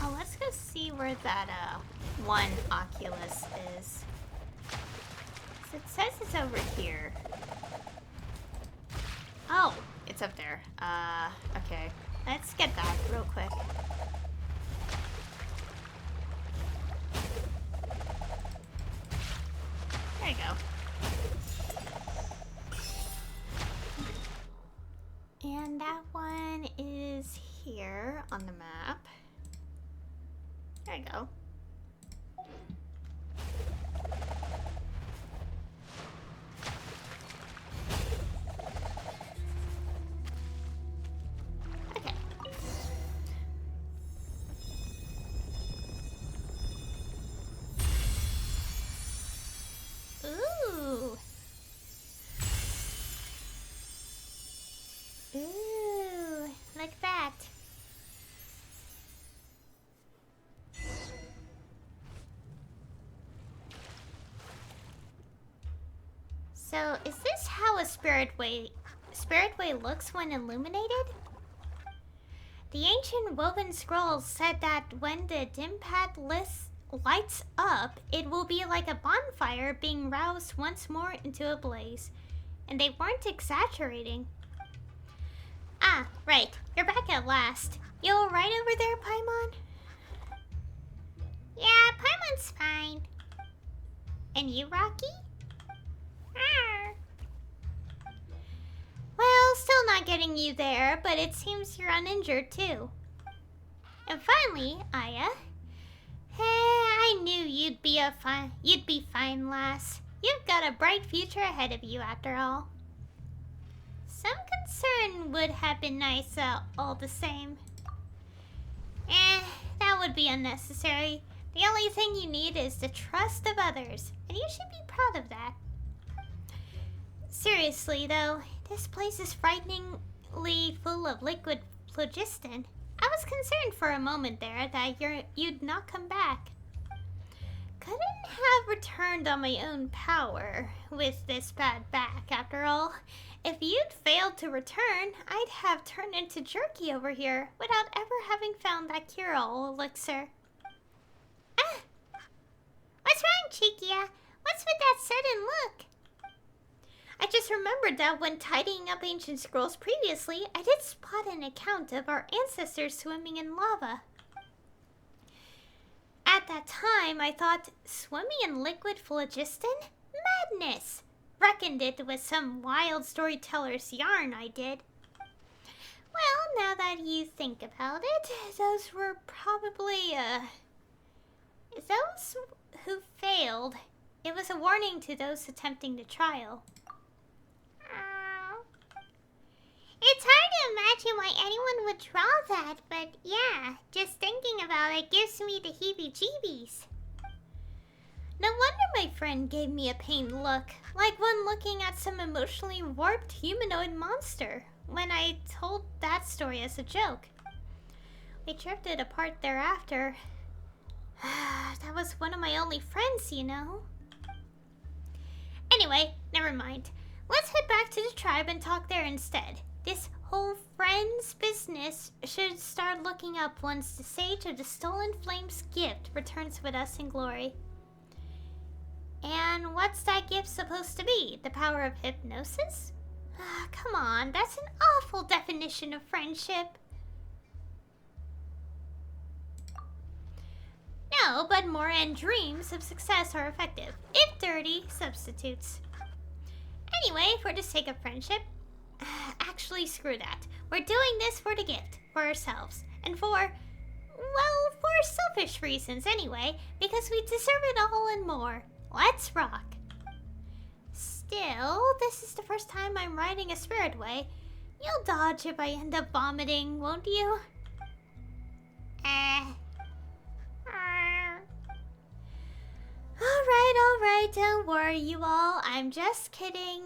Oh, let's go see where that one Oculus is. So it says it's over here. Oh, it's up there. Okay. Let's get that real quick. There you go. And that one is here on the map. There you go. Okay. Ooh. Ooh, like that. So, is this how a spirit way looks when illuminated? The ancient woven scrolls said that when the dim path lights up, it will be like a bonfire being roused once more into a blaze. And they weren't exaggerating. Ah, right. You're back at last. You alright over there, Paimon? Yeah, Paimon's fine. And you, Rocky? Arr. Well, still not getting you there, but it seems you're uninjured too. And finally, Aya. I knew you'd be fine, lass. You've got a bright future ahead of you, after all. Some concern would have been nice, all the same. That would be unnecessary. The only thing you need is the trust of others, and you should be proud of that. Seriously, though, this place is frighteningly full of liquid phlogiston. I was concerned for a moment there that you'd not come back. Couldn't have returned on my own power with this bad back, after all. If you'd failed to return, I'd have turned into jerky over here without ever having found that cure-all elixir. Ah! What's wrong, Chikia? What's with that sudden look? I just remembered that when tidying up ancient scrolls previously, I did spot an account of our ancestors swimming in lava. At that time, I thought, swimming in liquid phlogiston? Madness! Reckoned it was some wild storyteller's yarn, I did. Well, now that you think about it, those were probably, those who failed. It was a warning to those attempting the trial. Oh. It's hard to imagine why anyone would draw that, but yeah, just thinking about it gives me the heebie-jeebies. No wonder my friend gave me a pained look, like one looking at some emotionally warped humanoid monster, when I told that story as a joke. We drifted apart thereafter. That was one of my only friends, you know. Anyway, never mind. Let's head back to the tribe and talk there instead. This whole friends business should start looking up once the Sage of the Stolen Flames gift returns with us in glory. And what's that gift supposed to be? The power of hypnosis? Come on, that's an awful definition of friendship. No, but more and dreams of success are effective, if dirty substitutes. Anyway, for the sake of friendship, actually screw that. We're doing this for the gift, for ourselves, and for selfish reasons anyway, because we deserve it all and more. Let's rock. Still, this is the first time I'm riding a spirit way. You'll dodge if I end up vomiting, won't you? Alright, don't worry you all. I'm just kidding.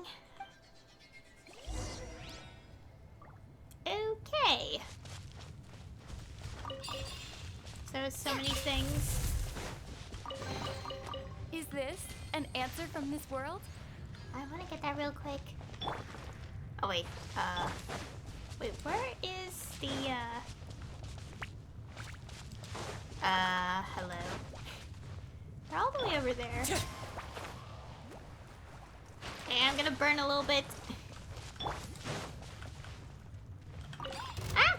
Yay! So many things. Is this an answer from this world? I want to get that real quick. Oh wait, wait, where is the, hello. They're all the way over there. Okay, I'm gonna burn a little bit. Ah!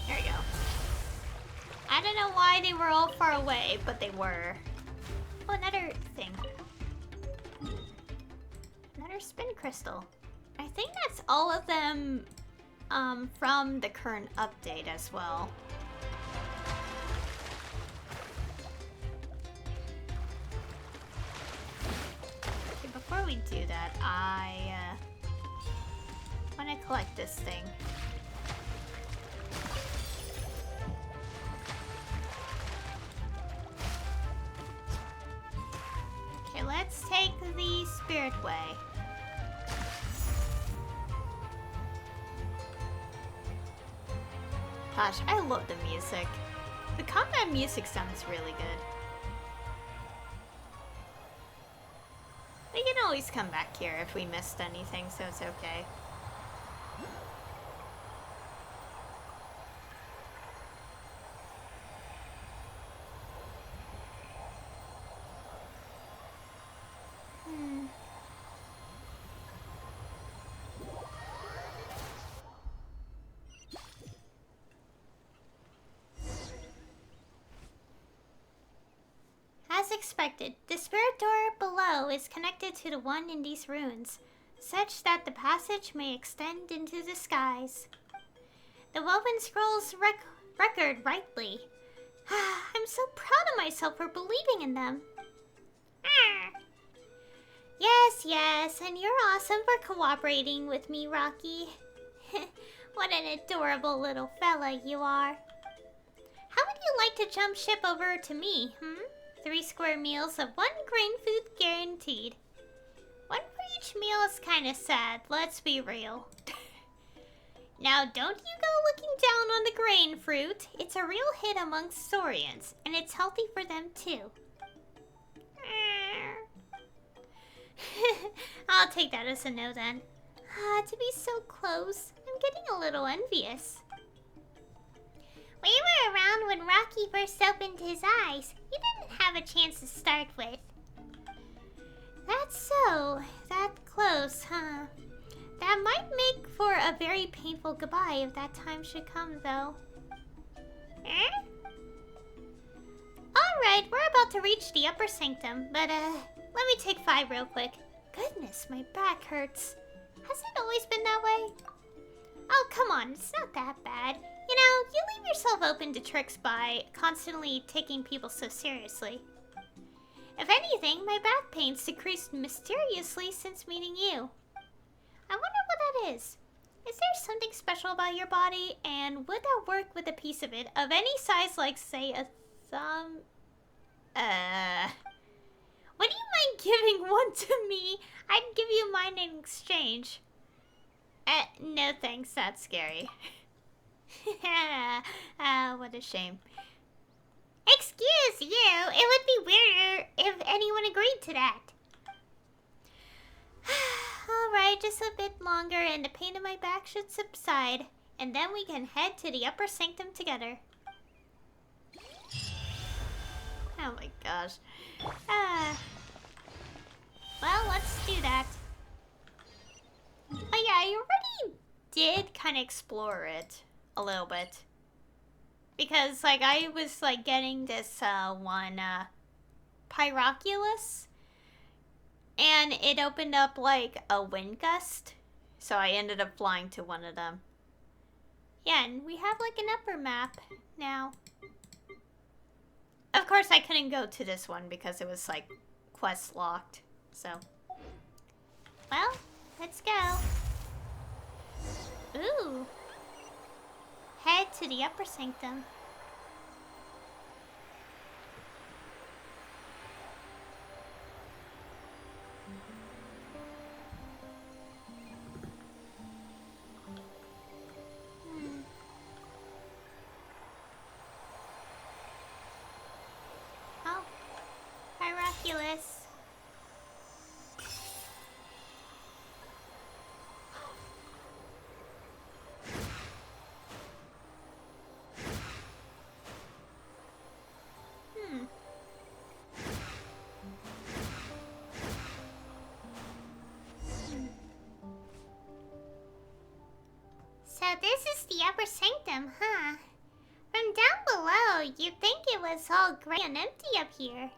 There you go. I don't know why they were all far away, but they were. Oh, another thing. Another spin crystal. I think that's all of them from the current update as well. Okay, before we do that, I want to collect this thing. Okay, let's take the spirit way. Gosh, I love the music. The combat music sounds really good. We can always come back here if we missed anything, so it's okay. As expected, the spirit door below is connected to the one in these ruins, such that the passage may extend into the skies. The woven scrolls record rightly. I'm so proud of myself for believing in them. Yes, and you're awesome for cooperating with me, Rocky. What an adorable little fella you are. How would you like to jump ship over to me, 3 square meals of 1 grain food guaranteed. 1 for each meal is kinda sad, let's be real. Now don't you go looking down on the grain fruit. It's a real hit amongst Saurians, and it's healthy for them too. I'll take that as a no then. To be so close, I'm getting a little envious. We were around when Rocky first opened his eyes. You didn't have a chance to start with. That's so. That close, huh? That might make for a very painful goodbye if that time should come, though. Alright, we're about to reach the upper sanctum, but let me take 5 real quick. Goodness, my back hurts. Has it always been that way? Oh, come on, it's not that bad. You know, you leave yourself open to tricks by constantly taking people so seriously. If anything, my back pain's decreased mysteriously since meeting you. I wonder what that is. Is there something special about your body, and would that work with a piece of it of any size, like, say, a thumb? Would you mind giving one to me? I'd give you mine in exchange. No thanks, that's scary. What a shame. Excuse you, it would be weirder if anyone agreed to that. Alright, just a bit longer and the pain in my back should subside. And then we can head to the upper sanctum together. Oh my gosh. Well, let's do that. Oh yeah, I already did kind of explore it a little bit. Because, like, I was, like, getting this, one, Pyroculus. And it opened up, like, a wind gust. So I ended up flying to one of them. Yeah, and we have, like, an upper map now. Of course, I couldn't go to this one because it was, like, quest locked. So. Well, let's go. Ooh. Head to the upper sanctum. So this is the upper sanctum, huh? From down below, you'd think it was all gray and empty up here.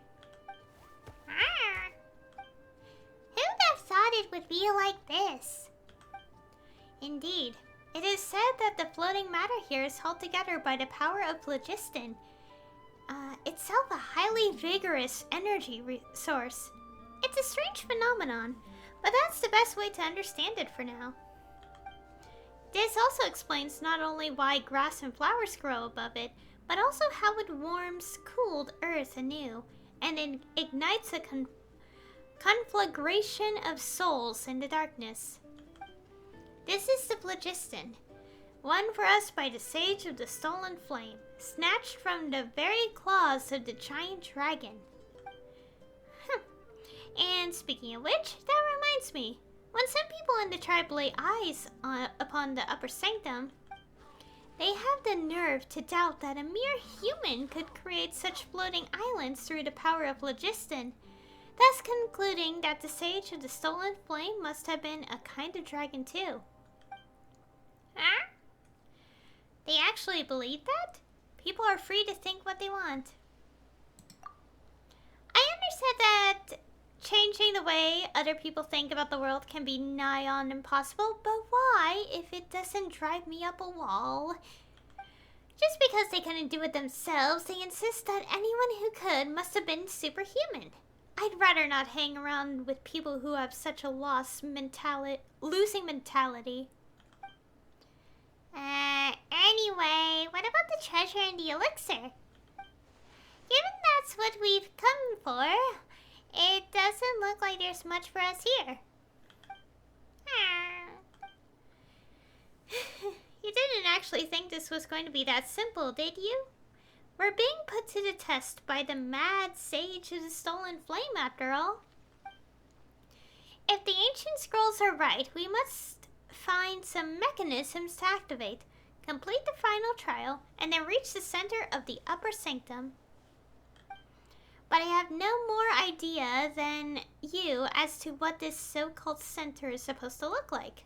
Who'd have thought it would be like this? Indeed. It is said that the floating matter here is held together by the power of phlogiston, itself a highly vigorous energy source. It's a strange phenomenon, but that's the best way to understand it for now. This also explains not only why grass and flowers grow above it, but also how it warms cooled earth anew, and it ignites a conflagration of souls in the darkness. This is the phlogiston, won for us by the Sage of the Stolen Flame, snatched from the very claws of the giant dragon. And speaking of which, that reminds me, when some people in the tribe lay eyes upon the upper sanctum, they have the nerve to doubt that a mere human could create such floating islands through the power of phlogiston, thus concluding that the Sage of the Stolen Flame must have been a kind of dragon too. Huh? They actually believe that? People are free to think what they want. I understand that changing the way other people think about the world can be nigh on impossible, but why if it doesn't drive me up a wall? Just because they couldn't do it themselves, they insist that anyone who could must have been superhuman. I'd rather not hang around with people who have such a losing mentality. Anyway, what about the treasure and the elixir? Given that's what we've come for, it doesn't look like there's much for us here. You didn't actually think this was going to be that simple, did you? We're being put to the test by the mad Sage of the Stolen Flame, after all. If the ancient scrolls are right, we must find some mechanisms to activate, complete the final trial, and then reach the center of the upper sanctum. But I have no more idea than you as to what this so-called center is supposed to look like.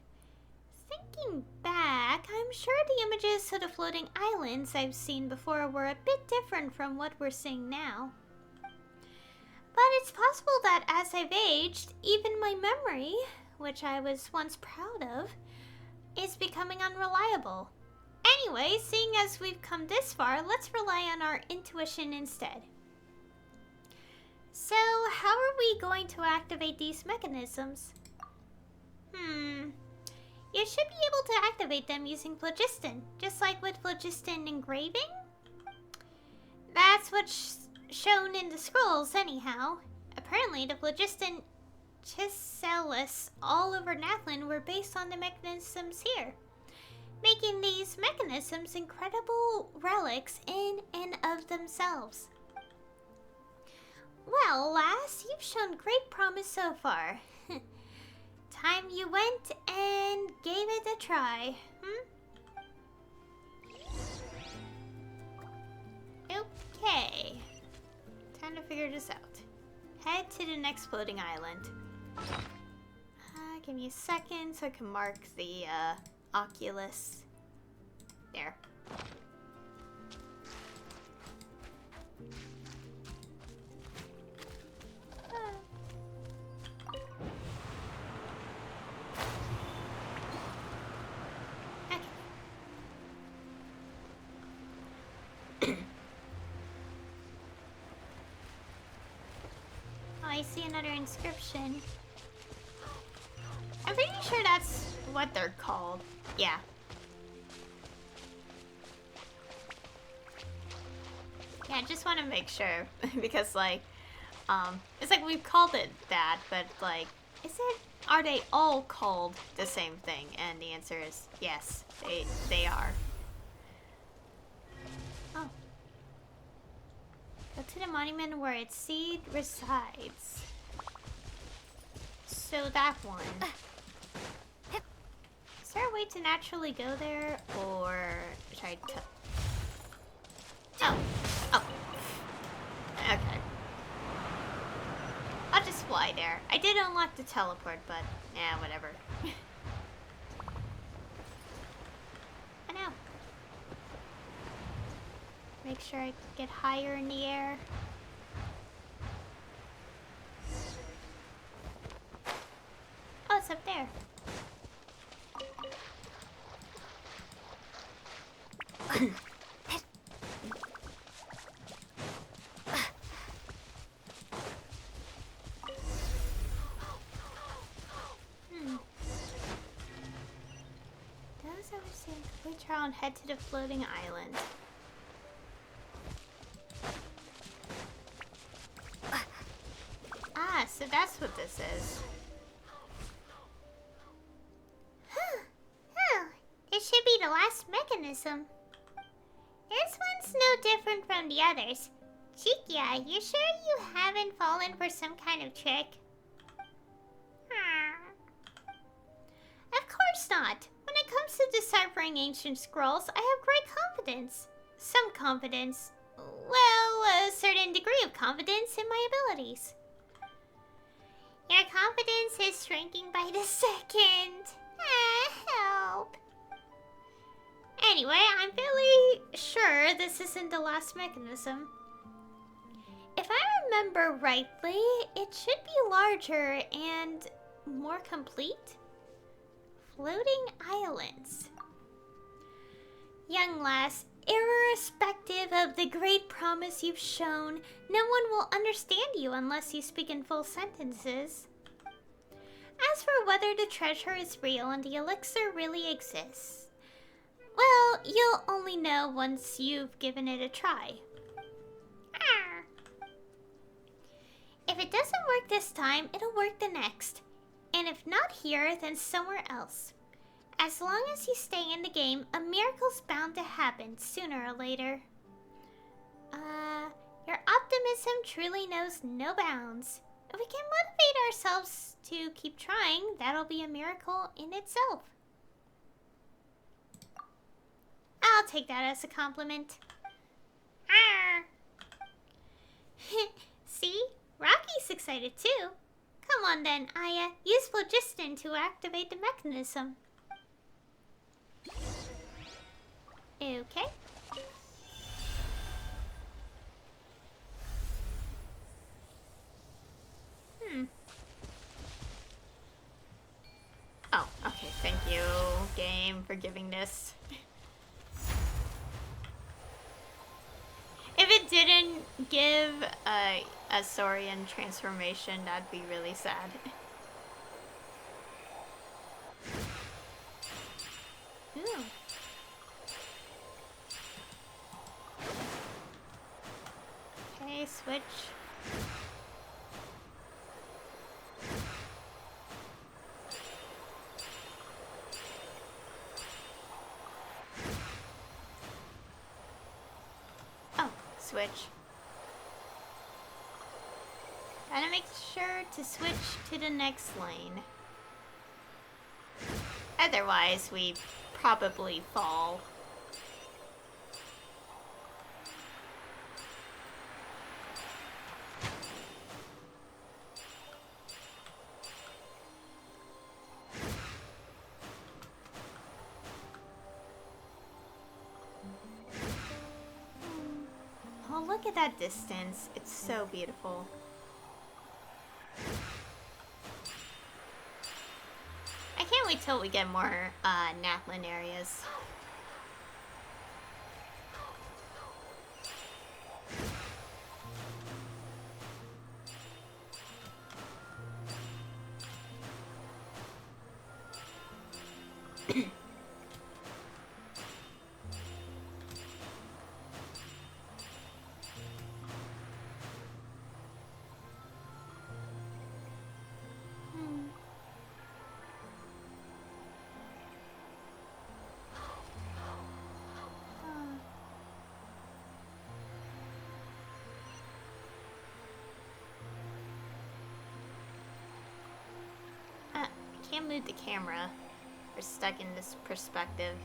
Thinking back, I'm sure the images of the floating islands I've seen before were a bit different from what we're seeing now. But it's possible that as I've aged, even my memory, which I was once proud of, is becoming unreliable. Anyway, seeing as we've come this far, let's rely on our intuition instead. So, how are we going to activate these mechanisms? You should be able to activate them using phlogiston, just like with phlogiston engraving. That's what's shown in the scrolls anyhow. Apparently the phlogiston chisels all over Natlan were based on the mechanisms here, making these mechanisms incredible relics in and of themselves. Well, lass, you've shown great promise so far. Time you went and gave it a try, Okay. Time to figure this out. Head to the next floating island. Give me a second so I can mark the oculus. There. I see another inscription. I'm pretty sure that's what they're called. Yeah. Yeah, I just want to make sure because like, it's like we've called it that, but like, are they all called the same thing? And the answer is yes, they are. Oh. Go to the monument where its seed resides. So that one. Is there a way to naturally go there, or should I Oh. Okay. I'll just fly there. I did unlock the teleport, but yeah, whatever. make sure I get higher in the air. Oh, it's up there. Those overseeing complete trial and head to the floating island. Ah, so that's what this is. Oh, this should be the last mechanism. This one's no different from the others. Chikia, you sure you haven't fallen for some kind of trick? Of course not. When it comes to deciphering ancient scrolls, I have great confidence. Some confidence. Well, a certain degree of confidence in my abilities. Your confidence is shrinking by the second. Help. Anyway, I'm fairly sure this isn't the last mechanism. If I remember rightly, it should be larger and more complete. Floating islands. Young lass, irrespective of the great promise you've shown, no one will understand you unless you speak in full sentences. As for whether the treasure is real and the elixir really exists, well, you'll only know once you've given it a try. If it doesn't work this time, it'll work the next. And if not here, then somewhere else. As long as you stay in the game, a miracle's bound to happen sooner or later. Your optimism truly knows no bounds. If we can motivate ourselves to keep trying, that'll be a miracle in itself. I'll take that as a compliment. See? Rocky's excited too. Come on then, Aya. Use phlogiston to activate the mechanism. Okay. Oh, okay. Thank you, game, for giving this. If it didn't give a Saurian transformation, that'd be really sad. Ooh. Okay, switch. Oh, switch. Gotta make sure to switch to the next lane. Otherwise, we probably fall. Oh, look at that distance. It's so beautiful. I can't wait till we get more Natlan areas. Can't move the camera. We're stuck in this perspective.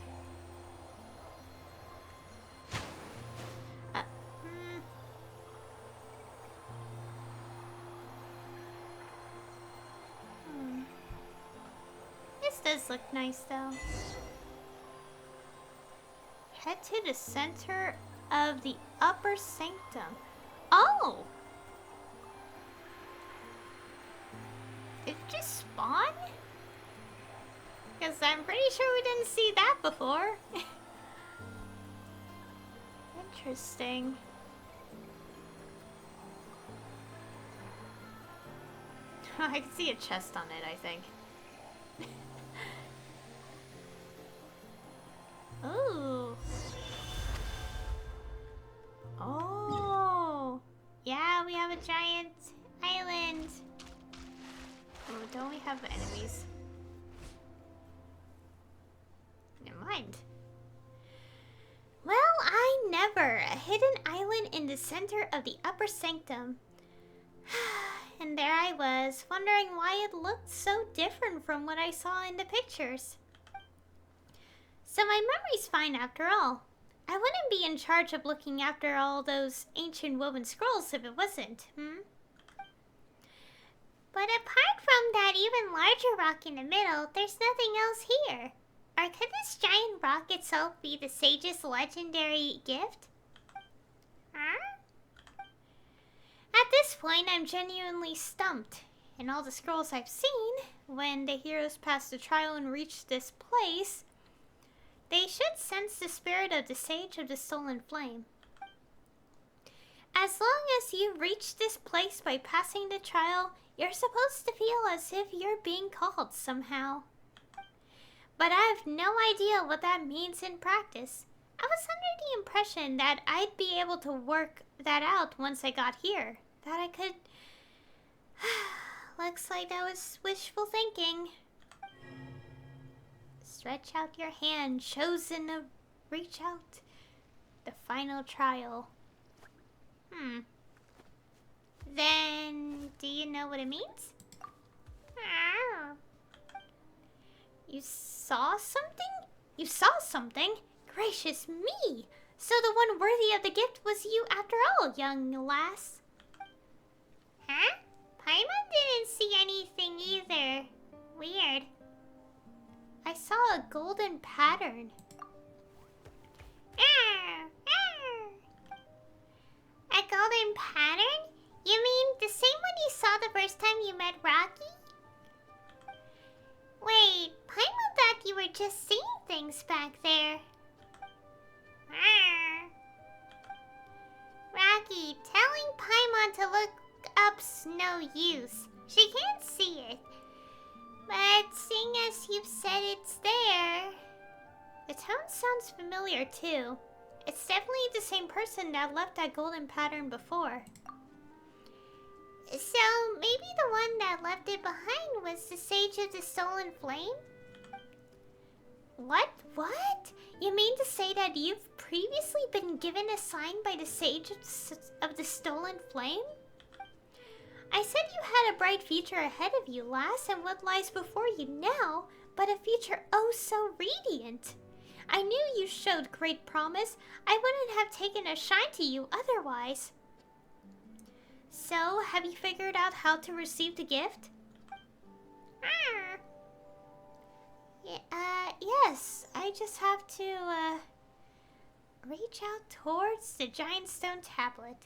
This does look nice though. Head to the center of the upper sanctum. Oh! Did it just spawn? Because I'm pretty sure we didn't see that before. Interesting. I can see a chest on it, I think. Ooh. Oh. Yeah, we have a giant island. Oh, don't we have enemies? Never mind. Well, I never. A hidden island in the center of the upper sanctum. And there I was, wondering why it looked so different from what I saw in the pictures. So my memory's fine after all. I wouldn't be in charge of looking after all those ancient woven scrolls if it wasn't, But apart from that even larger rock in the middle, there's nothing else here. Or could this giant rock itself be the sage's legendary gift? Huh? At this point, I'm genuinely stumped. In all the scrolls I've seen, when the heroes pass the trial and reach this place, they should sense the spirit of the Sage of the Stolen Flame. As long as you reach this place by passing the trial, you're supposed to feel as if you're being called somehow. But I have no idea what that means in practice. I was under the impression that I'd be able to work that out once I got here. That I could... Looks like that was wishful thinking. Stretch out your hand, chosen to reach out. The final trial. Then, do you know what it means? You saw something? You saw something? Gracious me! So the one worthy of the gift was you after all, young lass. Huh? Paimon didn't see anything either. Weird. I saw a golden pattern. A golden pattern? You mean the same one you saw the first time you met Rocky? Wait, Paimon thought you were just seeing things back there. Rocky, telling Paimon to look up's no use. She can't see it. But seeing as you've said it's there... The tone sounds familiar too. It's definitely the same person that left that golden pattern before. So, maybe the one that left it behind was the Sage of the Stolen Flame? What? What? You mean to say that you've previously been given a sign by the Sage of the Stolen Flame? I said you had a bright future ahead of you, lass, and what lies before you now, but a future oh so radiant. I knew you showed great promise. I wouldn't have taken a shine to you otherwise. So, have you figured out how to receive the gift? Yes. I just have to, reach out towards the giant stone tablet.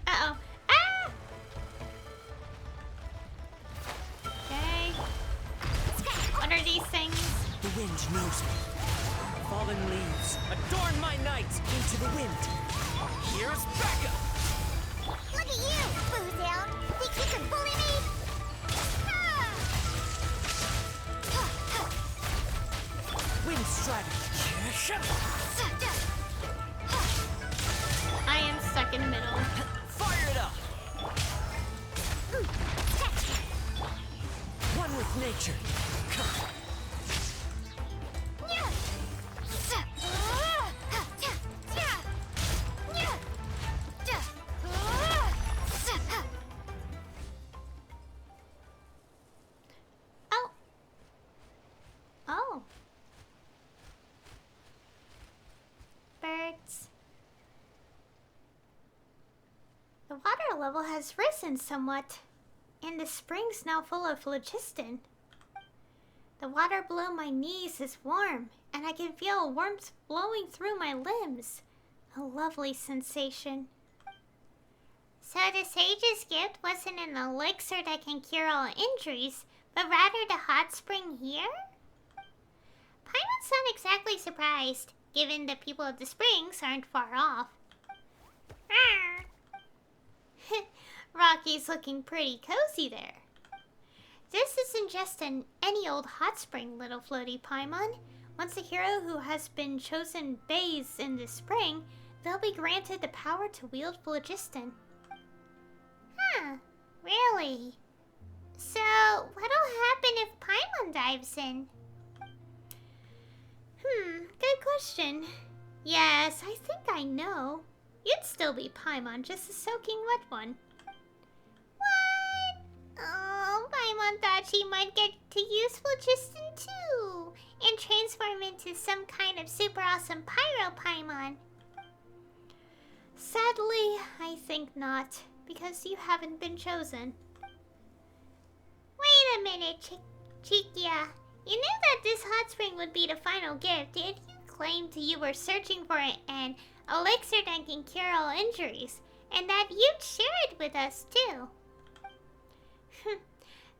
Uh-oh. Ah! Okay. What are these things? The wind knows me. Fallen leaves, adorn my night into the wind. Here's Becca! Look at you, Boozound! Think you can bully me? Wind strategy. I am stuck in the middle. Fire it up! One with nature. Come. Oh. Oh. Birds. The water level has risen somewhat, and the spring's now full of phlogiston. The water below my knees is warm, and I can feel warmth flowing through my limbs. A lovely sensation. So the sage's gift wasn't an elixir that can cure all injuries, but rather the hot spring here? Paimon's not exactly surprised, given the people of the springs aren't far off. Rocky's looking pretty cozy there. This isn't just any old hot spring, little floaty Paimon. Once a hero who has been chosen bathes in the spring, they'll be granted the power to wield phlogiston. Huh, really? So, what'll happen if Paimon dives in? Good question. Yes, I think I know. You'd still be Paimon, just a soaking wet one. What? Oh, Paimon thought she might get to use phlogiston too, and transform into some kind of super awesome pyro Paimon. Sadly, I think not, because you haven't been chosen. Wait a minute, Chikia. You knew that this hot spring would be the final gift, yet you claimed you were searching for an elixir that can cure all injuries, and that you'd share it with us too.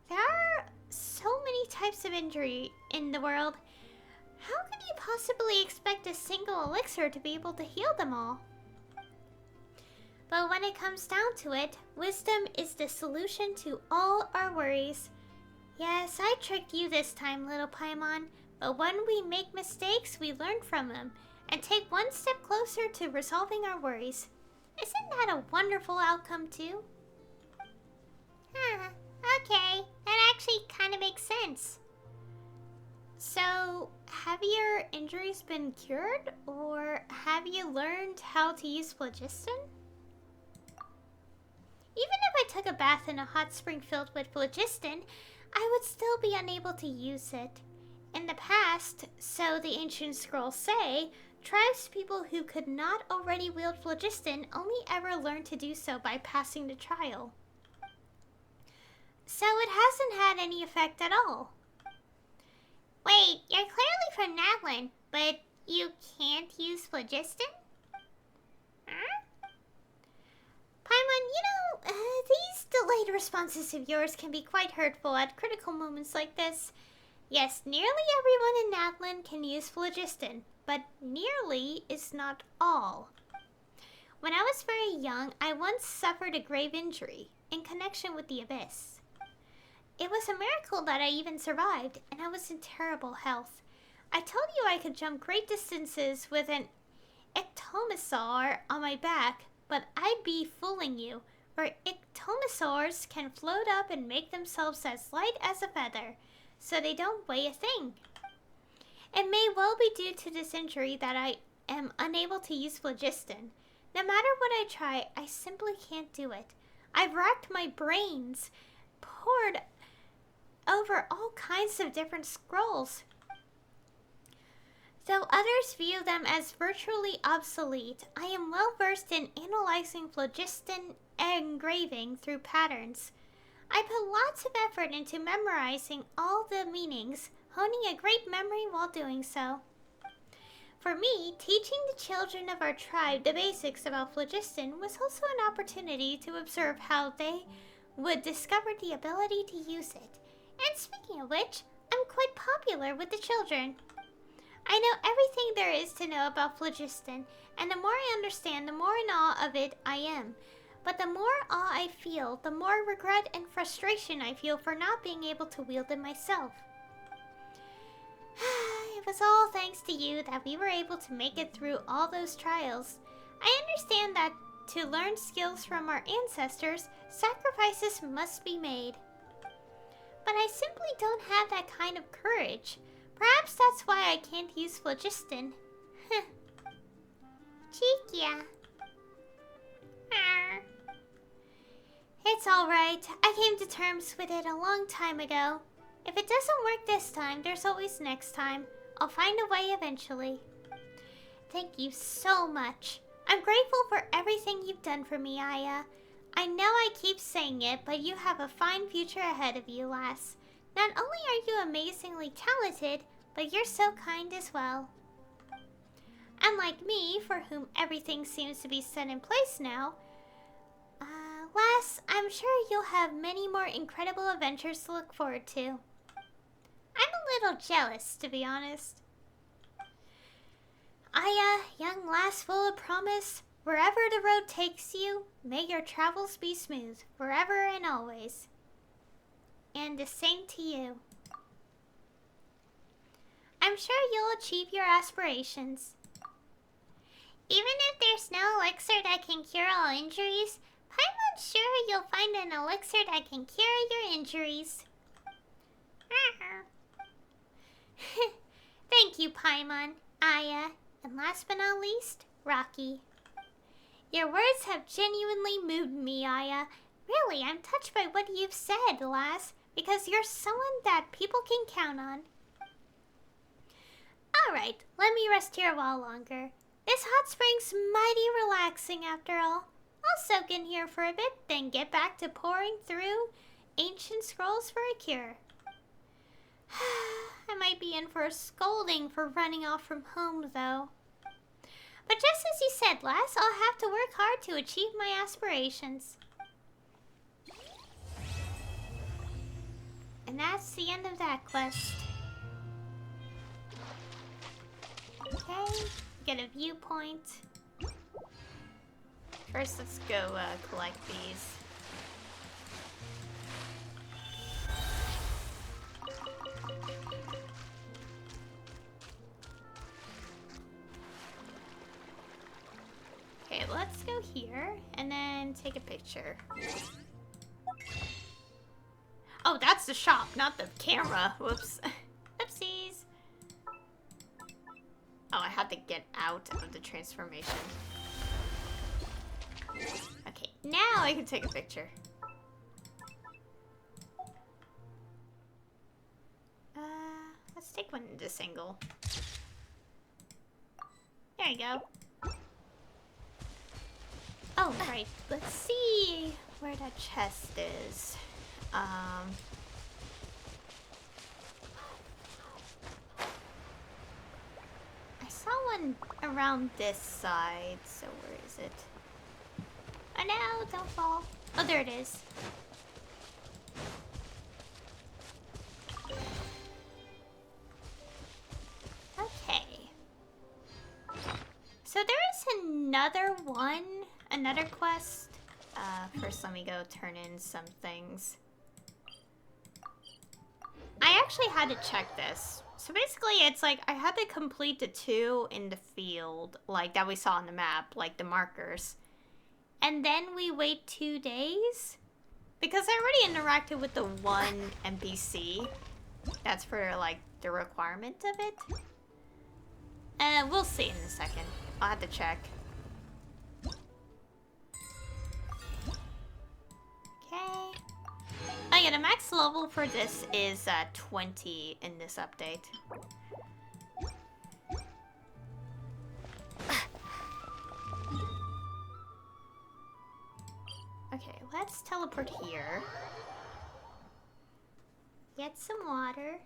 There are so many types of injury in the world. How can you possibly expect a single elixir to be able to heal them all? But when it comes down to it, wisdom is the solution to all our worries. Yes, I tricked you this time, little Paimon, but when we make mistakes, we learn from them and take one step closer to resolving our worries. Isn't that a wonderful outcome too? Huh, okay. That actually kind of makes sense. So, have your injuries been cured, or have you learned how to use phlogiston? Even if I took a bath in a hot spring filled with phlogiston, I would still be unable to use it. In the past, so the ancient scrolls say, tribespeople who could not already wield phlogiston only ever learned to do so by passing the trial. So it hasn't had any effect at all. Wait, you're clearly from Natlan, but you can't use phlogiston? Huh? Paimon, these delayed responses of yours can be quite hurtful at critical moments like this. Yes, nearly everyone in Natlan can use phlogiston, but nearly is not all. When I was very young, I once suffered a grave injury in connection with the abyss. It was a miracle that I even survived, and I was in terrible health. I told you I could jump great distances with an ectomosaur on my back, but I'd be fooling you, for ectomosaurs can float up and make themselves as light as a feather, so they don't weigh a thing. It may well be due to this injury that I am unable to use phlogiston. No matter what I try, I simply can't do it. I've racked my brains, pored over all kinds of different scrolls. Though others view them as virtually obsolete, I am well versed in analyzing phlogiston engraving through patterns. I put lots of effort into memorizing all the meanings, honing a great memory while doing so. For me, teaching the children of our tribe the basics about phlogiston was also an opportunity to observe how they would discover the ability to use it. And speaking of which, I'm quite popular with the children. I know everything there is to know about phlogiston, and the more I understand, the more in awe of it I am. But the more awe I feel, the more regret and frustration I feel for not being able to wield it myself. It was all thanks to you that we were able to make it through all those trials. I understand that to learn skills from our ancestors, sacrifices must be made. But I simply don't have that kind of courage. Perhaps that's why I can't use phlogiston. Chikia. It's alright. I came to terms with it a long time ago. If it doesn't work this time, there's always next time. I'll find a way eventually. Thank you so much. I'm grateful for everything you've done for me, Aya. I know I keep saying it, but you have a fine future ahead of you, lass. Not only are you amazingly talented, but you're so kind as well. Unlike me, for whom everything seems to be set in place now, lass, I'm sure you'll have many more incredible adventures to look forward to. I'm a little jealous, to be honest. Aya, young lass full of promise, wherever the road takes you, may your travels be smooth, forever and always. And the same to you. I'm sure you'll achieve your aspirations. Even if there's no elixir that can cure all injuries, Paimon's sure you'll find an elixir that can cure your injuries. Thank you, Paimon, Aya, and last but not least, Rocky. Your words have genuinely moved me, Aya. Really, I'm touched by what you've said, lass, because you're someone that people can count on. Alright, let me rest here a while longer. This hot spring's mighty relaxing after all. I'll soak in here for a bit, then get back to poring through ancient scrolls for a cure. I might be in for a scolding for running off from home, though. But just as you said, lass, I'll have to work hard to achieve my aspirations. And that's the end of that quest. Okay, get a viewpoint. First, let's go collect these. Okay, let's go here and then take a picture. Oh, that's the shop, not the camera. Whoops. Oopsies. Oh, I had to get out of the transformation. Okay, now I can take a picture. Let's take one in this angle. There you go. Oh, right. Let's see where that chest is. I saw one around this side, so where is it? Oh no, don't fall. Oh, there it is. Okay. So there is another quest. First let me go turn in some things. I actually had to check this. So basically it's like I had to complete the 2 in the field, like that we saw on the map, like the markers. And then we wait 2 days? Because I already interacted with the 1 NPC. That's for like the requirement of it. We'll see in a second. I'll have to check. Okay. Oh yeah, the max level for this is 20 in this update. Okay, let's teleport here. Get some water.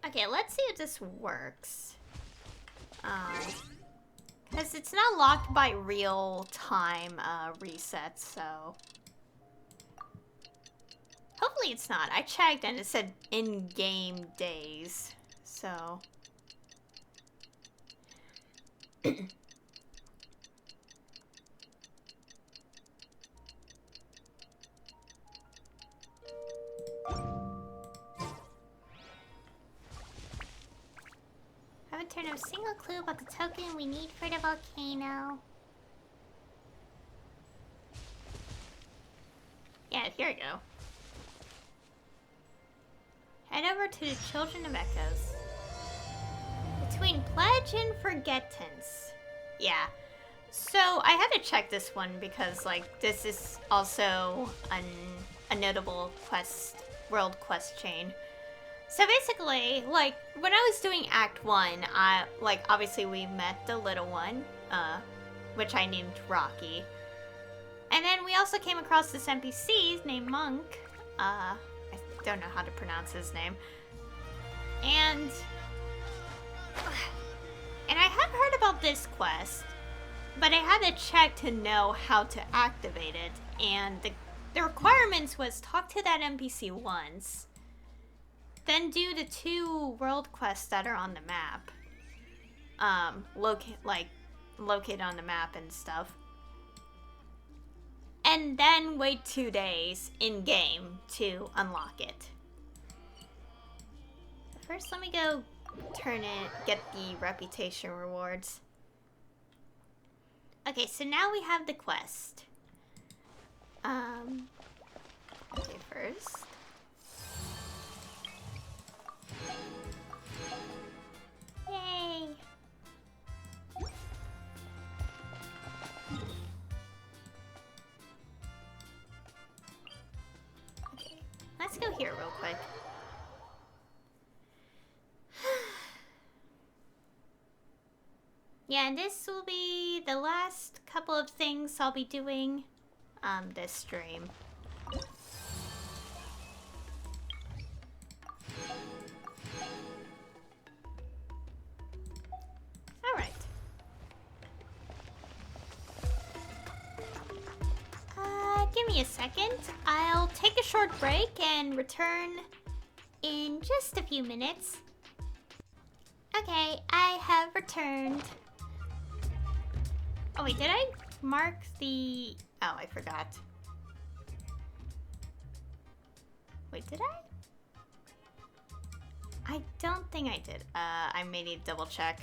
Okay, let's see if this works. Because it's not locked by real-time resets, so... Hopefully it's not. I checked and it said in-game days, so... Haven't turned up a single clue about the token we need for the volcano. Yeah, here we go. Head over to the Children of Echoes. Between Pledge and Forgettance. Yeah. So, I had to check this one because, like, this is also a notable quest, world quest chain. So basically, like, when I was doing Act 1, obviously we met the little one, which I named Rocky. And then we also came across this NPC named Monk. I don't know how to pronounce his name. And I have heard about this quest, but I had to check to know how to activate it. And the requirements was talk to that NPC once, then do the 2 world quests that are on the map. Locate on the map and stuff. And then wait 2 days in-game to unlock it. First, let me go get the reputation rewards. Okay, so now we have the quest. Okay, first. Yay! Okay, let's go here real quick. Yeah, and this will be the last couple of things I'll be doing this stream. Alright. Give me a second. I'll take a short break and return in just a few minutes. Okay, I have returned. Oh wait, did I mark the... Oh, I forgot. Wait, did I? I don't think I did. I may need to double check.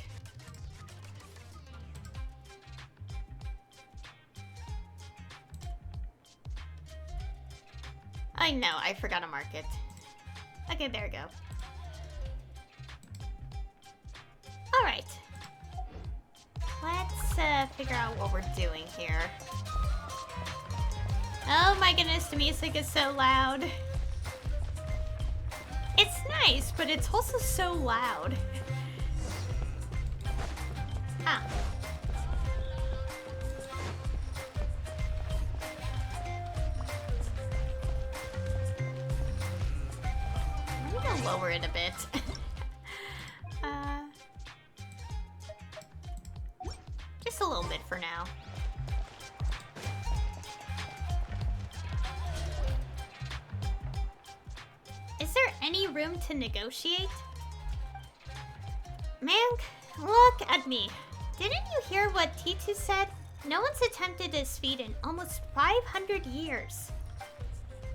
I know, I forgot to mark it. Okay, there we go. Alright. Let's figure out what we're doing here. Oh my goodness, the music is so loud. It's nice, but it's also so loud. Ah. I'm gonna lower it a bit. Just a little bit for now. Is there any room to negotiate? Mank, look at me. Didn't you hear what T2 said? No one's attempted this feat in almost 500 years.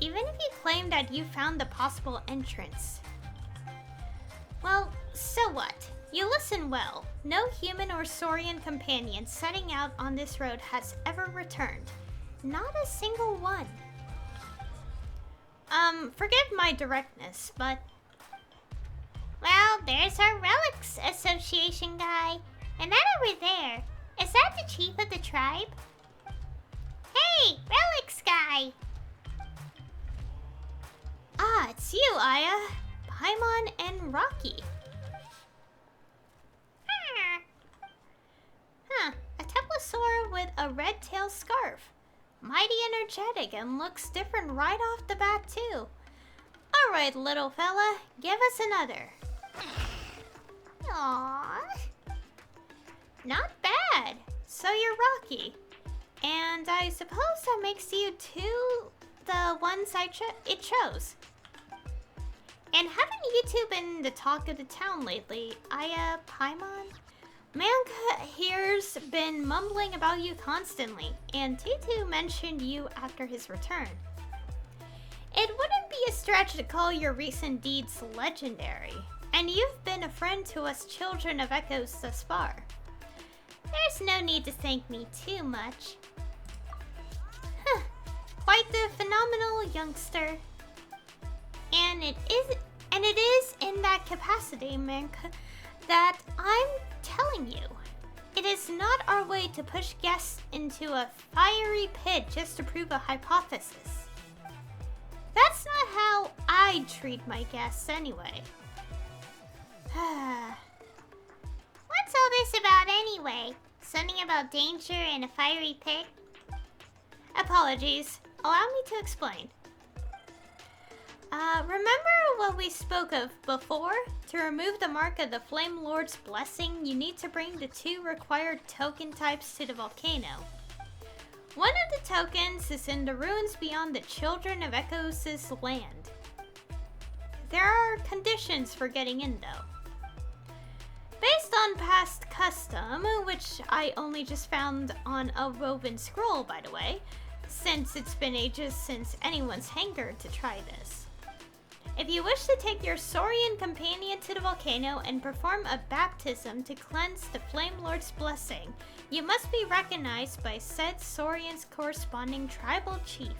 Even if you claim that you found the possible entrance. Well, so what? You listen well. No human or Saurian companion setting out on this road has ever returned. Not a single one. Forgive my directness, but... Well, there's our Relics Association guy. And that over there, is that the chief of the tribe? Hey, Relics guy! Ah, it's you, Aya. Paimon and Rocky. Huh, a Teplosaur with a red tail scarf. Mighty energetic and looks different right off the bat, too. Alright, little fella, give us another. Aww. Not bad. So you're Rocky. And I suppose that makes you two the ones it chose. And haven't you two been the talk of the town lately, Aya, Paimon? Manka here's been mumbling about you constantly, and T2 mentioned you after his return. It wouldn't be a stretch to call your recent deeds legendary, and you've been a friend to us children of Echoes thus far. There's no need to thank me too much. Huh, quite the phenomenal youngster. And it is in that capacity, Manka, that I'm telling you. It is not our way to push guests into a fiery pit just to prove a hypothesis. That's not how I treat my guests anyway. What's all this about anyway? Something about danger and a fiery pit? Apologies. Allow me to explain. Remember what we spoke of before? To remove the mark of the Flame Lord's blessing, you need to bring the 2 required token types to the volcano. One of the tokens is in the ruins beyond the Children of Echoes' land. There are conditions for getting in though. Based on past custom, which I only just found on a woven scroll by the way, since it's been ages since anyone's hankered to try this. If you wish to take your Saurian companion to the volcano and perform a baptism to cleanse the Flame Lord's blessing, you must be recognized by said Saurian's corresponding tribal chief.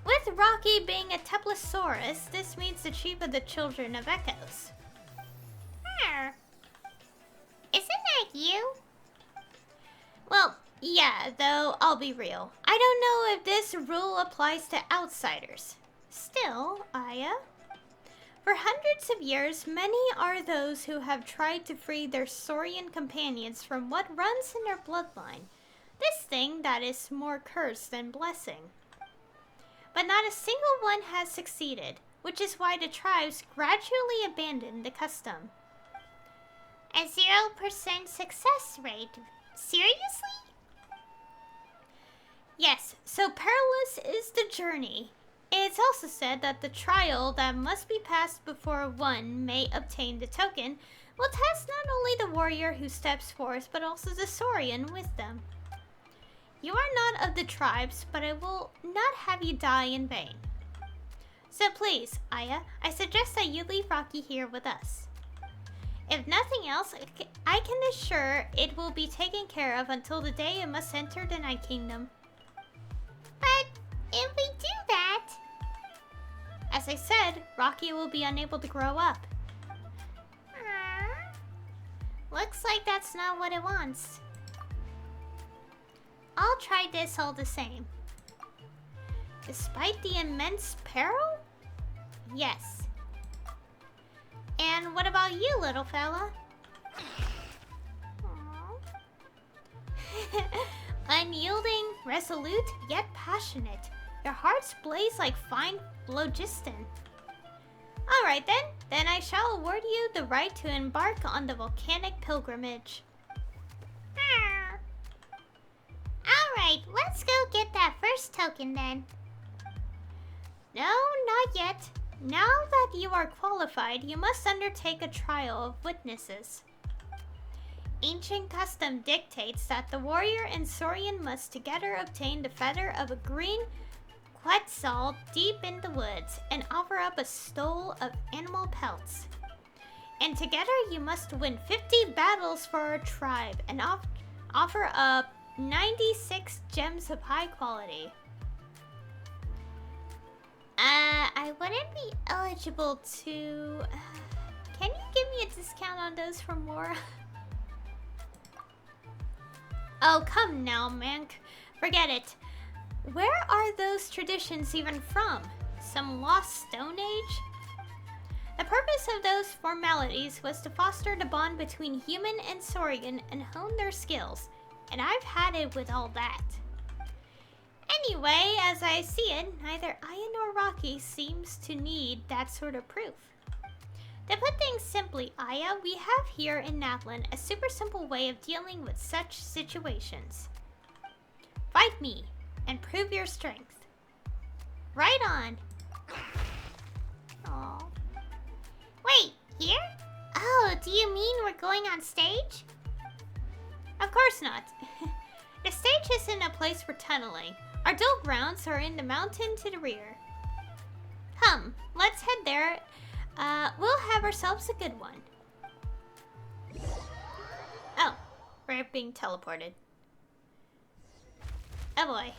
With Rocky being a Teplosaurus, this means the chief of the Children of Echoes. Isn't that you? Well, yeah, though I'll be real. I don't know if this rule applies to outsiders. Still, Aya, for hundreds of years, many are those who have tried to free their Saurian companions from what runs in their bloodline. This thing that is more curse than blessing. But not a single one has succeeded, which is why the tribes gradually abandoned the custom. A 0% success rate. Seriously? Yes, so perilous is the journey. It's also said that the trial that must be passed before one may obtain the token will test not only the warrior who steps forth, but also the Saurian with them. You are not of the tribes, but I will not have you die in vain. So please, Aya, I suggest that you leave Rocky here with us. If nothing else, I can assure it will be taken care of until the day it must enter the Night Kingdom. But if we do that... As I said, Rocky will be unable to grow up. Looks like that's not what it wants. I'll try this all the same. Despite the immense peril? Yes. And what about you, little fella? Unyielding, resolute, yet passionate. Your hearts blaze like fine phlogiston. Alright then I shall award you the right to embark on the volcanic pilgrimage. Alright, let's go get that first token then. No, not yet. Now that you are qualified, you must undertake a trial of witnesses. Ancient custom dictates that the warrior and Saurian must together obtain the feather of a green quetzal deep in the woods and offer up a stole of animal pelts. And together you must win 50 battles for our tribe and offer up 96 gems of high quality. I wouldn't be eligible to... Can you give me a discount on those for more? Oh, come now, man. Forget it. Where are those traditions even from? Some lost Stone Age? The purpose of those formalities was to foster the bond between human and Saurian and hone their skills, and I've had it with all that. Anyway, as I see it, neither Aya nor Rocky seems to need that sort of proof. To put things simply, Aya, we have here in Natlan a super simple way of dealing with such situations. Fight me and prove your strength. Right on. Aww. Wait, here? Oh, do you mean we're going on stage? Of course not. The stage isn't a place for tunneling. Our duel grounds are in the mountain to the rear. Come, let's head there. We'll have ourselves a good one. Oh, we're being teleported. Oh boy.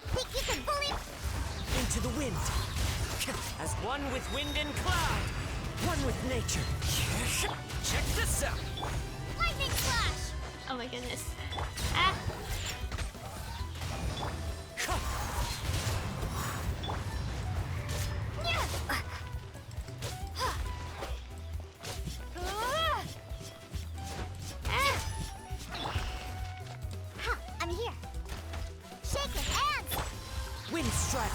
Think you can bully? Into the wind. As one with wind and cloud. One with nature. Check this out. Lightning flash! Oh my goodness. Ah. Wind Strider.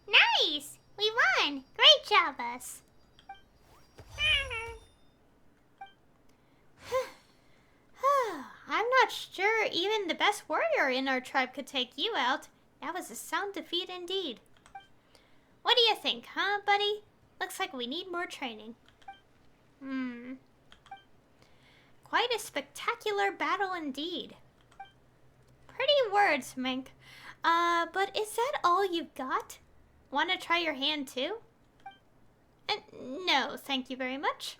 Nice! We won! Great job, us. I'm not sure even the best warrior in our tribe could take you out. That was a sound defeat indeed. What do you think, huh, buddy? Looks like we need more training. Quite a spectacular battle indeed. Pretty words, Mink. But is that all you've got? Want to try your hand too? No, thank you very much.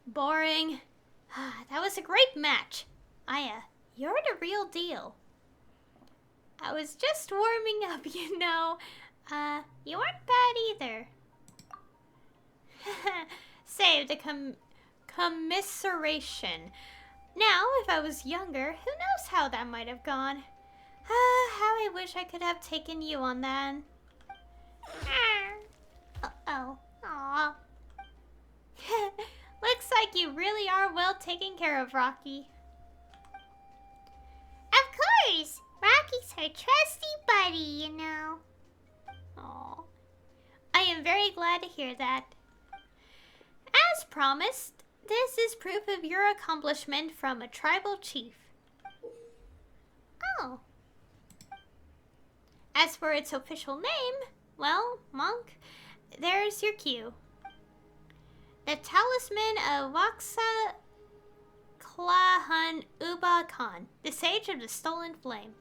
Boring. That was a great match. Aya, you're the real deal. I was just warming up, you know. You weren't bad either. Save the commiseration. Now, if I was younger, who knows how that might have gone. How I wish I could have taken you on that. Uh-oh. Aw. Looks like you really are well taken care of, Rocky. Of course! Rocky's her trusty buddy, you know. Aw. I am very glad to hear that. As promised, this is proof of your accomplishment from a tribal chief. Oh. As for its official name, well, Monk, there's your cue. The Talisman of Waksa Klahan Uba Khan, the Sage of the Stolen Flame.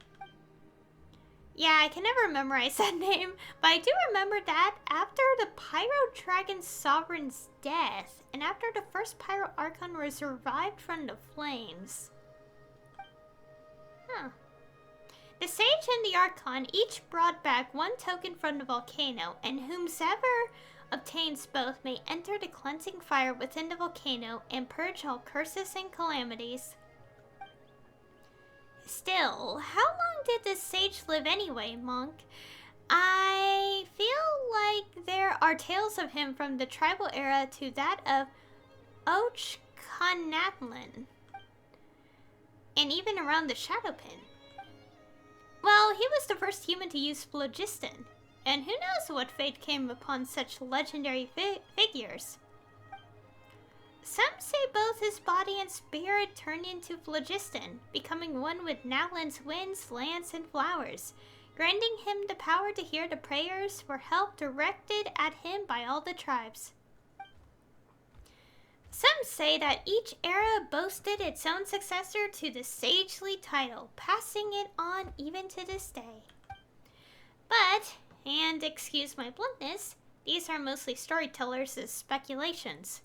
Yeah, I can never memorize that name, but I do remember that after the Pyro Dragon Sovereign's death, and after the first Pyro Archon was revived from the flames. The Sage and the Archon each brought back one token from the volcano, and whomsoever obtains both may enter the cleansing fire within the volcano and purge all curses and calamities. Still, how long did this sage live anyway, Monk? I feel like there are tales of him from the tribal era to that of Natlan, and even around the Shadow Pin. Well, he was the first human to use phlogiston, and who knows what fate came upon such legendary figures. Some say both his body and spirit turned into phlogiston, becoming one with Natlan's winds, lands, and flowers, granting him the power to hear the prayers for help directed at him by all the tribes. Some say that each era boasted its own successor to the sagely title, passing it on even to this day. But, and excuse my bluntness, these are mostly storytellers' speculations.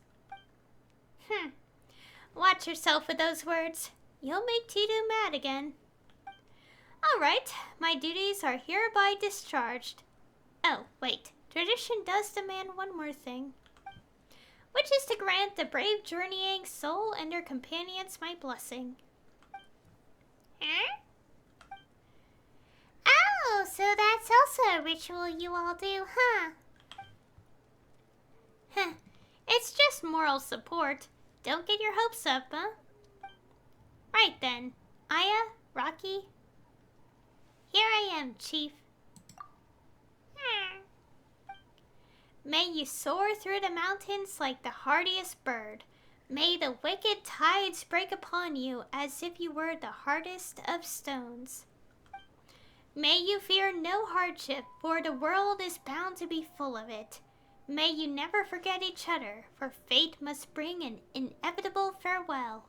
Watch yourself with those words. You'll make Tudu mad again. Alright, my duties are hereby discharged. Oh, wait, tradition does demand one more thing, which is to grant the brave journeying soul and their companions my blessing. Huh? Oh, so that's also a ritual you all do, huh? It's just moral support. Don't get your hopes up, huh? Right then. Aya, Rocky. Here I am, Chief. May you soar through the mountains like the hardiest bird. May the wicked tides break upon you as if you were the hardest of stones. May you fear no hardship, for the world is bound to be full of it. May you never forget each other, for fate must bring an inevitable farewell.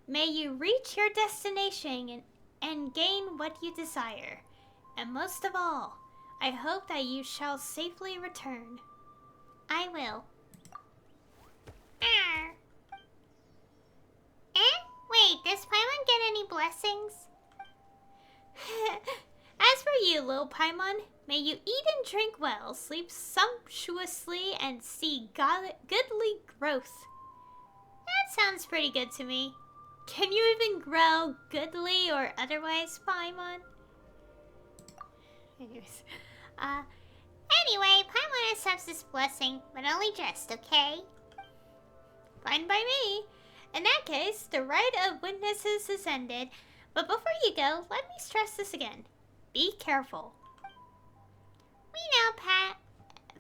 May you reach your destination and gain what you desire. And most of all, I hope that you shall safely return. I will. Wait, does Paimon get any blessings? As for you, little Paimon, may you eat and drink well, sleep sumptuously, and see goodly growth. That sounds pretty good to me. Can you even grow goodly or otherwise, Paimon? Anyways, Anyway, Paimon accepts this blessing, but only just, okay? Fine by me. In that case, the right of witnesses is ended. But before you go, let me stress this again. Be careful. We know,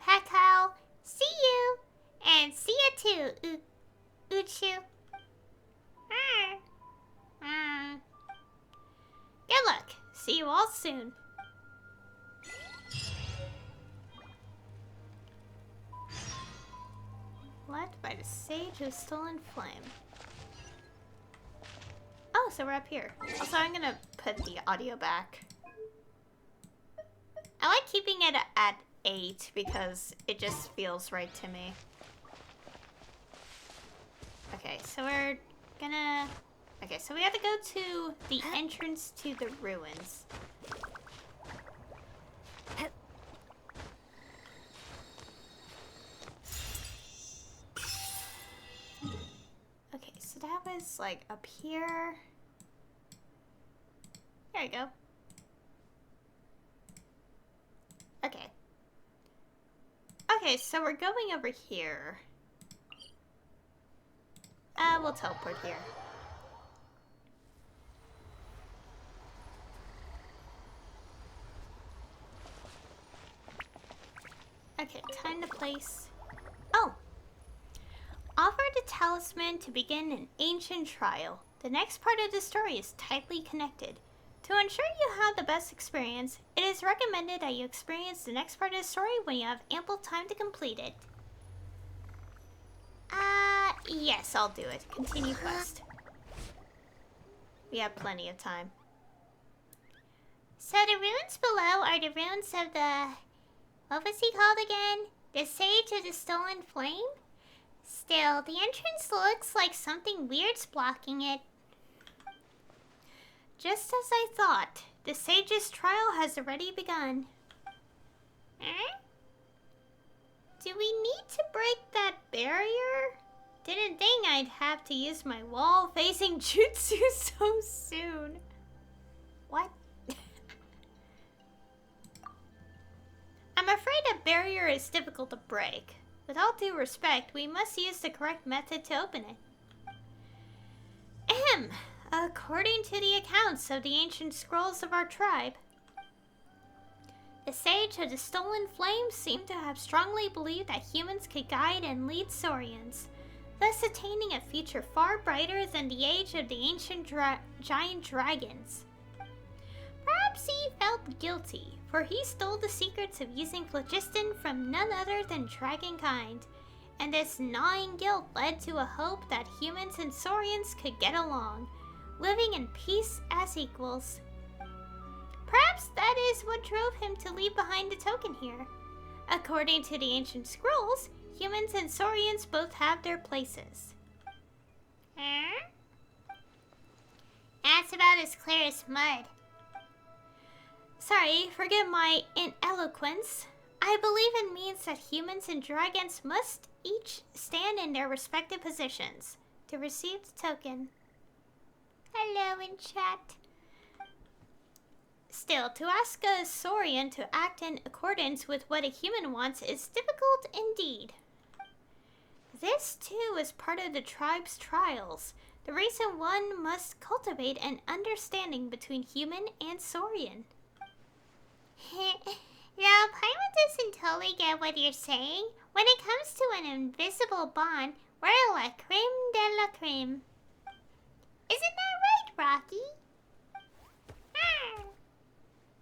Pakal. See you. And see you too, Uchu. Good luck. See you all soon. Led by the Sage of Stolen Flame. Oh, so we're up here. Also, I'm gonna put the audio back. I like keeping it at 8 because it just feels right to me. Okay, so we're gonna... Okay, so we have to go to the entrance to the ruins. Okay, so that was like up here. There we go. Okay. Okay, so we're going over here. We'll teleport here. Okay, time to place... Oh! Offer the talisman to begin an ancient trial. The next part of the story is tightly connected. To ensure you have the best experience, it is recommended that you experience the next part of the story when you have ample time to complete it. Yes, I'll do it. Continue quest. We have plenty of time. So the ruins below are the ruins of the... What was he called again? The Sage of the Stolen Flame? Still, the entrance looks like something weird's blocking it. Just as I thought, the Sage's trial has already begun. Huh? Do we need to break that barrier? Didn't think I'd have to use my wall-facing jutsu so soon. What? I'm afraid a barrier is difficult to break. With all due respect, we must use the correct method to open it. Ahem. According to the accounts of the ancient scrolls of our tribe, the Sage of the Stolen Flame seemed to have strongly believed that humans could guide and lead Saurians, thus attaining a future far brighter than the age of the ancient giant dragons. Perhaps he felt guilty, for he stole the secrets of using phlogiston from none other than dragonkind, and this gnawing guilt led to a hope that humans and Saurians could get along, living in peace as equals. Perhaps that is what drove him to leave behind the token here. According to the ancient scrolls, humans and Saurians both have their places. Huh? That's about as clear as mud. Sorry, forgive my ineloquence. I believe it means that humans and dragons must each stand in their respective positions to receive the token. Hello in chat. Still, to ask a Saurian to act in accordance with what a human wants is difficult indeed. This, too, is part of the tribe's trials. The reason one must cultivate an understanding between human and Saurian. Now, Paimon doesn't totally get what you're saying. When it comes to an invisible bond, we're la creme de la creme. Isn't that right, Rocky?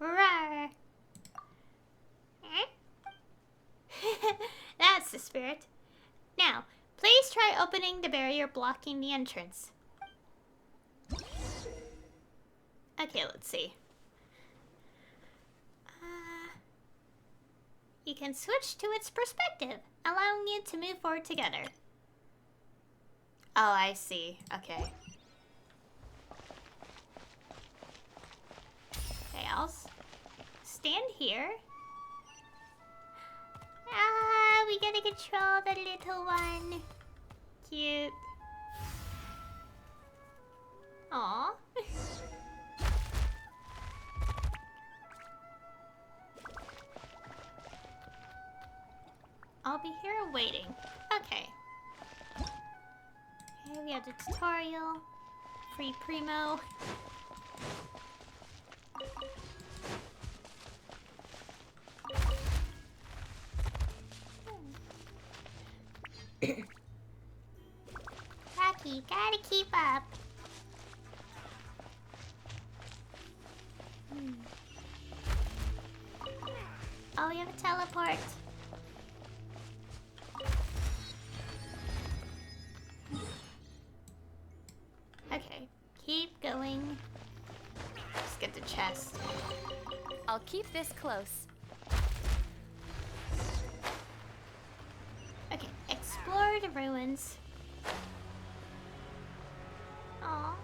Rawr. That's the spirit. Now, please try opening the barrier blocking the entrance. Okay, let's see. You can switch to its perspective, allowing you to move forward together. Oh, I see. Okay. Okay, I'll stand here. We gotta control the little one. Cute. Aww. I'll be here waiting. Okay. Okay, we have the tutorial. Free primo. Rocky, gotta keep up. Oh, we have a teleport. Okay, keep going. Let's get the chest. I'll keep this close. Okay, explore the ruins. Aw.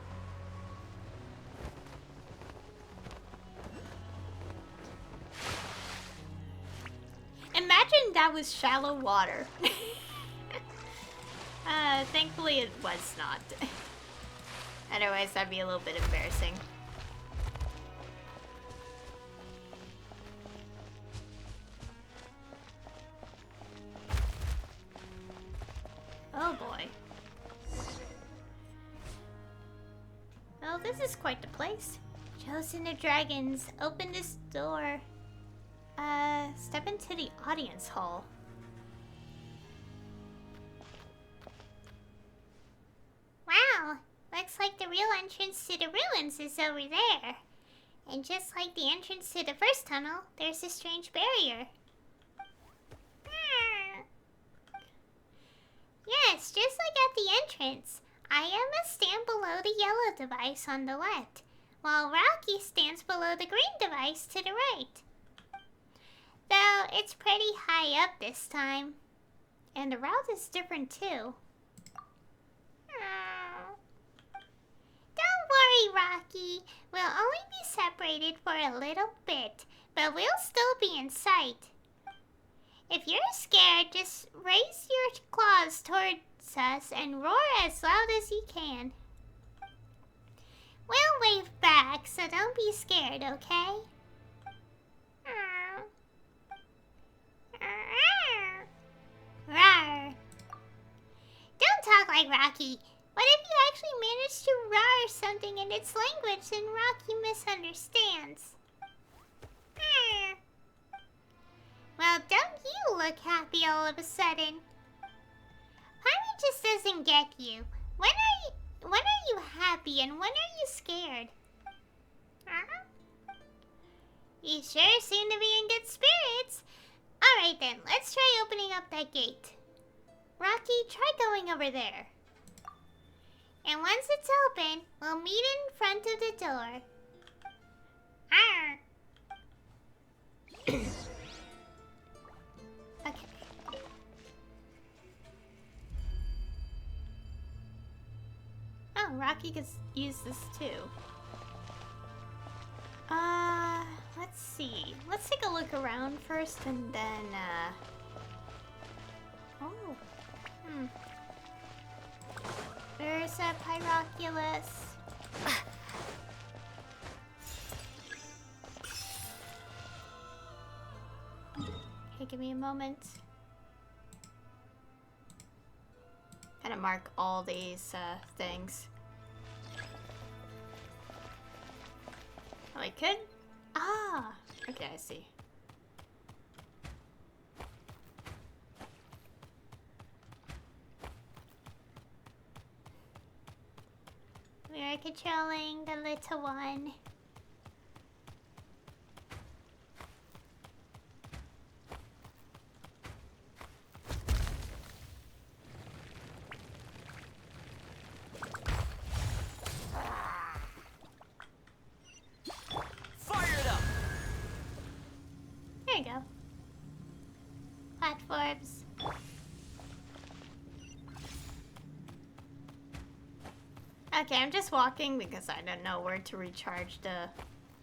Imagine that was shallow water. Thankfully it was not. Otherwise that'd be a little bit embarrassing. Oh boy. Well, this is quite the place. Chosen of Dragons, open this door. Step into the audience hall. Wow, looks like the real entrance to the ruins is over there. And just like the entrance to the first tunnel, there's a strange barrier. Ah. Yes, just like at the entrance. I am a stand below the yellow device on the left, while Rocky stands below the green device to the right. Though it's pretty high up this time. And the route is different too. Don't worry, Rocky. We'll only be separated for a little bit, but we'll still be in sight. If you're scared, just raise your claws towards us and roar as loud as you can. We'll wave back, so don't be scared, okay? Rawr. Don't talk like Rocky. What if you actually manage to roar something in its language and Rocky misunderstands? Well, don't you look happy all of a sudden? Paimon just doesn't get you. When are you happy and when are you scared? You sure seem to be in good spirits. Alright then, let's try opening up that gate. Rocky, try going over there. And once it's open, we'll meet in front of the door. Arr. Okay. Oh, Rocky could use this too. Let's see. Let's take a look around first and then, oh. There's a Pyroculus. Okay, give me a moment. Gotta mark all these, things. Oh, I could? Ah! Okay, I see. We are controlling the little one. Fire it up! There you go. Platforms. Okay, I'm just walking because I don't know where to recharge the...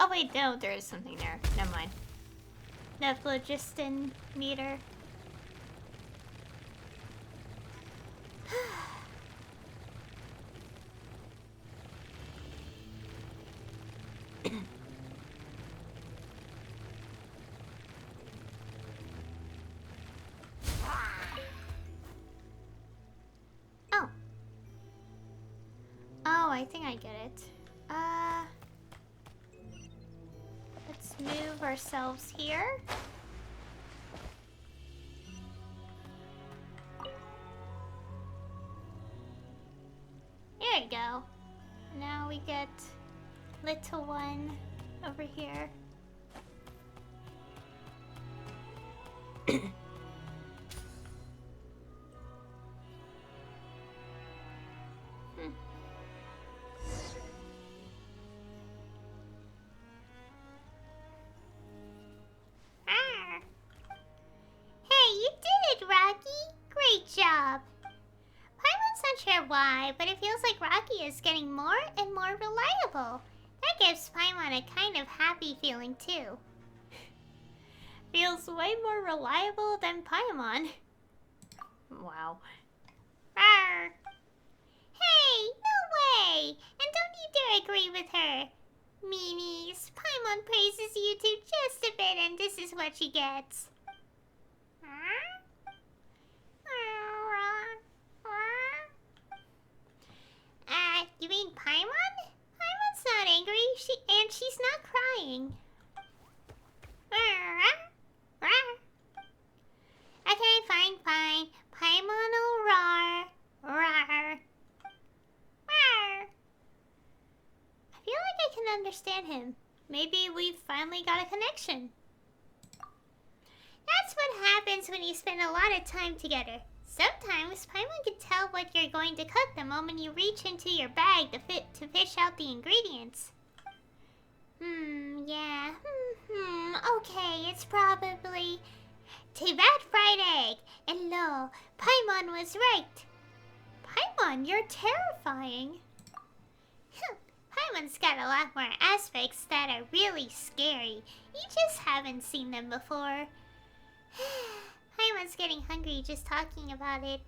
Oh wait, no, there is something there. Never mind. The phlogiston meter. Oh. I think I get it. Let's move ourselves here. There we go. Now we get little one over here. Hey, you did it, Rocky! Great job! Paimon's not sure why, but it feels like Rocky is getting more and more reliable. That gives Paimon a kind of happy feeling, too. Feels way more reliable than Paimon. Wow. Rawr. Hey, no way! And don't you dare agree with her. Meanies, Paimon praises you two just a bit, and this is what she gets. You mean Paimon? Paimon's not angry, she's not crying. Okay, fine. Paimon will roar. Rawr. Rawr. I feel like I can understand him. Maybe we've finally got a connection. That's what happens when you spend a lot of time together. Sometimes Paimon can tell what you're going to cook the moment you reach into your bag to fish out the ingredients. Yeah. Okay, it's probably Teyvat fried egg. And lo, Paimon was right. Paimon, you're terrifying. Paimon's got a lot more aspects that are really scary. You just haven't seen them before. Paimon's getting hungry just talking about it.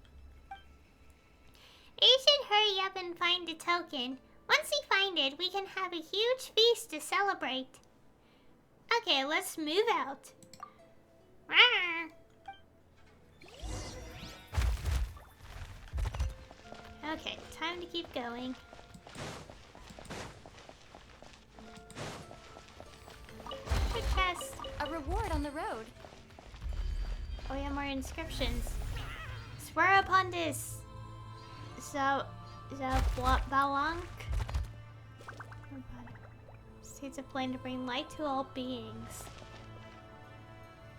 We should hurry up and find the token. Once we find it, we can have a huge feast to celebrate. Okay, let's move out. Rawr. Okay, time to keep going. Good chest. A reward on the road. Oh yeah, more inscriptions. Swear upon this. Balank. States a flame to bring light to all beings.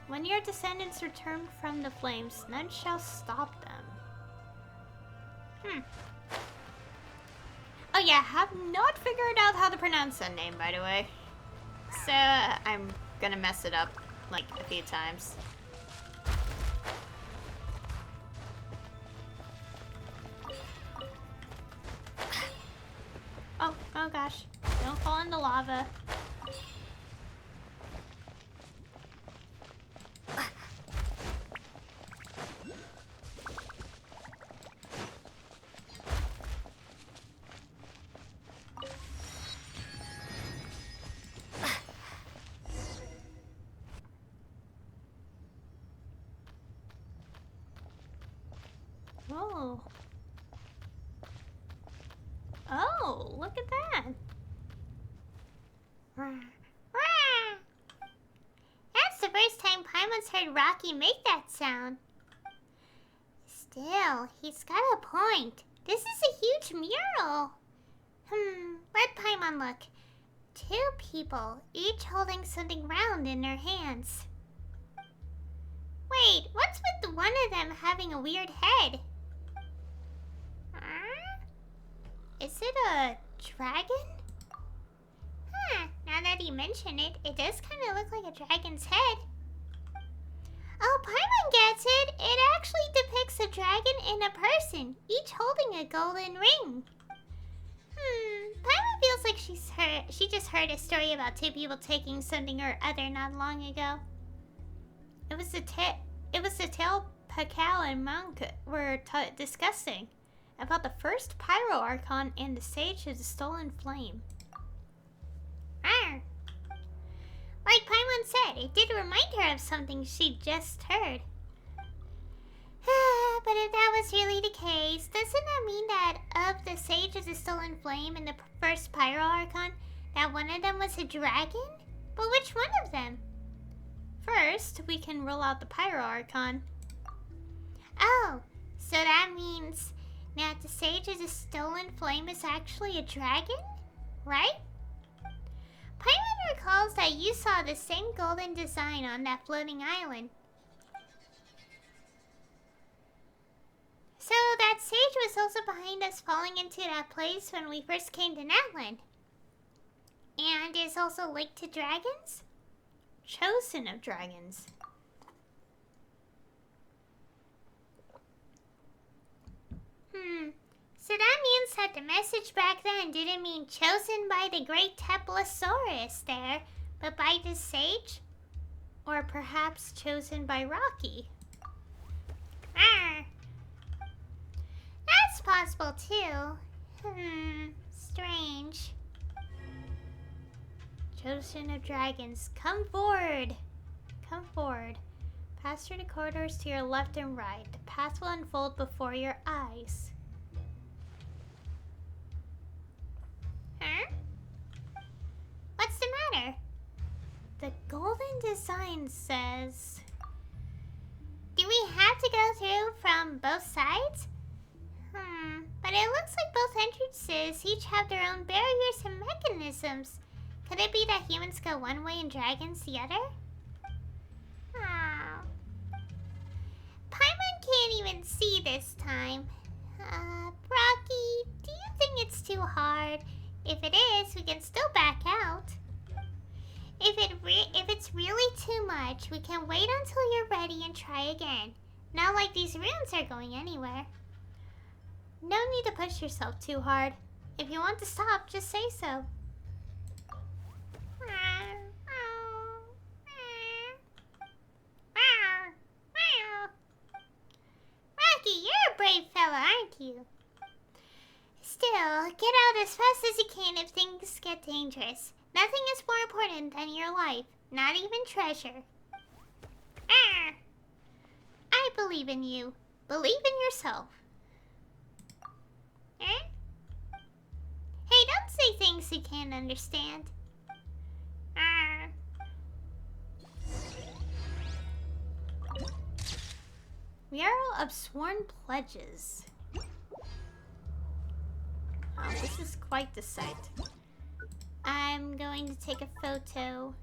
When your descendants return from the flames, none shall stop them. Oh yeah, have not figured out how to pronounce that name, by the way. So, I'm gonna mess it up, like, a few times. Oh gosh. Don't fall into lava. Oh. Oh, look at that. That's the first time Paimon's heard Rocky make that sound. Still, he's got a point. This is a huge mural. Let Paimon look. 2 people, each holding something round in their hands. Wait, what's with one of them having a weird head? Is it a dragon? Now that you mention it, it does kind of look like a dragon's head. Oh, Paimon gets it! It actually depicts a dragon and a person, each holding a golden ring. Paimon feels like she just heard a story about 2 people taking something or other not long ago. It was the tale Pakal and Monk were discussing about the first Pyro Archon and the Sage of the Stolen Flame. Like Paimon said, it did remind her of something she just heard. But it if that was really the case, doesn't that mean that of the sages is still in flame in the first Pyro Archon, that one of them was a dragon? But which one of them? First, we can roll out the Pyro Archon. Oh, so that means now the sages is still in flame is actually a dragon? Right? Paimon recalls that you saw the same golden design on that floating island. So that sage was also behind us falling into that place when we first came to Natlan. And is also linked to dragons? Chosen of dragons. So that means that the message back then didn't mean chosen by the great Teplosaurus there, but by the sage? Or perhaps chosen by Rocky. Arr. That's possible too. Strange. Chosen of dragons, come forward. Come forward. Pass through the corridors to your left and right. The path will unfold before your eyes. Huh? What's the matter? The golden design says... Do we have to go through from both sides? But it looks like both entrances each have their own barriers and mechanisms. Could it be that humans go one way and dragons the other? Oh. Paimon can't even see this time. Rocky, do you think it's too hard? If it is, we can still back out. If it's really too much, we can wait until you're ready and try again. Not like these runes are going anywhere. No need to push yourself too hard. If you want to stop, just say so. Rocky, you're a brave fella, aren't you? Still, get out as fast as you can if things get dangerous. Nothing is more important than your life, not even treasure. I believe in you. Believe in yourself. Hey, don't say things you can't understand. We are all upsworn pledges. Oh, this is quite the sight. I'm going to take a photo.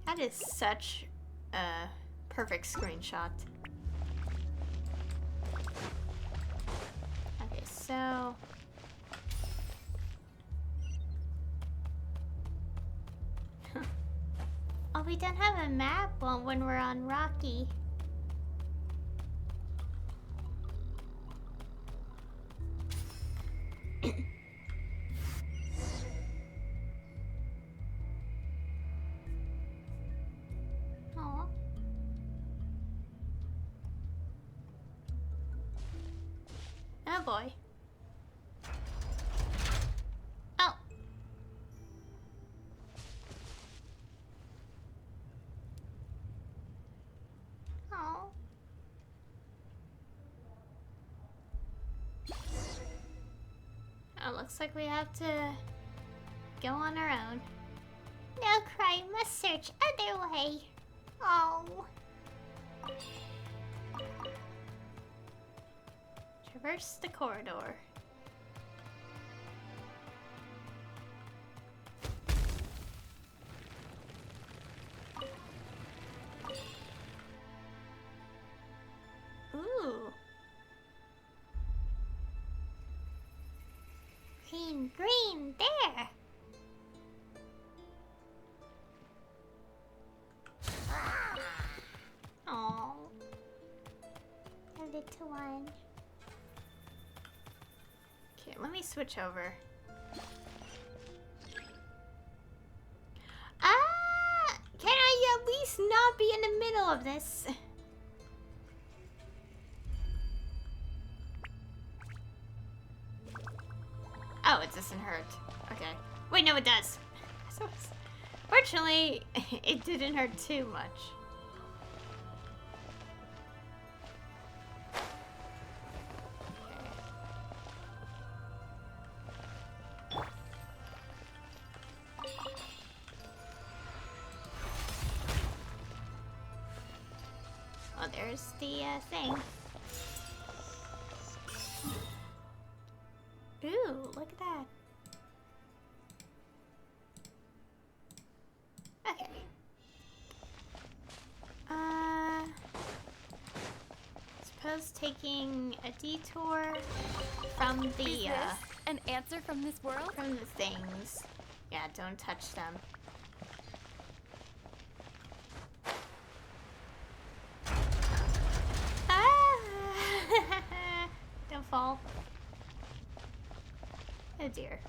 That is such a perfect screenshot. Okay, so... Oh, we don't have a map when we're on Rocky. Oh. Oh boy. Oh. Oh. Oh, looks like we have to go on our own. No cry, must search other way. Oh. Traverse the corridor. Ooh. Green, there. Oh. A little one. Okay, let me switch over. Can I at least not be in the middle of this? Oh, it doesn't hurt. Okay. Wait, no, it does. Fortunately, it didn't hurt too much. Oh, there's the thing. Ooh, look at that. Okay. Suppose taking a detour from Is the this an answer from this world? from the things. Yeah, don't touch them. Ah! Don't fall. Oh dear.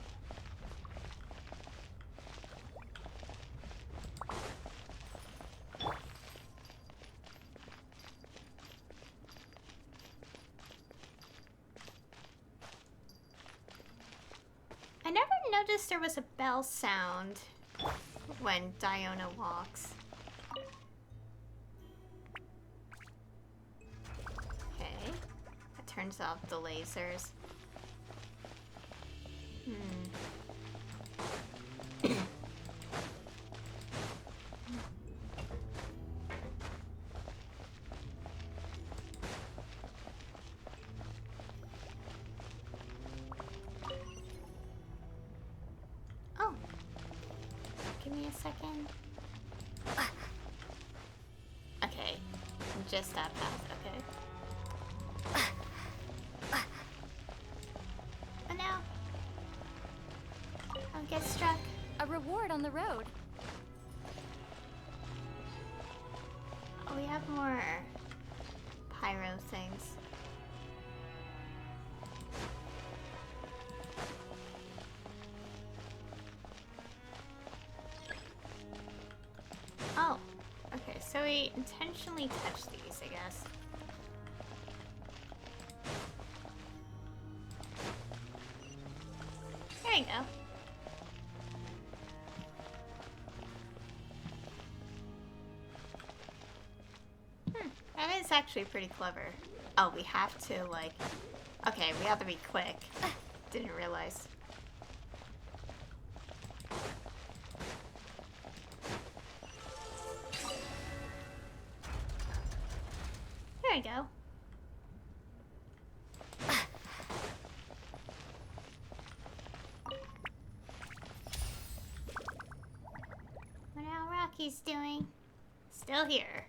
I never noticed there was a bell sound when Diona walks. Okay. That turns off the lasers. Oh. Give me a second. Okay. Just that path, okay. Oh no. I'll get struck. A reward on the road. Oh, we have more pyro things. Oh, okay, so we intentionally touched these, I guess. There you go. That is actually pretty clever. Oh, we have to, like... Okay, we have to be quick. Didn't realize. There we go. Wonder how Rocky's doing. Still here.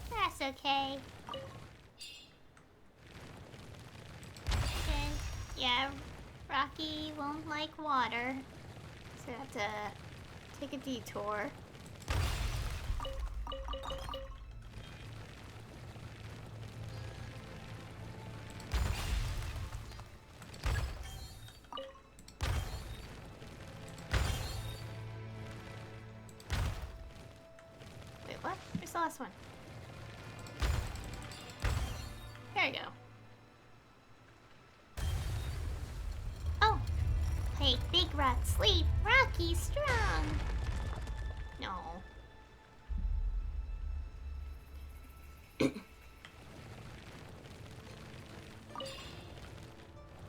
That's okay. Okay. Yeah, Rocky won't like water. So I have to take a detour. Wait, what? Where's the last one? There you go. Oh. Hey, Big Rock, sleep. Rocky, strong. No.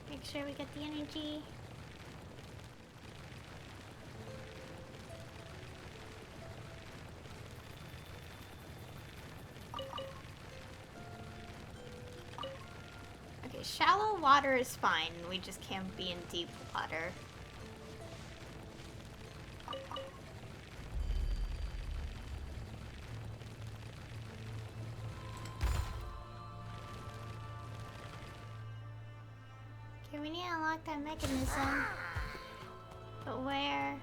Make sure we get the energy. Okay, shallow water is fine. We just can't be in deep water. Okay, we need to unlock that mechanism. But where?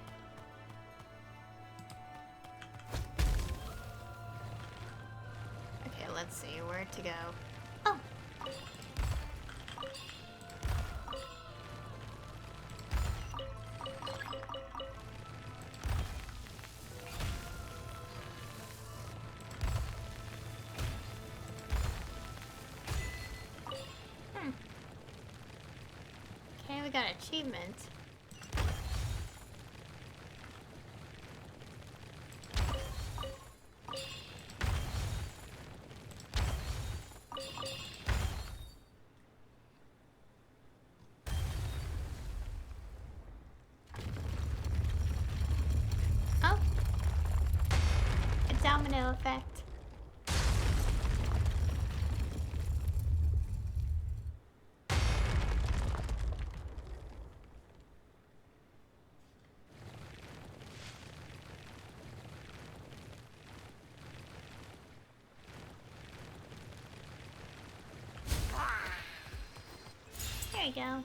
Okay, let's see where to go. Oh! we got achievement. Oh. A domino effect. There you go.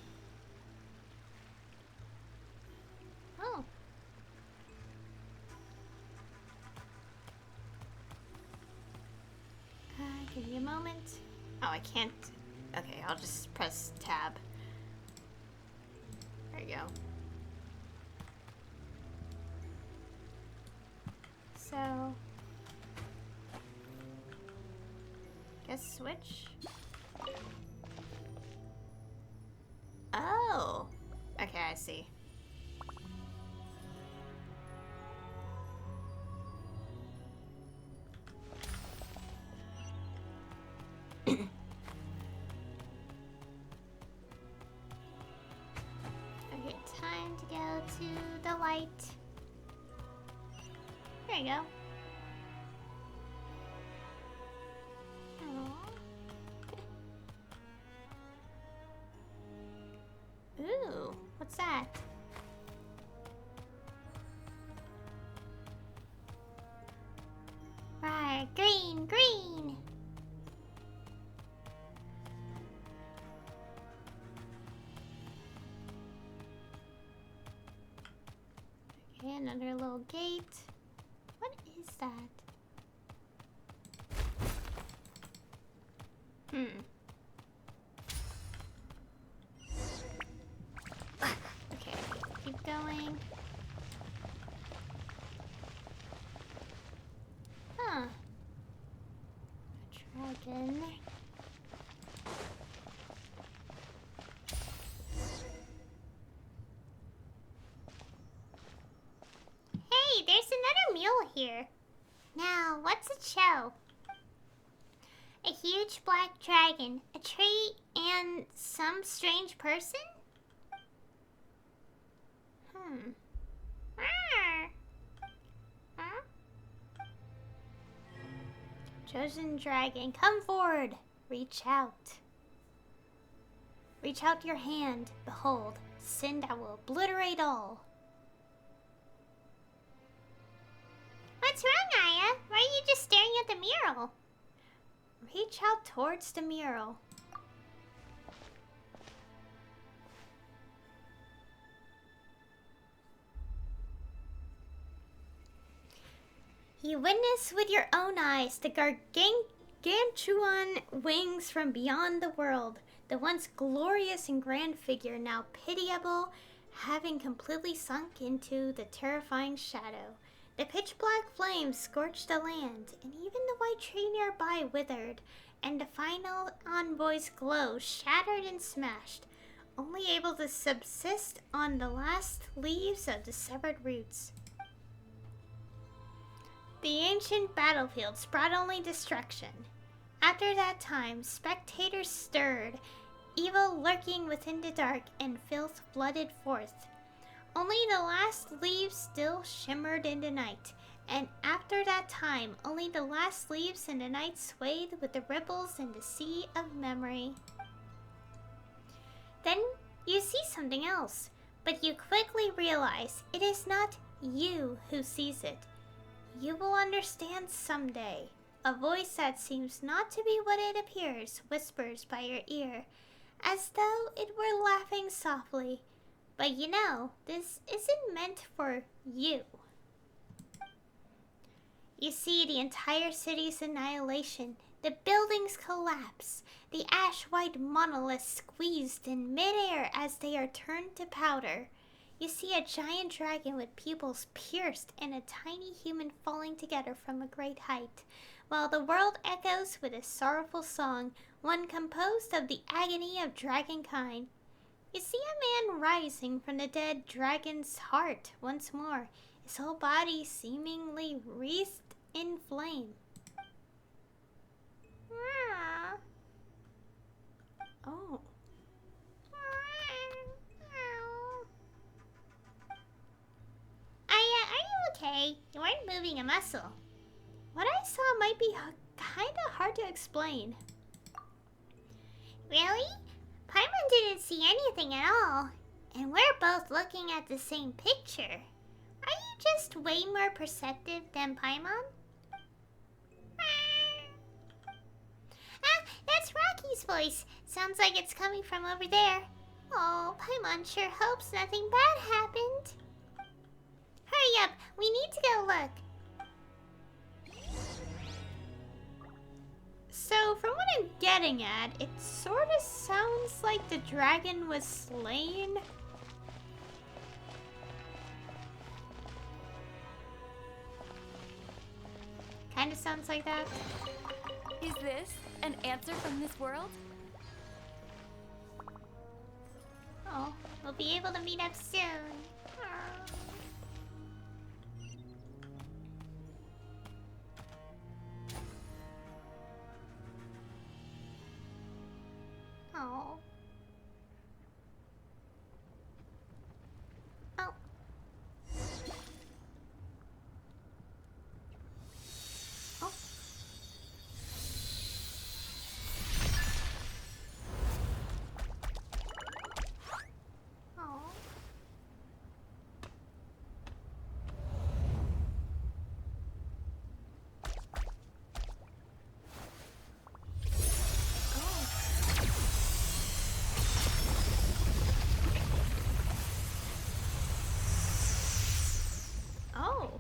Oh. Give me a moment. Oh, I can't. Okay, I'll just press tab. There you go. So, guess switch. Oh, okay, I see. Okay, time to go to the light. There you go. Aww. Ooh, what's that? Right, green, green. Okay, another little gate. What is that? Okay, keep going. Huh. A dragon. Hey, there's another mule here. Now, what's it show? A huge black dragon, a tree, and some strange person? Rawr. Huh? Chosen dragon, come forward. Reach out. Reach out your hand. Behold, sin that will obliterate all. What's wrong, Aya? Why are you just staring at the mural? Reach out towards the mural. You witness with your own eyes the gargantuan wings from beyond the world, the once glorious and grand figure now pitiable, having completely sunk into the terrifying shadow. The pitch-black flames scorched the land, and even the white tree nearby withered, and the final envoy's glow shattered and smashed, only able to subsist on the last leaves of the severed roots. The ancient battlefields brought only destruction. After that time, spectators stirred, evil lurking within the dark, and filth flooded forth. Only the last leaves still shimmered in the night, and after that time, only the last leaves in the night swayed with the ripples in the sea of memory. Then you see something else, but you quickly realize it is not you who sees it. You will understand someday. A voice that seems not to be what it appears whispers by your ear, as though it were laughing softly. But you know, this isn't meant for you. You see the entire city's annihilation, the buildings collapse, the ash-white monoliths squeezed in midair as they are turned to powder. You see a giant dragon with pupils pierced and a tiny human falling together from a great height, while the world echoes with a sorrowful song, one composed of the agony of dragonkind. You see a man rising from the dead dragon's heart once more, his whole body seemingly wreathed in flame. Oh. Are you okay? You weren't moving a muscle. What I saw might be kinda hard to explain. Really? Paimon didn't see anything at all. And we're both looking at the same picture. Are you just way more perceptive than Paimon? Ah, that's Rocky's voice. Sounds like it's coming from over there. Oh, Paimon sure hopes nothing bad happened. Hurry up, we need to go look. So, from what I'm getting at, it sort of sounds like the dragon was slain. Kinda sounds like that. Is this an answer from this world? Oh, we'll be able to meet up soon. Oh. Oh. Oh. Oh. Oh.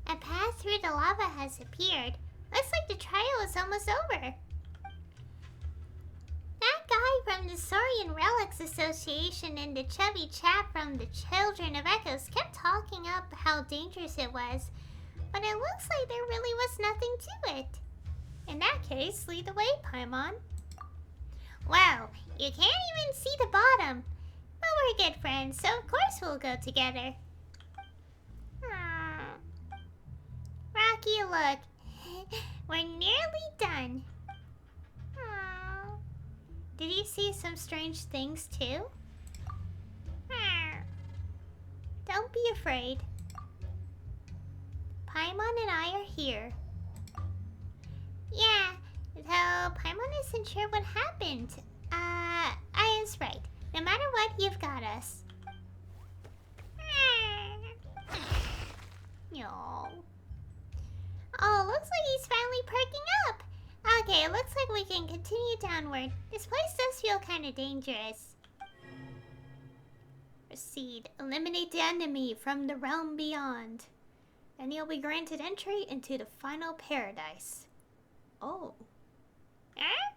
A path through the lava has appeared. Looks like the trial is almost over. That guy from the Saurian Relics Association and the chubby chap from the Children of Echoes kept talking up how dangerous it was, but it looks like there really was nothing to it. In that case, lead the way, Paimon. Wow, you can't even see the bottom. But we're good friends, so of course we'll go together. Aw. Rocky, look. We're nearly done. Aw. Did you see some strange things too? Aw. Don't be afraid. Paimon and I are here. Yeah, though Paimon isn't sure what happened. Aya's right. No matter what, you've got us. No. Oh, looks like he's finally perking up. Okay, it looks like we can continue downward. This place does feel kind of dangerous. Proceed. Eliminate the enemy from the realm beyond. Then you'll be granted entry into the final paradise. Oh. Huh?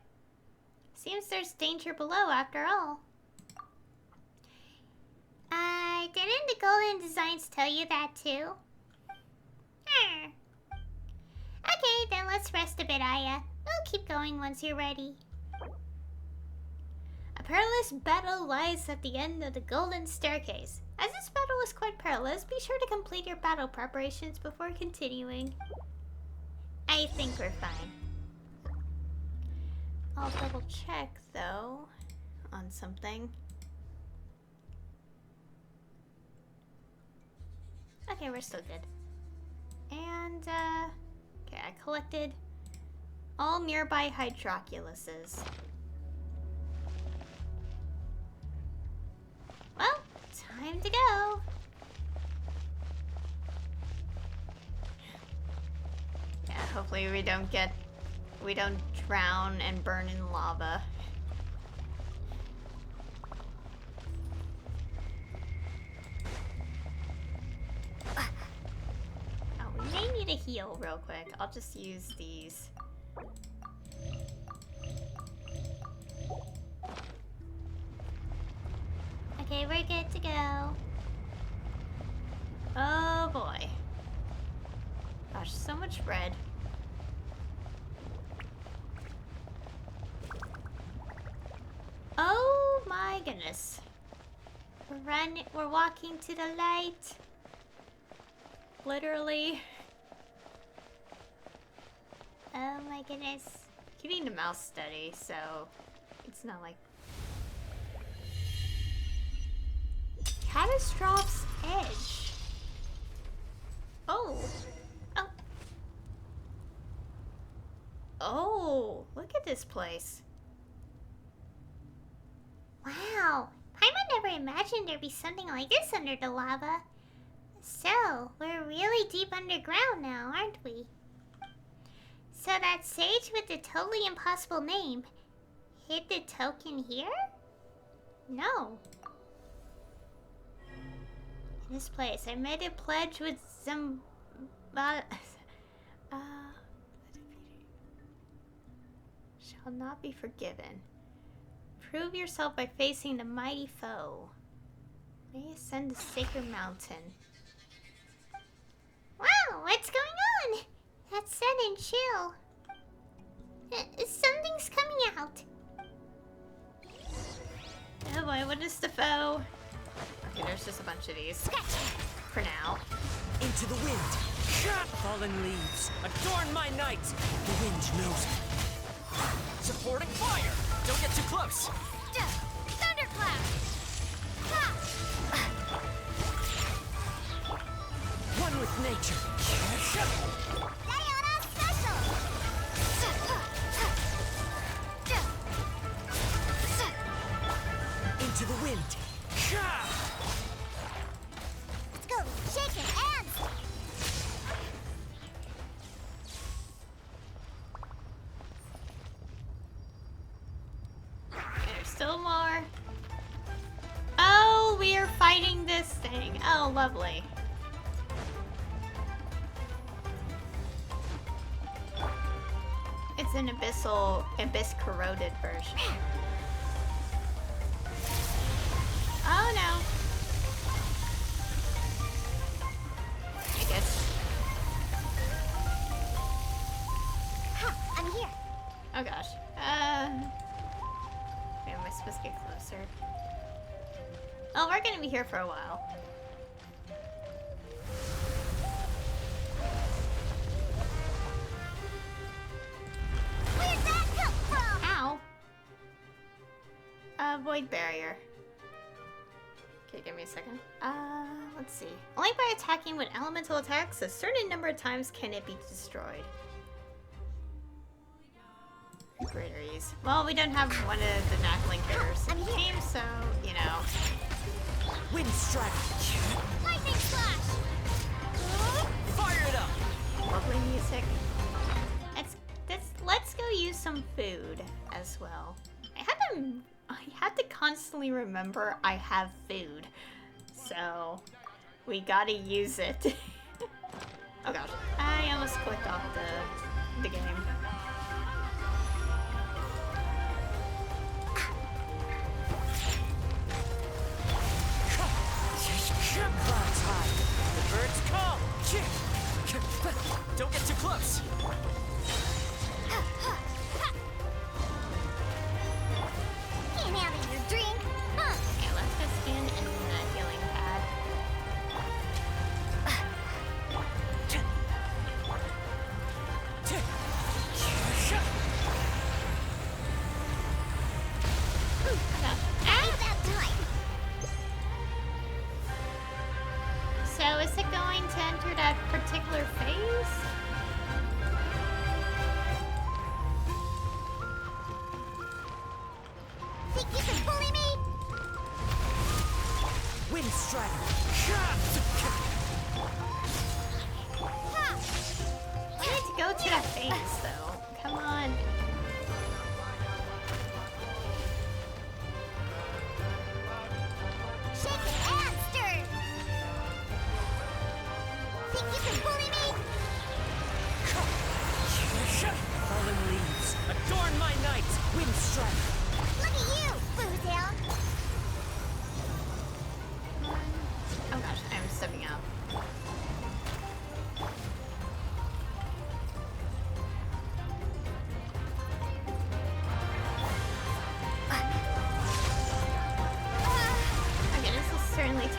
Seems there's danger below after all. Didn't the Golden Designs tell you that too? Okay, then let's rest a bit, Aya. We'll keep going once you're ready. A perilous battle lies at the end of the Golden Staircase. As this battle is quite perilous, be sure to complete your battle preparations before continuing. I think we're fine. I'll double check, though, on something. Okay, we're still good. And, okay, I collected all nearby hydroculuses. Well, time to go. Yeah, hopefully we don't drown and burn in lava. Oh, we may need a heal real quick. I'll just use these. Okay, we're good to go. Oh boy. Gosh, so much bread. Oh my goodness. We're walking to the light. Literally. Oh my goodness. Keeping the mouse steady, so it's not like Catastroph's Edge. Oh. Oh. Oh, look at this place. Wow. Paimon never imagined there'd be something like this under the lava. So, we're really deep underground now, aren't we? So that sage with the totally impossible name hid the token here? No. In this place, I made a pledge with some... shall not be forgiven. Prove yourself by facing the mighty foe. May ascend the sacred mountain. Wow, what's going on? That's sudden chill. Something's coming out. Oh boy, what is the foe? Okay, there's just a bunch of these. For now. Into the wind. Fallen leaves. Adorn my night. The wind knows me. Supporting fire. Don't get too close. Thunderclap! One with nature. Diana Special! Into the wind. Let's go! Shake your hands! There's still more. Oh, we are fighting this thing. Oh, lovely. It's an abyss corroded version. Oh no. I guess. Ha! I'm here! Oh gosh. Wait, am I supposed to get closer? Oh, we're gonna be here for a while. Where'd that come from? Ow. Void barrier. Okay, give me a second. Let's see. Only by attacking with elemental attacks, a certain number of times can it be destroyed. Greater ease. Well, we don't have one of the Natlan characters in the team, so, you know. Wind strike. Lightning flash! Fire it up. Lovely music. Let's go use some food as well. I have to constantly remember I have food. So we gotta use it. Oh gosh. I almost clicked off the game. Clouds high. The birds come. Don't get too close. Can't handle your drink! Huh! Okay, let's just skin and healing pad. Ain't that time! So is it going to enter that particular phase? Think you can bully me? Wind strike. We need to go to that phase though. Come on. Shake it and stir! Think you can bully me? Fallen leaves. Adorn my night. Wind strike. Look at you, Boozle! Oh gosh, I'm stepping out.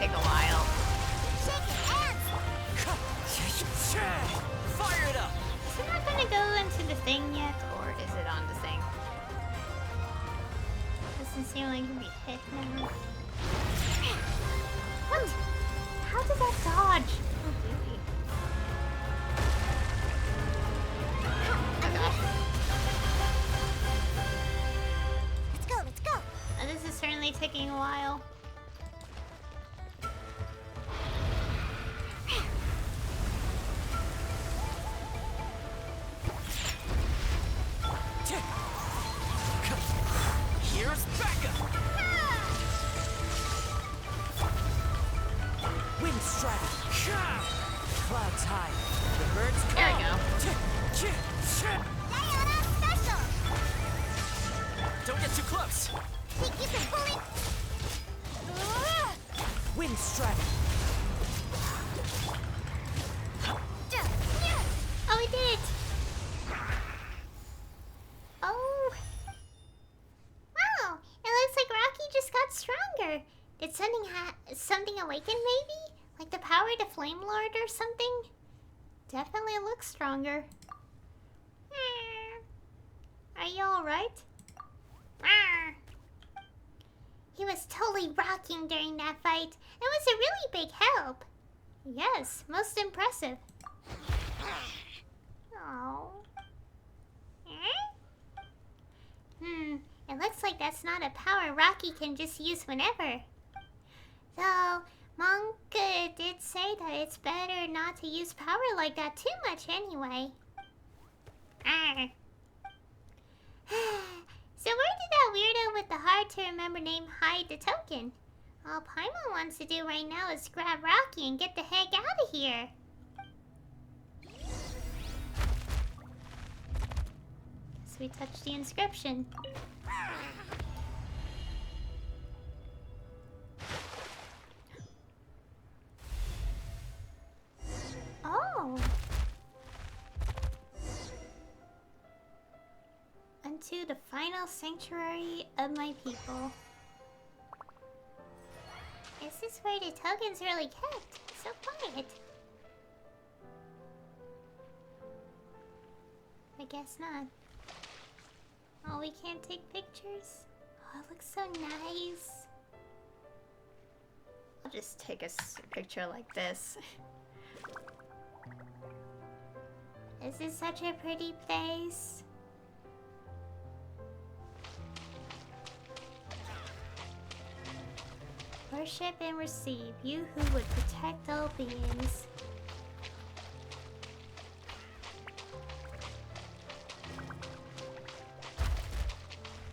take a while. Shake hands! Fire it up! Is it not gonna go into the thing yet, or is it on the thing? Doesn't seem like it can be hit now. What? How did that dodge? Oh, really? Oh gosh. Let's go, let's go! This is certainly taking a while. Here's backup! Wind strike! Clouds high. The birds call. There we go. Diana special! Don't get too close. Think you can pull it? Wind strike. Oh, we did it! Oh. Wow, it looks like Rocky just got stronger. Did something awaken maybe? Like the power to Flame Lord or something? Definitely looks stronger. Are you alright? He was totally rocking during that fight. It was a really big help. Yes, most impressive. Oh. It looks like that's not a power Rocky can just use whenever. Though, Monk did say that it's better not to use power like that too much anyway. So where did that weirdo with the hard to remember name hide the token? All Paimon wants to do right now is grab Rocky and get the heck out of here. Guess we touched the inscription. Oh! Unto the final sanctuary of my people. Is this where the token's really kept? So quiet. I guess not. Oh, we can't take pictures? Oh, it looks so nice. I'll just take a picture like this. This is such a pretty place. Worship and receive, you who would protect all beings.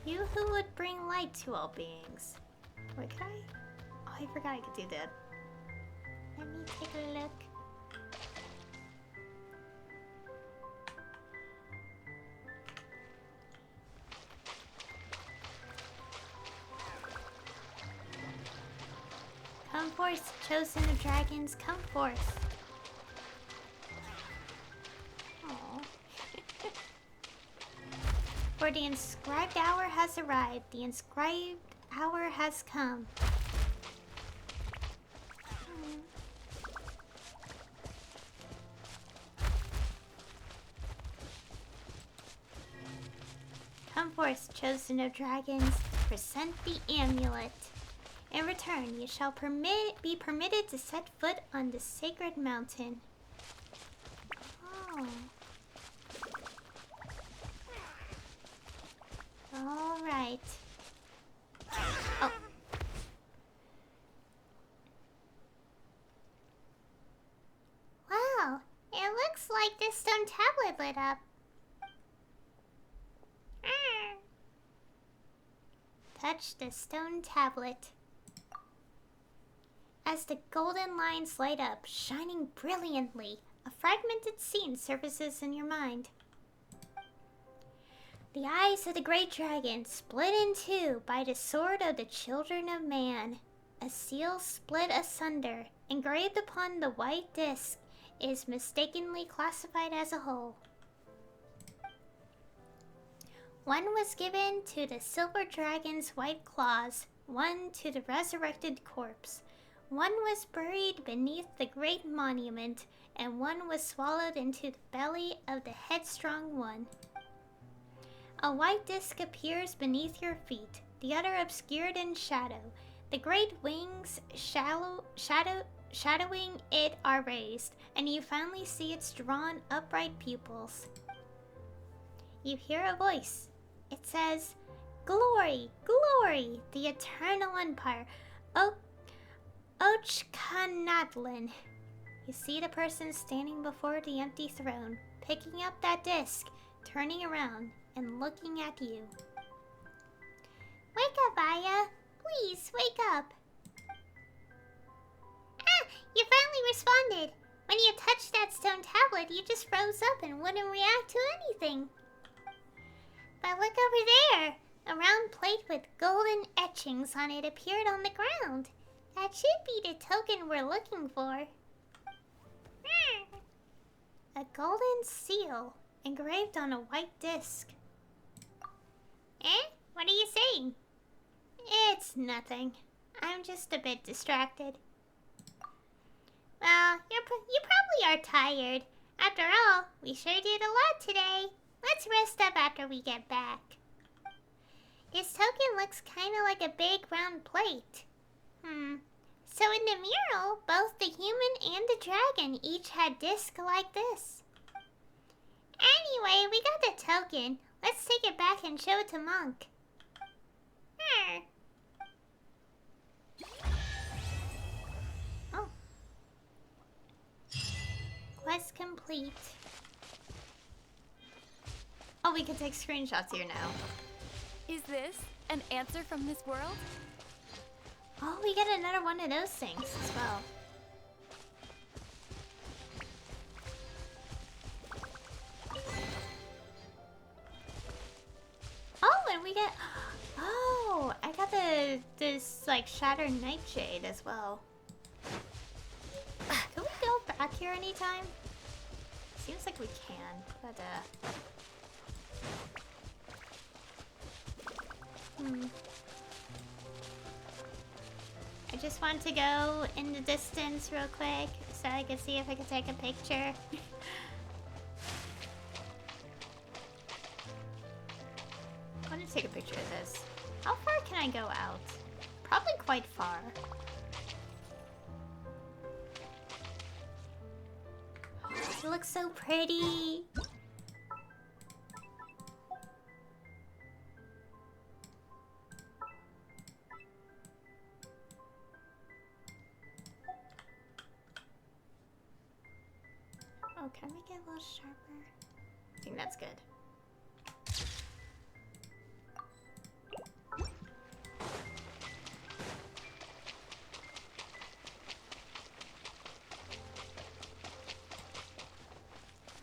You who would bring light to all beings. Wait, could I? Oh, I forgot I could do that. Let me take a look. Come forth, chosen of dragons, come forth. Aww. For the inscribed hour has arrived, the inscribed hour has come. Come forth, chosen of dragons, present the amulet. In return, you shall be permitted to set foot on the sacred mountain. Oh. Alright. Oh. Wow, it looks like this stone tablet lit up. Touch the stone tablet. As the golden lines light up, shining brilliantly, a fragmented scene surfaces in your mind. The eyes of the great dragon split in two by the sword of the children of man. A seal split asunder, engraved upon the white disc, is mistakenly classified as a whole. One was given to the silver dragon's white claws, one to the resurrected corpse. One was buried beneath the great monument, and one was swallowed into the belly of the headstrong one. A white disk appears beneath your feet, the other obscured in shadow. The great wings shadowing it are raised, and you finally see its drawn, upright pupils. You hear a voice. It says, "Glory, glory, the eternal empire, Natlan." You see the person standing before the empty throne, picking up that disc, turning around, and looking at you. Wake up, Aya. Please, wake up. Ah, you finally responded. When you touched that stone tablet, you just froze up and wouldn't react to anything. But look over there. A round plate with golden etchings on it appeared on the ground. That should be the token we're looking for. A golden seal engraved on a white disc. Eh? What are you saying? It's nothing. I'm just a bit distracted. Well, you probably are tired. After all, we sure did a lot today. Let's rest up after we get back. This token looks kind of like a big round plate. So in the mural, both the human and the dragon each had discs like this. Anyway, we got the token. Let's take it back and show it to Monk. Oh. Quest complete. Oh, we can take screenshots here now. Is this an answer from this world? Oh, we get another one of those things as well. Oh, and we get... Oh, I got this like shattered nightshade as well. Can we go back here anytime? Seems like we can, but I just want to go in the distance real quick so I can see if I can take a picture. I want to take a picture of this. How far can I go out? Probably quite far. It looks so pretty. Oh, can I make it a little sharper? I think that's good.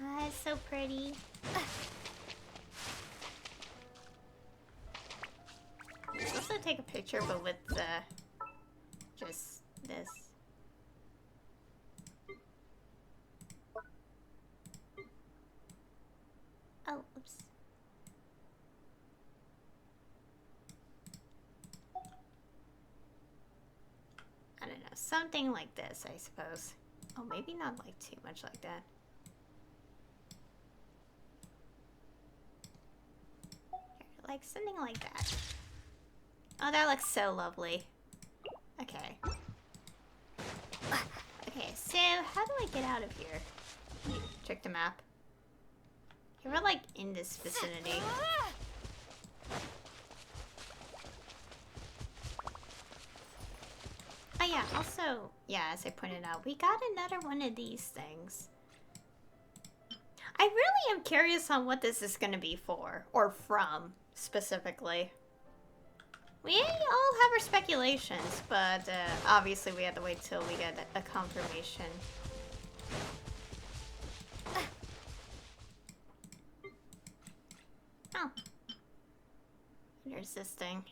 Ah, it's so pretty. Let's also take a picture, but with just this. Oh, oops. I don't know, something like this, I suppose. Oh, maybe not like too much like that. Here, like something like that. Oh, that looks so lovely. Okay. Okay, so how do I get out of here? Check the map. Okay, we're like in this vicinity. Oh yeah, also, yeah, as I pointed out, we got another one of these things. I really am curious on what this is going to be for, or from, specifically. We all have our speculations, but obviously we have to wait till we get a confirmation. Oh. There's this thing.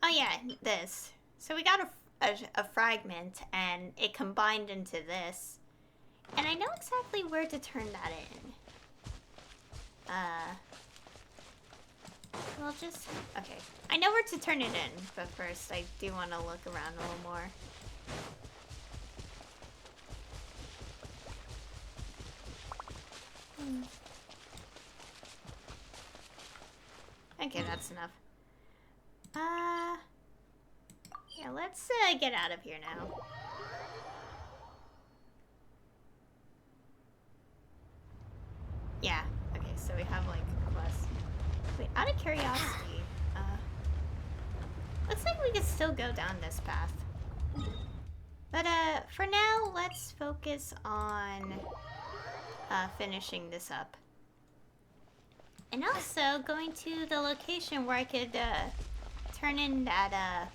Oh yeah, this. So we got a fragment, and it combined into this. And I know exactly where to turn that in. we'll just... Okay. I know where to turn it in, but first I do want to look around a little more. Okay, that's enough. Yeah, let's get out of here now. Yeah, okay, so we have like quests. Wait, out of curiosity, looks like we could still go down this path. But for now, let's focus on finishing this up. And also going to the location where I could turn in that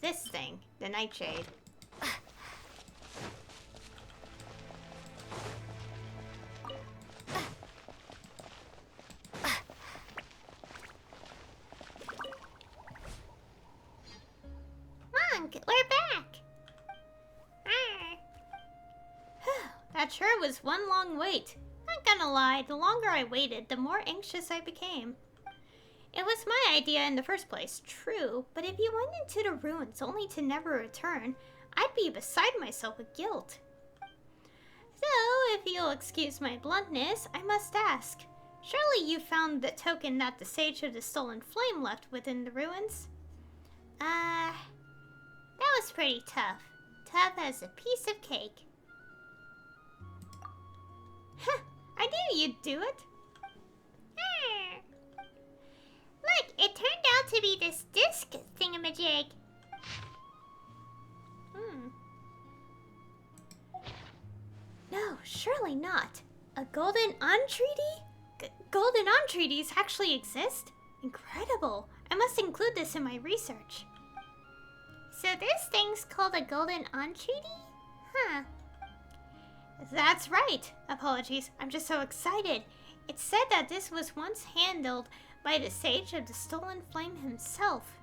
this thing, the nightshade. Monk, we're back. That sure was one long wait. Not gonna lie, the longer I waited, the more anxious I became. It was my idea in the first place, true, but if you went into the ruins only to never return, I'd be beside myself with guilt. So, if you'll excuse my bluntness, I must ask, surely you found the token that the Sage of the Stolen Flame left within the ruins? That was pretty tough. Tough as a piece of cake. Huh, I knew you'd do it. Look, it turned out to be this disc thingamajig. No, surely not. A golden entreaty? Golden entreaties actually exist? Incredible. I must include this in my research. So this thing's called a golden entreaty? Huh. That's right. Apologies, I'm just so excited. It said that this was once handled by the Sage of the Stolen Flame himself.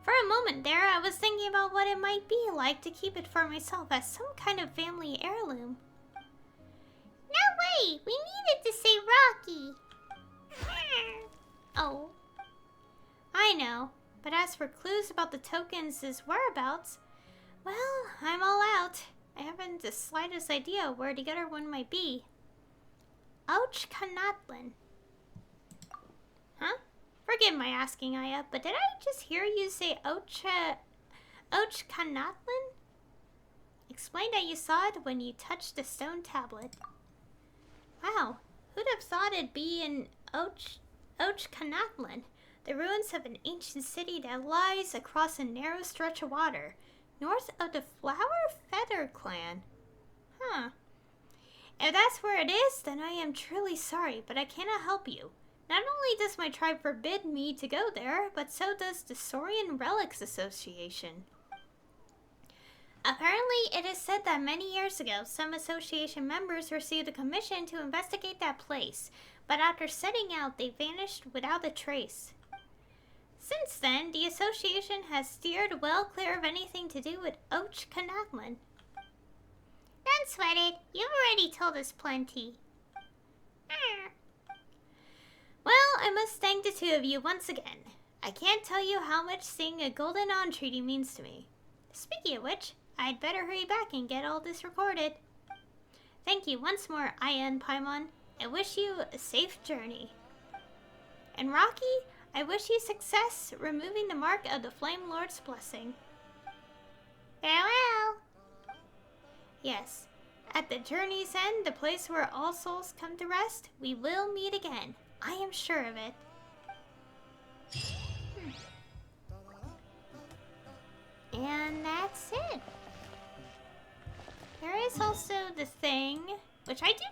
For a moment there, I was thinking about what it might be like to keep it for myself as some kind of family heirloom. No way! We needed to say Rocky! Oh. I know, but as for clues about the tokens' whereabouts, well, I'm all out. I haven't the slightest idea where the other one might be. Natlan. Huh? Forgive my asking, Aya, but did I just hear you say Natlan? Explain that you saw it when you touched the stone tablet. Wow, who'd have thought it'd be in Natlan, the ruins of an ancient city that lies across a narrow stretch of water, north of the Flower Feather clan. Huh. If that's where it is, then I am truly sorry, but I cannot help you. Not only does my tribe forbid me to go there, but so does the Saurian Relics Association. Apparently, it is said that many years ago, some association members received a commission to investigate that place, but after setting out, they vanished without a trace. Since then, the association has steered well clear of anything to do with Natlan. Don't sweat it. You've already told us plenty. Well, I must thank the two of you once again. I can't tell you how much seeing a golden entreaty means to me. Speaking of which, I'd better hurry back and get all this recorded. Thank you once more, Aya and Paimon. I wish you a safe journey. And Rocky, I wish you success removing the mark of the Flame Lord's blessing. Farewell. Yes, at the journey's end, the place where all souls come to rest, we will meet again. I am sure of it. And that's it. There is also the thing, which I do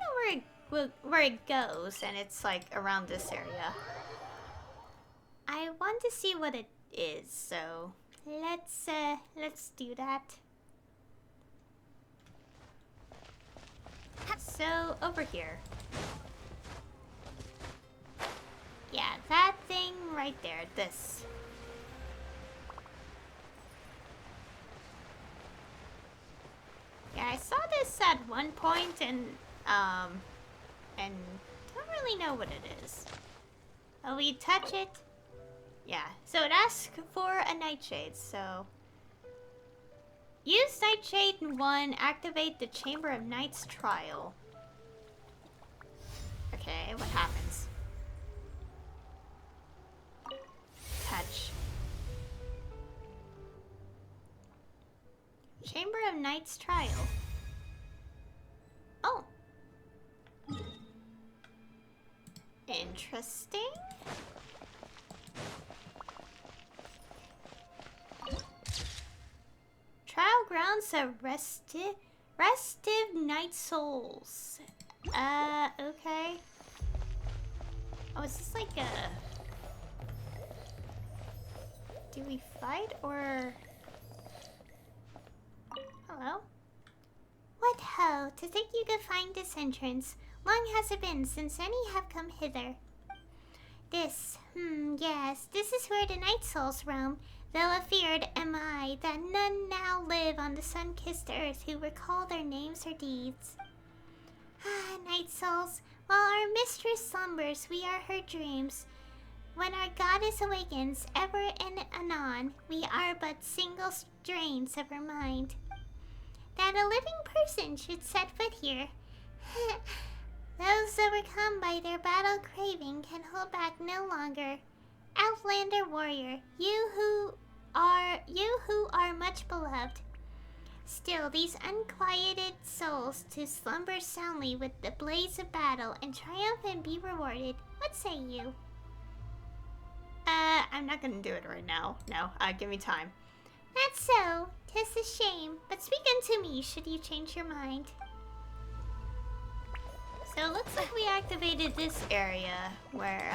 know where it goes, and it's like around this area. I want to see what it is, so let's do that. So over here. Yeah, that thing right there, this. Yeah, I saw this at one point and and don't really know what it is. Oh, we touch it? Yeah, so it asks for a nightshade, so... Use nightshade in 1, activate the Chamber of Night's trial. Okay, what happens? Touch. Chamber of Night's trial. Oh. Interesting. Trial grounds of restive night souls. Okay. Oh, is this like a... Do we fight or... Hello? What ho, to think you could find this entrance. Long has it been since any have come hither. This, yes, this is where the night souls roam. Though afeard am I that none now live on the sun-kissed earth who recall their names or deeds. Ah, night souls, while our mistress slumbers, we are her dreams. When our goddess awakens, ever and anon, we are but single strains of her mind. That a living person should set foot here. Those overcome by their battle craving can hold back no longer. Outlander warrior, you who are much beloved. Still, these unquieted souls to slumber soundly with the blaze of battle and triumph and be rewarded. What say you? I'm not gonna do it right now. No, give me time. Not so. 'Tis a shame, but speak unto me should you change your mind. So it looks like we activated this area where,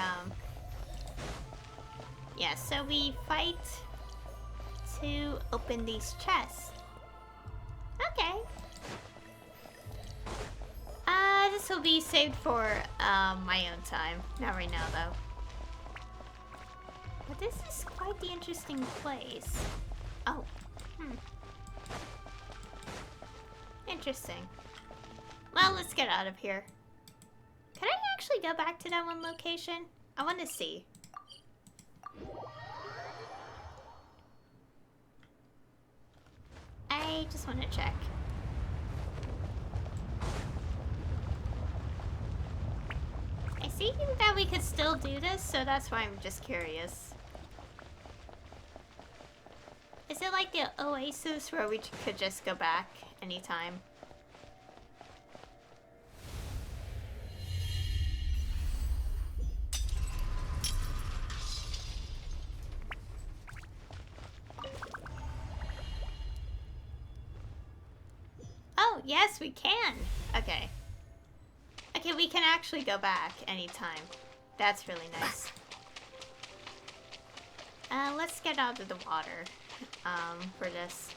yeah, so we fight to open these chests. Okay. This will be saved for, my own time. Not right now, though. But this is quite the interesting place. Oh. Interesting. Well, let's get out of here. Can I actually go back to that one location? I want to see. I just want to check. I see that we could still do this, so that's why I'm just curious. Is it like the Oasis where we could just go back anytime? Oh, yes, we can. Okay. Okay, we can actually go back anytime. That's really nice. Let's get out of the water, for this.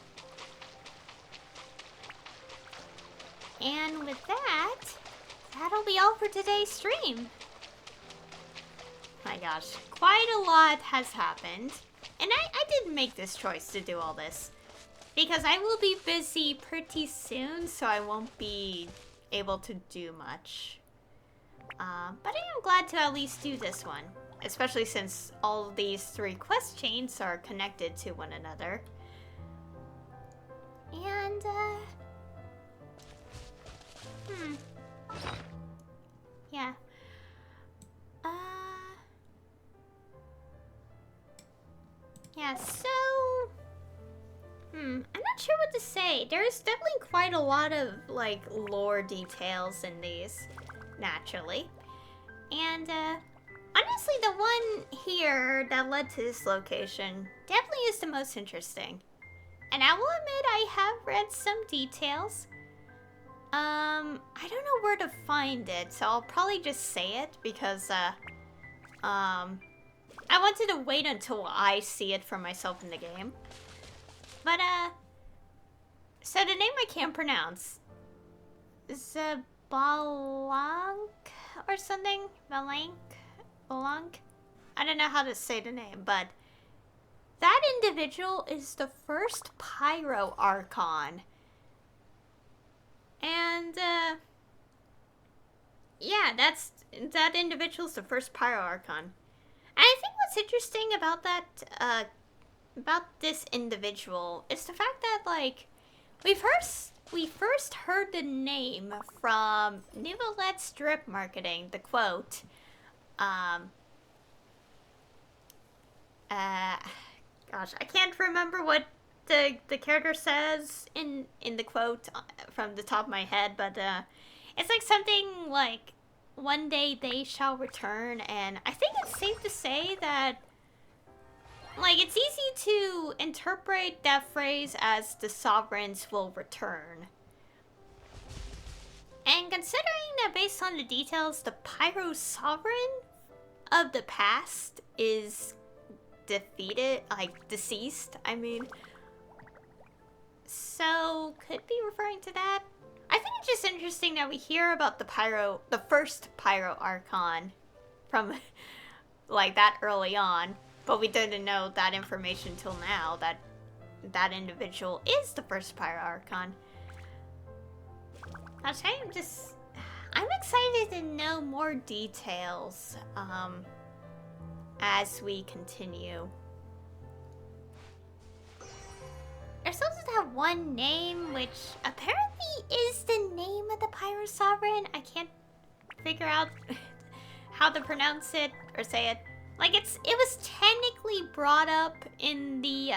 And with that, that'll be all for today's stream. My gosh, quite a lot has happened. And I didn't make this choice to do all this. Because I will be busy pretty soon, so I won't be able to do much. But I am glad to at least do this one. Especially since all of these 3 quest chains are connected to one another. And, yeah. Yeah, so... I'm not sure what to say. There's definitely quite a lot of, like, lore details in these, naturally. And, honestly, the one here that led to this location definitely is the most interesting. And I will admit I have read some details. I don't know where to find it, so I'll probably just say it because, I wanted to wait until I see it for myself in the game. But, so the name I can't pronounce. Zabalank or something? Balank? I don't know how to say the name, but that individual is the first Pyro Archon. And, yeah, that individual's the first Pyro Archon. And I think what's interesting about that, about this individual is the fact that, like, we first heard the name from Nivelette's drip marketing, the quote, gosh, I can't remember what the character says in the quote from the top of my head, but it's like something like, one day they shall return, and I think it's safe to say that, like, it's easy to interpret that phrase as the sovereigns will return. And considering that based on the details, the Pyro Sovereign of the past is defeated, like, deceased, I mean. So, could be referring to that. I think it's just interesting that we hear about the first Pyro Archon from, like, that early on. But we didn't know that information till now, that that individual is the first Pyro Archon. I'm excited to know more details, as we continue. They're supposed to have one name, which apparently is the name of the Pyro Sovereign. I can't figure out how to pronounce it or say it. Like, it was technically brought up in the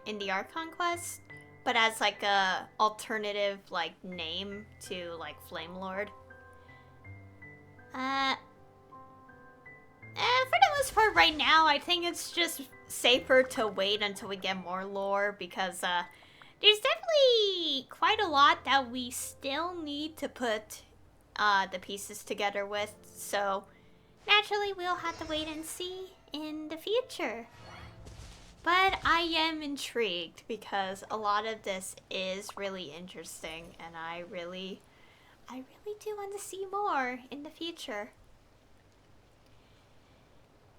in the Archon quest, but as like a alternative like name to like Flame Lord. For the most part right now, I think it's just safer to wait until we get more lore, because there's definitely quite a lot that we still need to put the pieces together with, so naturally we'll have to wait and see in the future. But I am intrigued because a lot of this is really interesting, and I really do want to see more in the future.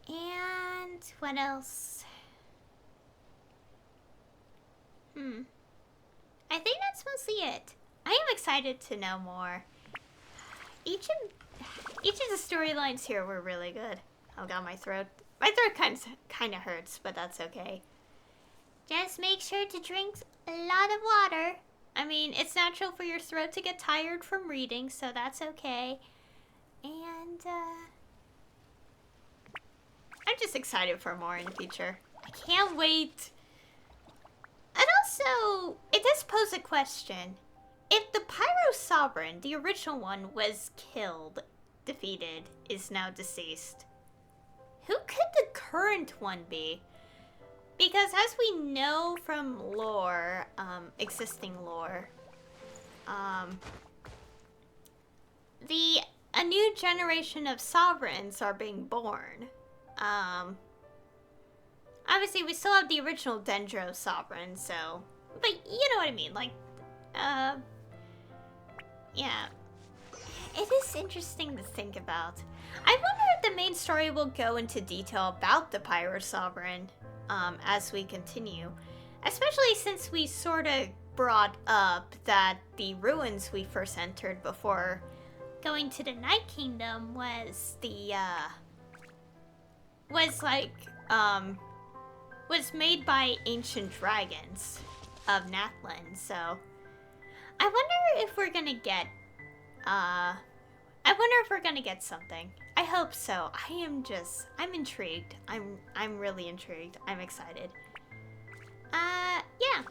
And what else? I think that's mostly it. I am excited to know more. Each of the storylines here were really good. Oh god, my throat kind of hurts, but that's okay. Just make sure to drink a lot of water. I mean, it's natural for your throat to get tired from reading, so that's okay. And I'm just excited for more in the future. I can't wait. And also, it does pose a question. If the Pyro Sovereign, the original one, was killed, defeated, is now deceased, who could the current one be? Because as we know from lore, existing lore, a new generation of sovereigns are being born. Obviously we still have the original Dendro sovereign, so, but you know what I mean, like, yeah. It is interesting to think about. I wonder if the main story will go into detail about the Pyro Sovereign, as we continue. Especially since we sort of brought up that the ruins we first entered before going to the Night Kingdom was was made by ancient dragons of Natlan, so I wonder if we're gonna get something. I hope so. I'm intrigued. I'm really intrigued. I'm excited. Yeah.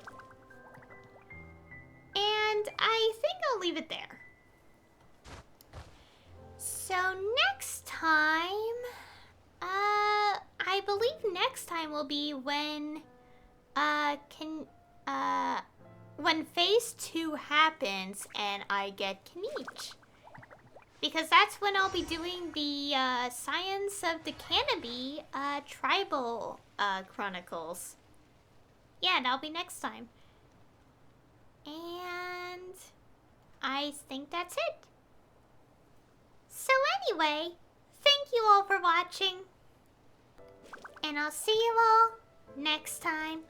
And I think I'll leave it there. So next time, I believe next time will be when when phase 2 happens and I get Kniech. Because that's when I'll be doing the Science of the Canopy Tribal Chronicles. Yeah, that'll be next time. And I think that's it. So anyway, thank you all for watching. And I'll see you all next time.